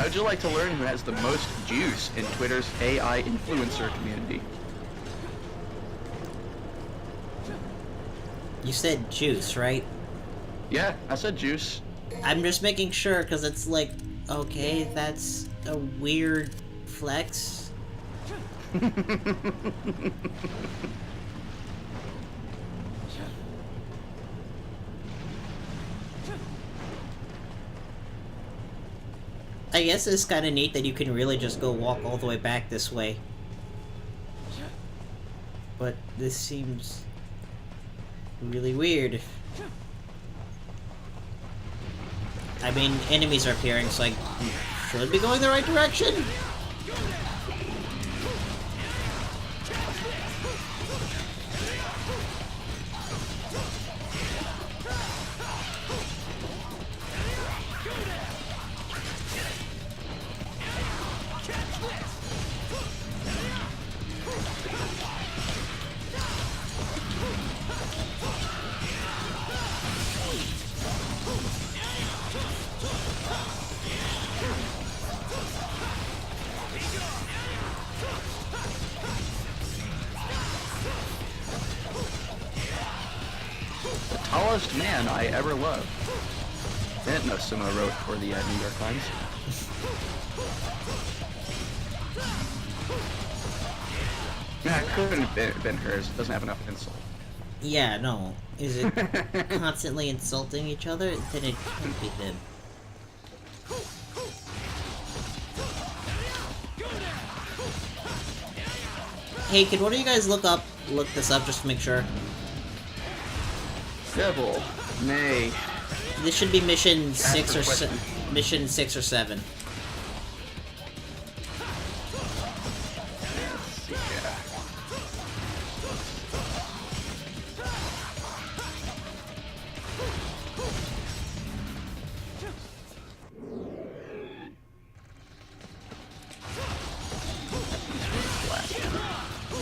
How would you like to learn who has the most juice in Twitter's AI influencer community? You said juice, right? Yeah, I said juice. I'm just making sure, because it's like, okay, that's a weird flex. I guess it's kind of neat that you can really just go walk all the way back this way. But this seems really weird. I mean, enemies are appearing, so I should be going the right direction. Tallest man I ever loved. Didn't know Sumo wrote for the New York Times. Yeah, it couldn't have been hers. It doesn't have enough insult. Yeah, no. Is it constantly insulting each other? Then it can't be them. Hey, can one of you guys look this up just to make sure? Devil May. This should be mission 6 or 7. Mission 6 or 7.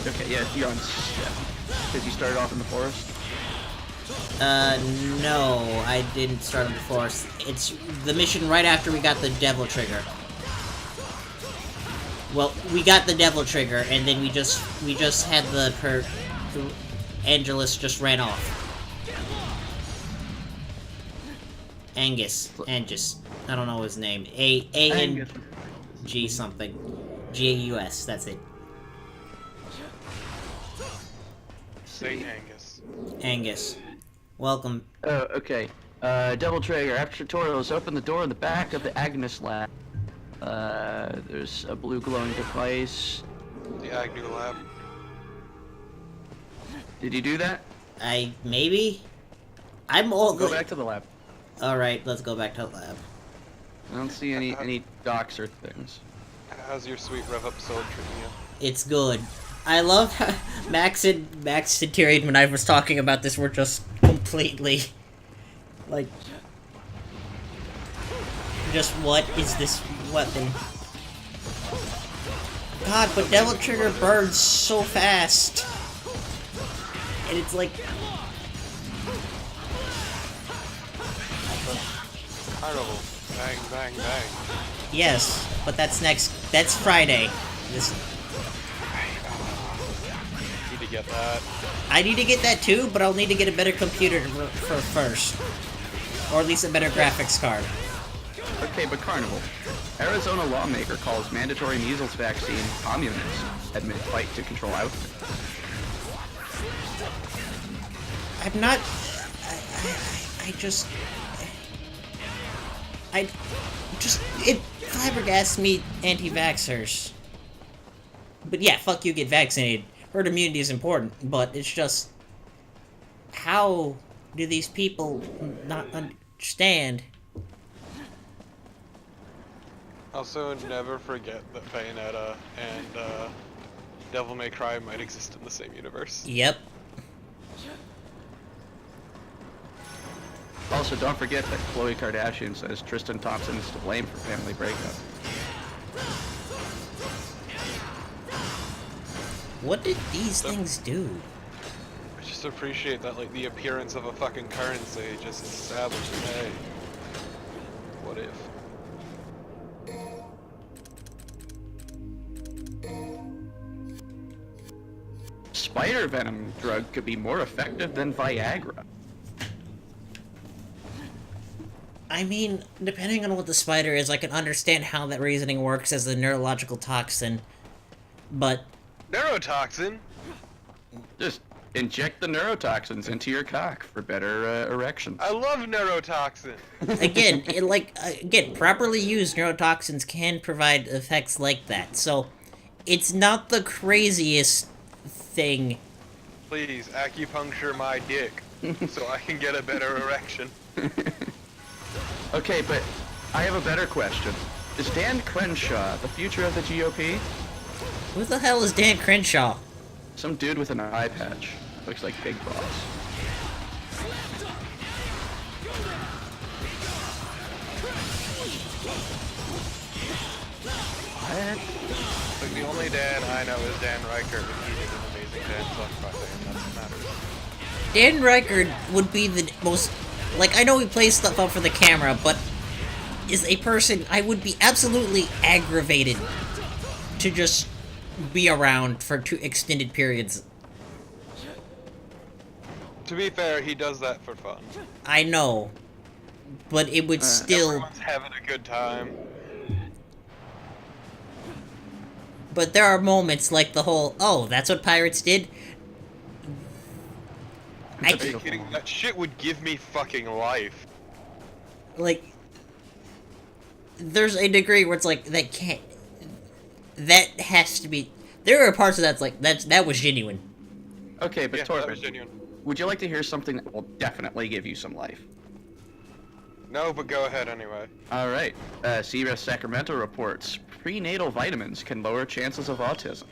Okay, yeah, you're on 7. Because you started off in the forest? No, I didn't start in the forest. It's the mission right after we got the Devil Trigger. Well, we got the Devil Trigger, and then we just had the Angelus just ran off. Angus. I don't know his name. A-N-G something. G-A-U-S, that's it. Say Angus. Angus. Welcome. Oh, okay. Devil Trigger. After tutorials, open the door in the back of the Agnes lab. There's a blue glowing device. The Agnew lab. Did you do that? Maybe? I'm all Go back to the lab. Alright, let's go back to the lab. I don't see any docks or things. How's your sweet rev up sword treating you? It's good. I love how Max and Tyrion, when I was talking about this, were just completely like, just what is this weapon? God, but Devil Trigger burns so fast, and it's like, Carnival. Bang, bang, bang. yes, but that's Friday. This. Need to get that. I need to get that too, but I'll need to get a better computer for first. Or at least a better graphics card. Okay, but Carnival. Arizona lawmaker calls mandatory measles vaccine communist amid fight to control outbreak. I'm not... it flabbergasts me, anti-vaxxers. But yeah, fuck you, get vaccinated. Herd immunity is important, but it's just... How do these people not understand? Also, never forget that Bayonetta and Devil May Cry might exist in the same universe. Yep. Also, don't forget that Khloe Kardashian says Tristan Thompson is to blame for family breakup. What did these things do? I just appreciate that, like, the appearance of a fucking currency just established, hey, what if? spider venom drug could be more effective than Viagra. I mean, depending on what the spider is, I can understand how that reasoning works as a neurological toxin, but... Neurotoxin? Just inject the neurotoxins into your cock for better erection. I love neurotoxin. Again, properly used neurotoxins can provide effects like that, so it's not the craziest thing. Please, acupuncture my dick, so I can get a better erection. Okay, but I have a better question. Is Dan Crenshaw the future of the GOP? Who the hell is Dan Crenshaw? Some dude with an eye patch. Looks like Big Boss. What? Like, the only Dan I know is Dan Reichert, and he did an amazing dance on Friday, and that's what matters. Dan Reichert would be the most... Like, I know he plays stuff up for the camera, but is a person I would be absolutely aggravated to just be around for 2 extended periods. To be fair, he does that for fun. I know, but it would still... Everyone's having a good time. But there are moments like the whole, oh, that's what pirates did? Are you kidding? That shit would give me fucking life. Like, there's a degree where it's like, that can't... That has to be... There are parts of that's like, that was genuine. Okay, but Yeah, Torben, that was genuine. would you like to hear something that will definitely give you some life? No, but go ahead anyway. Alright, CBS Sacramento reports prenatal vitamins can lower chances of autism.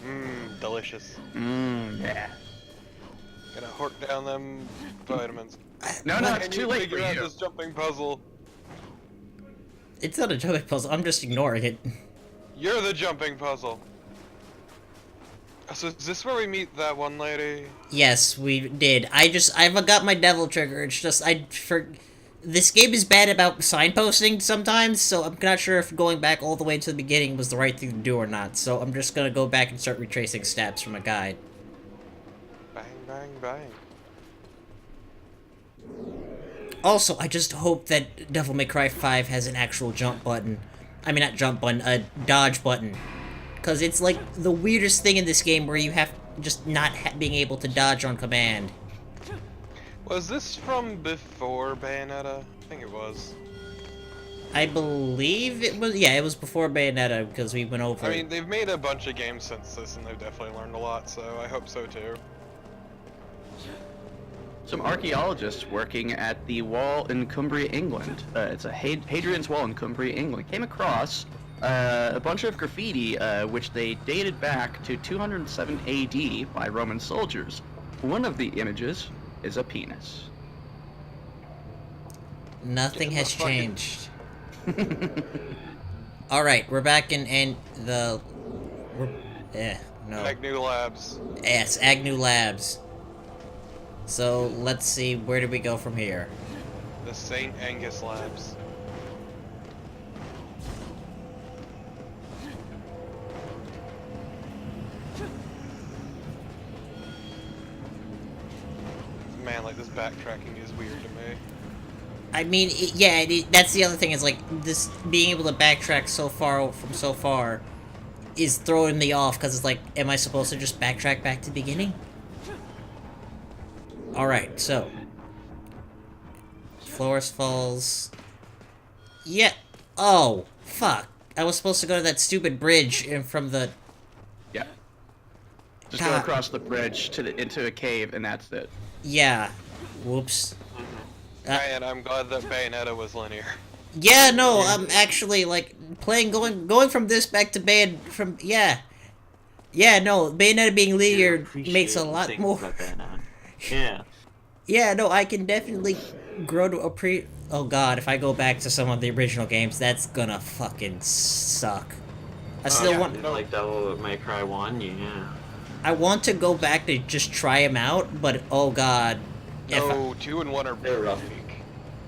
Mmm, delicious. Yeah. Gonna hork down them vitamins. No, it's too late for figure out you. this jumping puzzle. It's not a jumping puzzle, I'm just ignoring it. You're the jumping puzzle. So is this where we meet that one lady? Yes, we did. I've got my devil trigger, it's just, this game is bad about signposting sometimes, so I'm not sure if going back all the way to the beginning was the right thing to do or not, so I'm just gonna go back and start retracing steps from a guide. Bang, bang, bang. Also, I just hope that Devil May Cry 5 has an actual jump button. I mean, not jump button, a dodge button. Because it's like the weirdest thing in this game where you have just not being able to dodge on command. Was this from before Bayonetta? I think it was. I believe it was, yeah, it was before Bayonetta, because we went over I mean, they've made a bunch of games since this, and they've definitely learned a lot, so I hope so too. Some archaeologists working at the wall in Cumbria, England. It's a Hadrian's Wall in Cumbria, England. Came across a bunch of graffiti, which they dated back to 207 AD by Roman soldiers. One of the images is a penis. Nothing has changed. Alright, we're back in the... no. Agnew Labs. Yes, Agnew Labs. So, let's see, where do we go from here? The St. Angus Labs. Man, like, this backtracking is weird to me. I mean, that's the other thing, is like, this, being able to backtrack so far from so far is throwing me off, because it's like, am I supposed to just backtrack back to the beginning? Alright, so. Flores Falls. Yeah. Oh, fuck. I was supposed to go to that stupid bridge from the... Yeah. Just go across the bridge to into a cave, and that's it. Yeah. Whoops. And I'm glad that Bayonetta was linear. Yeah, no, I'm actually, like, going from this back to yeah. Yeah, no, Bayonetta being linear makes a lot more... Yeah. Yeah, no, I can definitely grow to oh god, if I go back to some of the original games, that's gonna fucking suck. I still want... like Devil May Cry 1, yeah. I want to go back to just try them out, but oh god. No, 2 and 1 are very rough.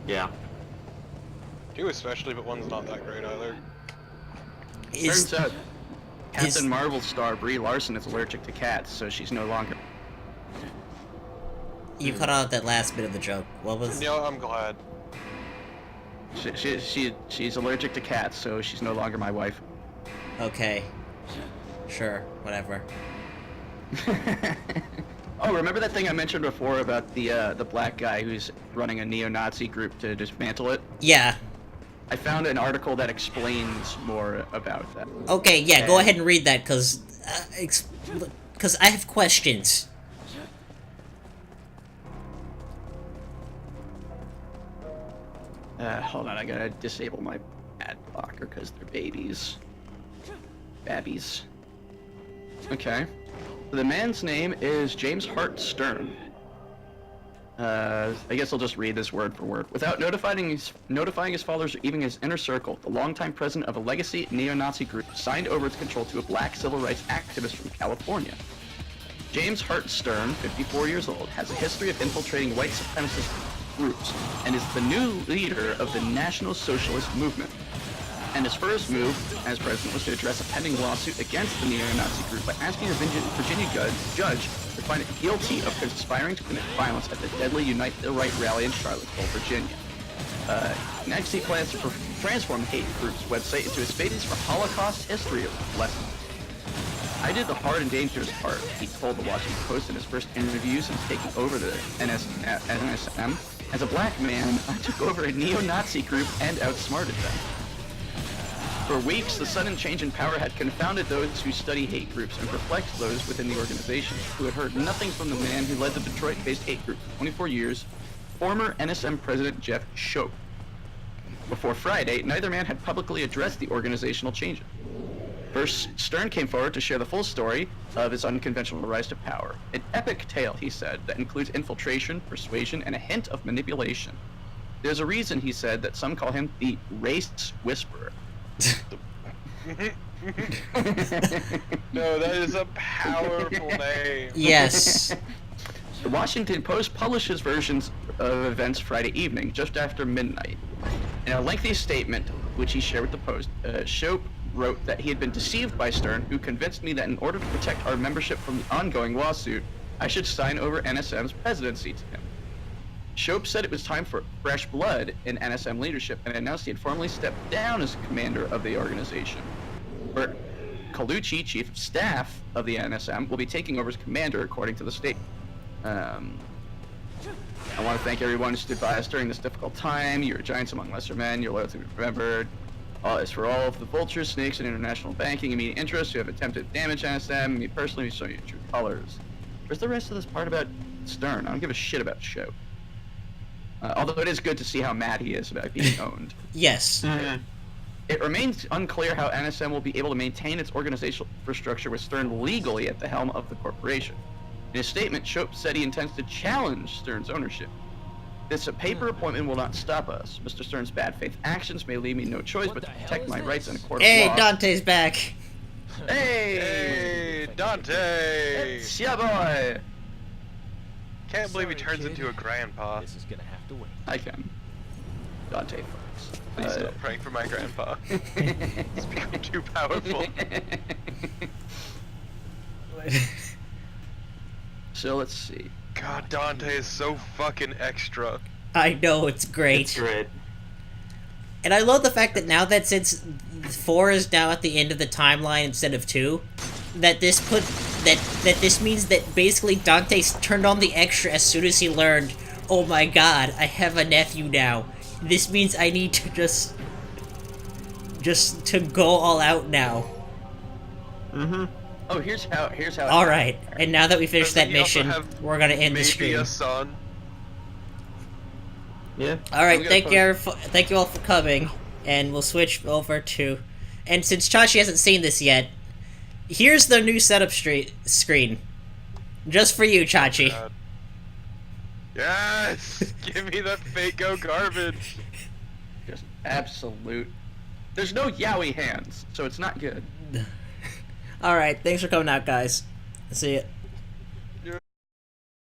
Yeah. 2 especially, but 1's not that great either. Turns out Captain Marvel star Brie Larson is allergic to cats, so she's no longer. You cut out that last bit of the joke. What was? I'm glad. She's allergic to cats, so she's no longer my wife. Okay. Sure. Whatever. Oh, remember that thing I mentioned before about the black guy who's running a neo-Nazi group to dismantle it? Yeah. I found an article that explains more about that. Okay, yeah, go ahead and read that, cause I have questions. Hold on, I gotta disable my ad blocker because they're babies. Babbies. Okay. The man's name is James Hart Stern. I guess I'll just read this word for word. Without notifying his followers or even his inner circle, the longtime president of a legacy neo-Nazi group signed over its control to a black civil rights activist from California. James Hart Stern, 54 years old, has a history of infiltrating white supremacist groups and is the new leader of the National Socialist Movement. And his first move as president was to address a pending lawsuit against the neo-Nazi group by asking a Virginia judge to find it guilty of conspiring to commit violence at the deadly Unite the Right rally in Charlottesville, Virginia. Next, he plans to transform the hate group's website into a space for Holocaust history lessons. I did the hard and dangerous part, he told the Washington Post in his first interview since taking over the NSM. As a black man, I took over a neo-Nazi group and outsmarted them. For weeks, the sudden change in power had confounded those who study hate groups and perplexed those within the organization who had heard nothing from the man who led the Detroit-based hate group for 24 years, former NSM President Jeff Shope. Before Friday, neither man had publicly addressed the organizational changes. First, Stern came forward to share the full story of his unconventional rise to power. An epic tale, he said, that includes infiltration, persuasion, and a hint of manipulation. There's a reason, he said, that some call him the Race Whisperer. No, that is a powerful name. Yes. The Washington Post publishes versions of events Friday evening, just after midnight. In a lengthy statement, which he shared with the Post, Shope wrote that he had been deceived by Stern, who convinced me that in order to protect our membership from the ongoing lawsuit, I should sign over NSM's presidency to him. Shope said it was time for fresh blood in NSM leadership and announced he had formally stepped down as commander of the organization. Bert Colucci, chief of staff of the NSM, will be taking over as commander, according to the state. I want to thank everyone who stood by us during this difficult time. You are giants among lesser men. Your loyalty will be remembered. All is for all of the vultures, snakes, and international banking and media interests who have attempted to damage NSM. Me personally, we show you true colors. Where's the rest of this part about Stern? I don't give a shit about Shope. Although it is good to see how mad he is about being owned. Yes. It remains unclear how NSM will be able to maintain its organizational infrastructure with Stern legally at the helm of the corporation. In his statement, Shope said he intends to challenge Stern's ownership. This paper appointment will not stop us. Mr. Stern's bad faith actions may leave me no choice but to protect my rights in a court of law. Hey, Dante's back. Hey! Hey, Dante! It's ya boy! Can't believe he turns into a grandpa. This is gonna have to wait. I can. Dante Fox. Please don't prank for my grandpa. It's become too powerful. So let's see. God, Dante is so fucking extra. I know, it's great. It's great. And I love the fact that now that since 4 is now at the end of the timeline instead of 2, that this this means that basically Dante's turned on the extra as soon as he learned, oh my god, I have a nephew now. This means I need to just to go all out now. Mm-hmm. Oh, here's how. All right, and now that we finished that Doesn't he also mission, have we're gonna end the Maybe stream. a son. Yeah. All right, thank you all for coming, and we'll switch over to. And since Chachi hasn't seen this yet, here's the new setup screen, just for you, Chachi. God. Yes! Give me that Fako garbage! Just absolute. There's no Yowie hands, so it's not good. All right, thanks for coming out, guys. See ya.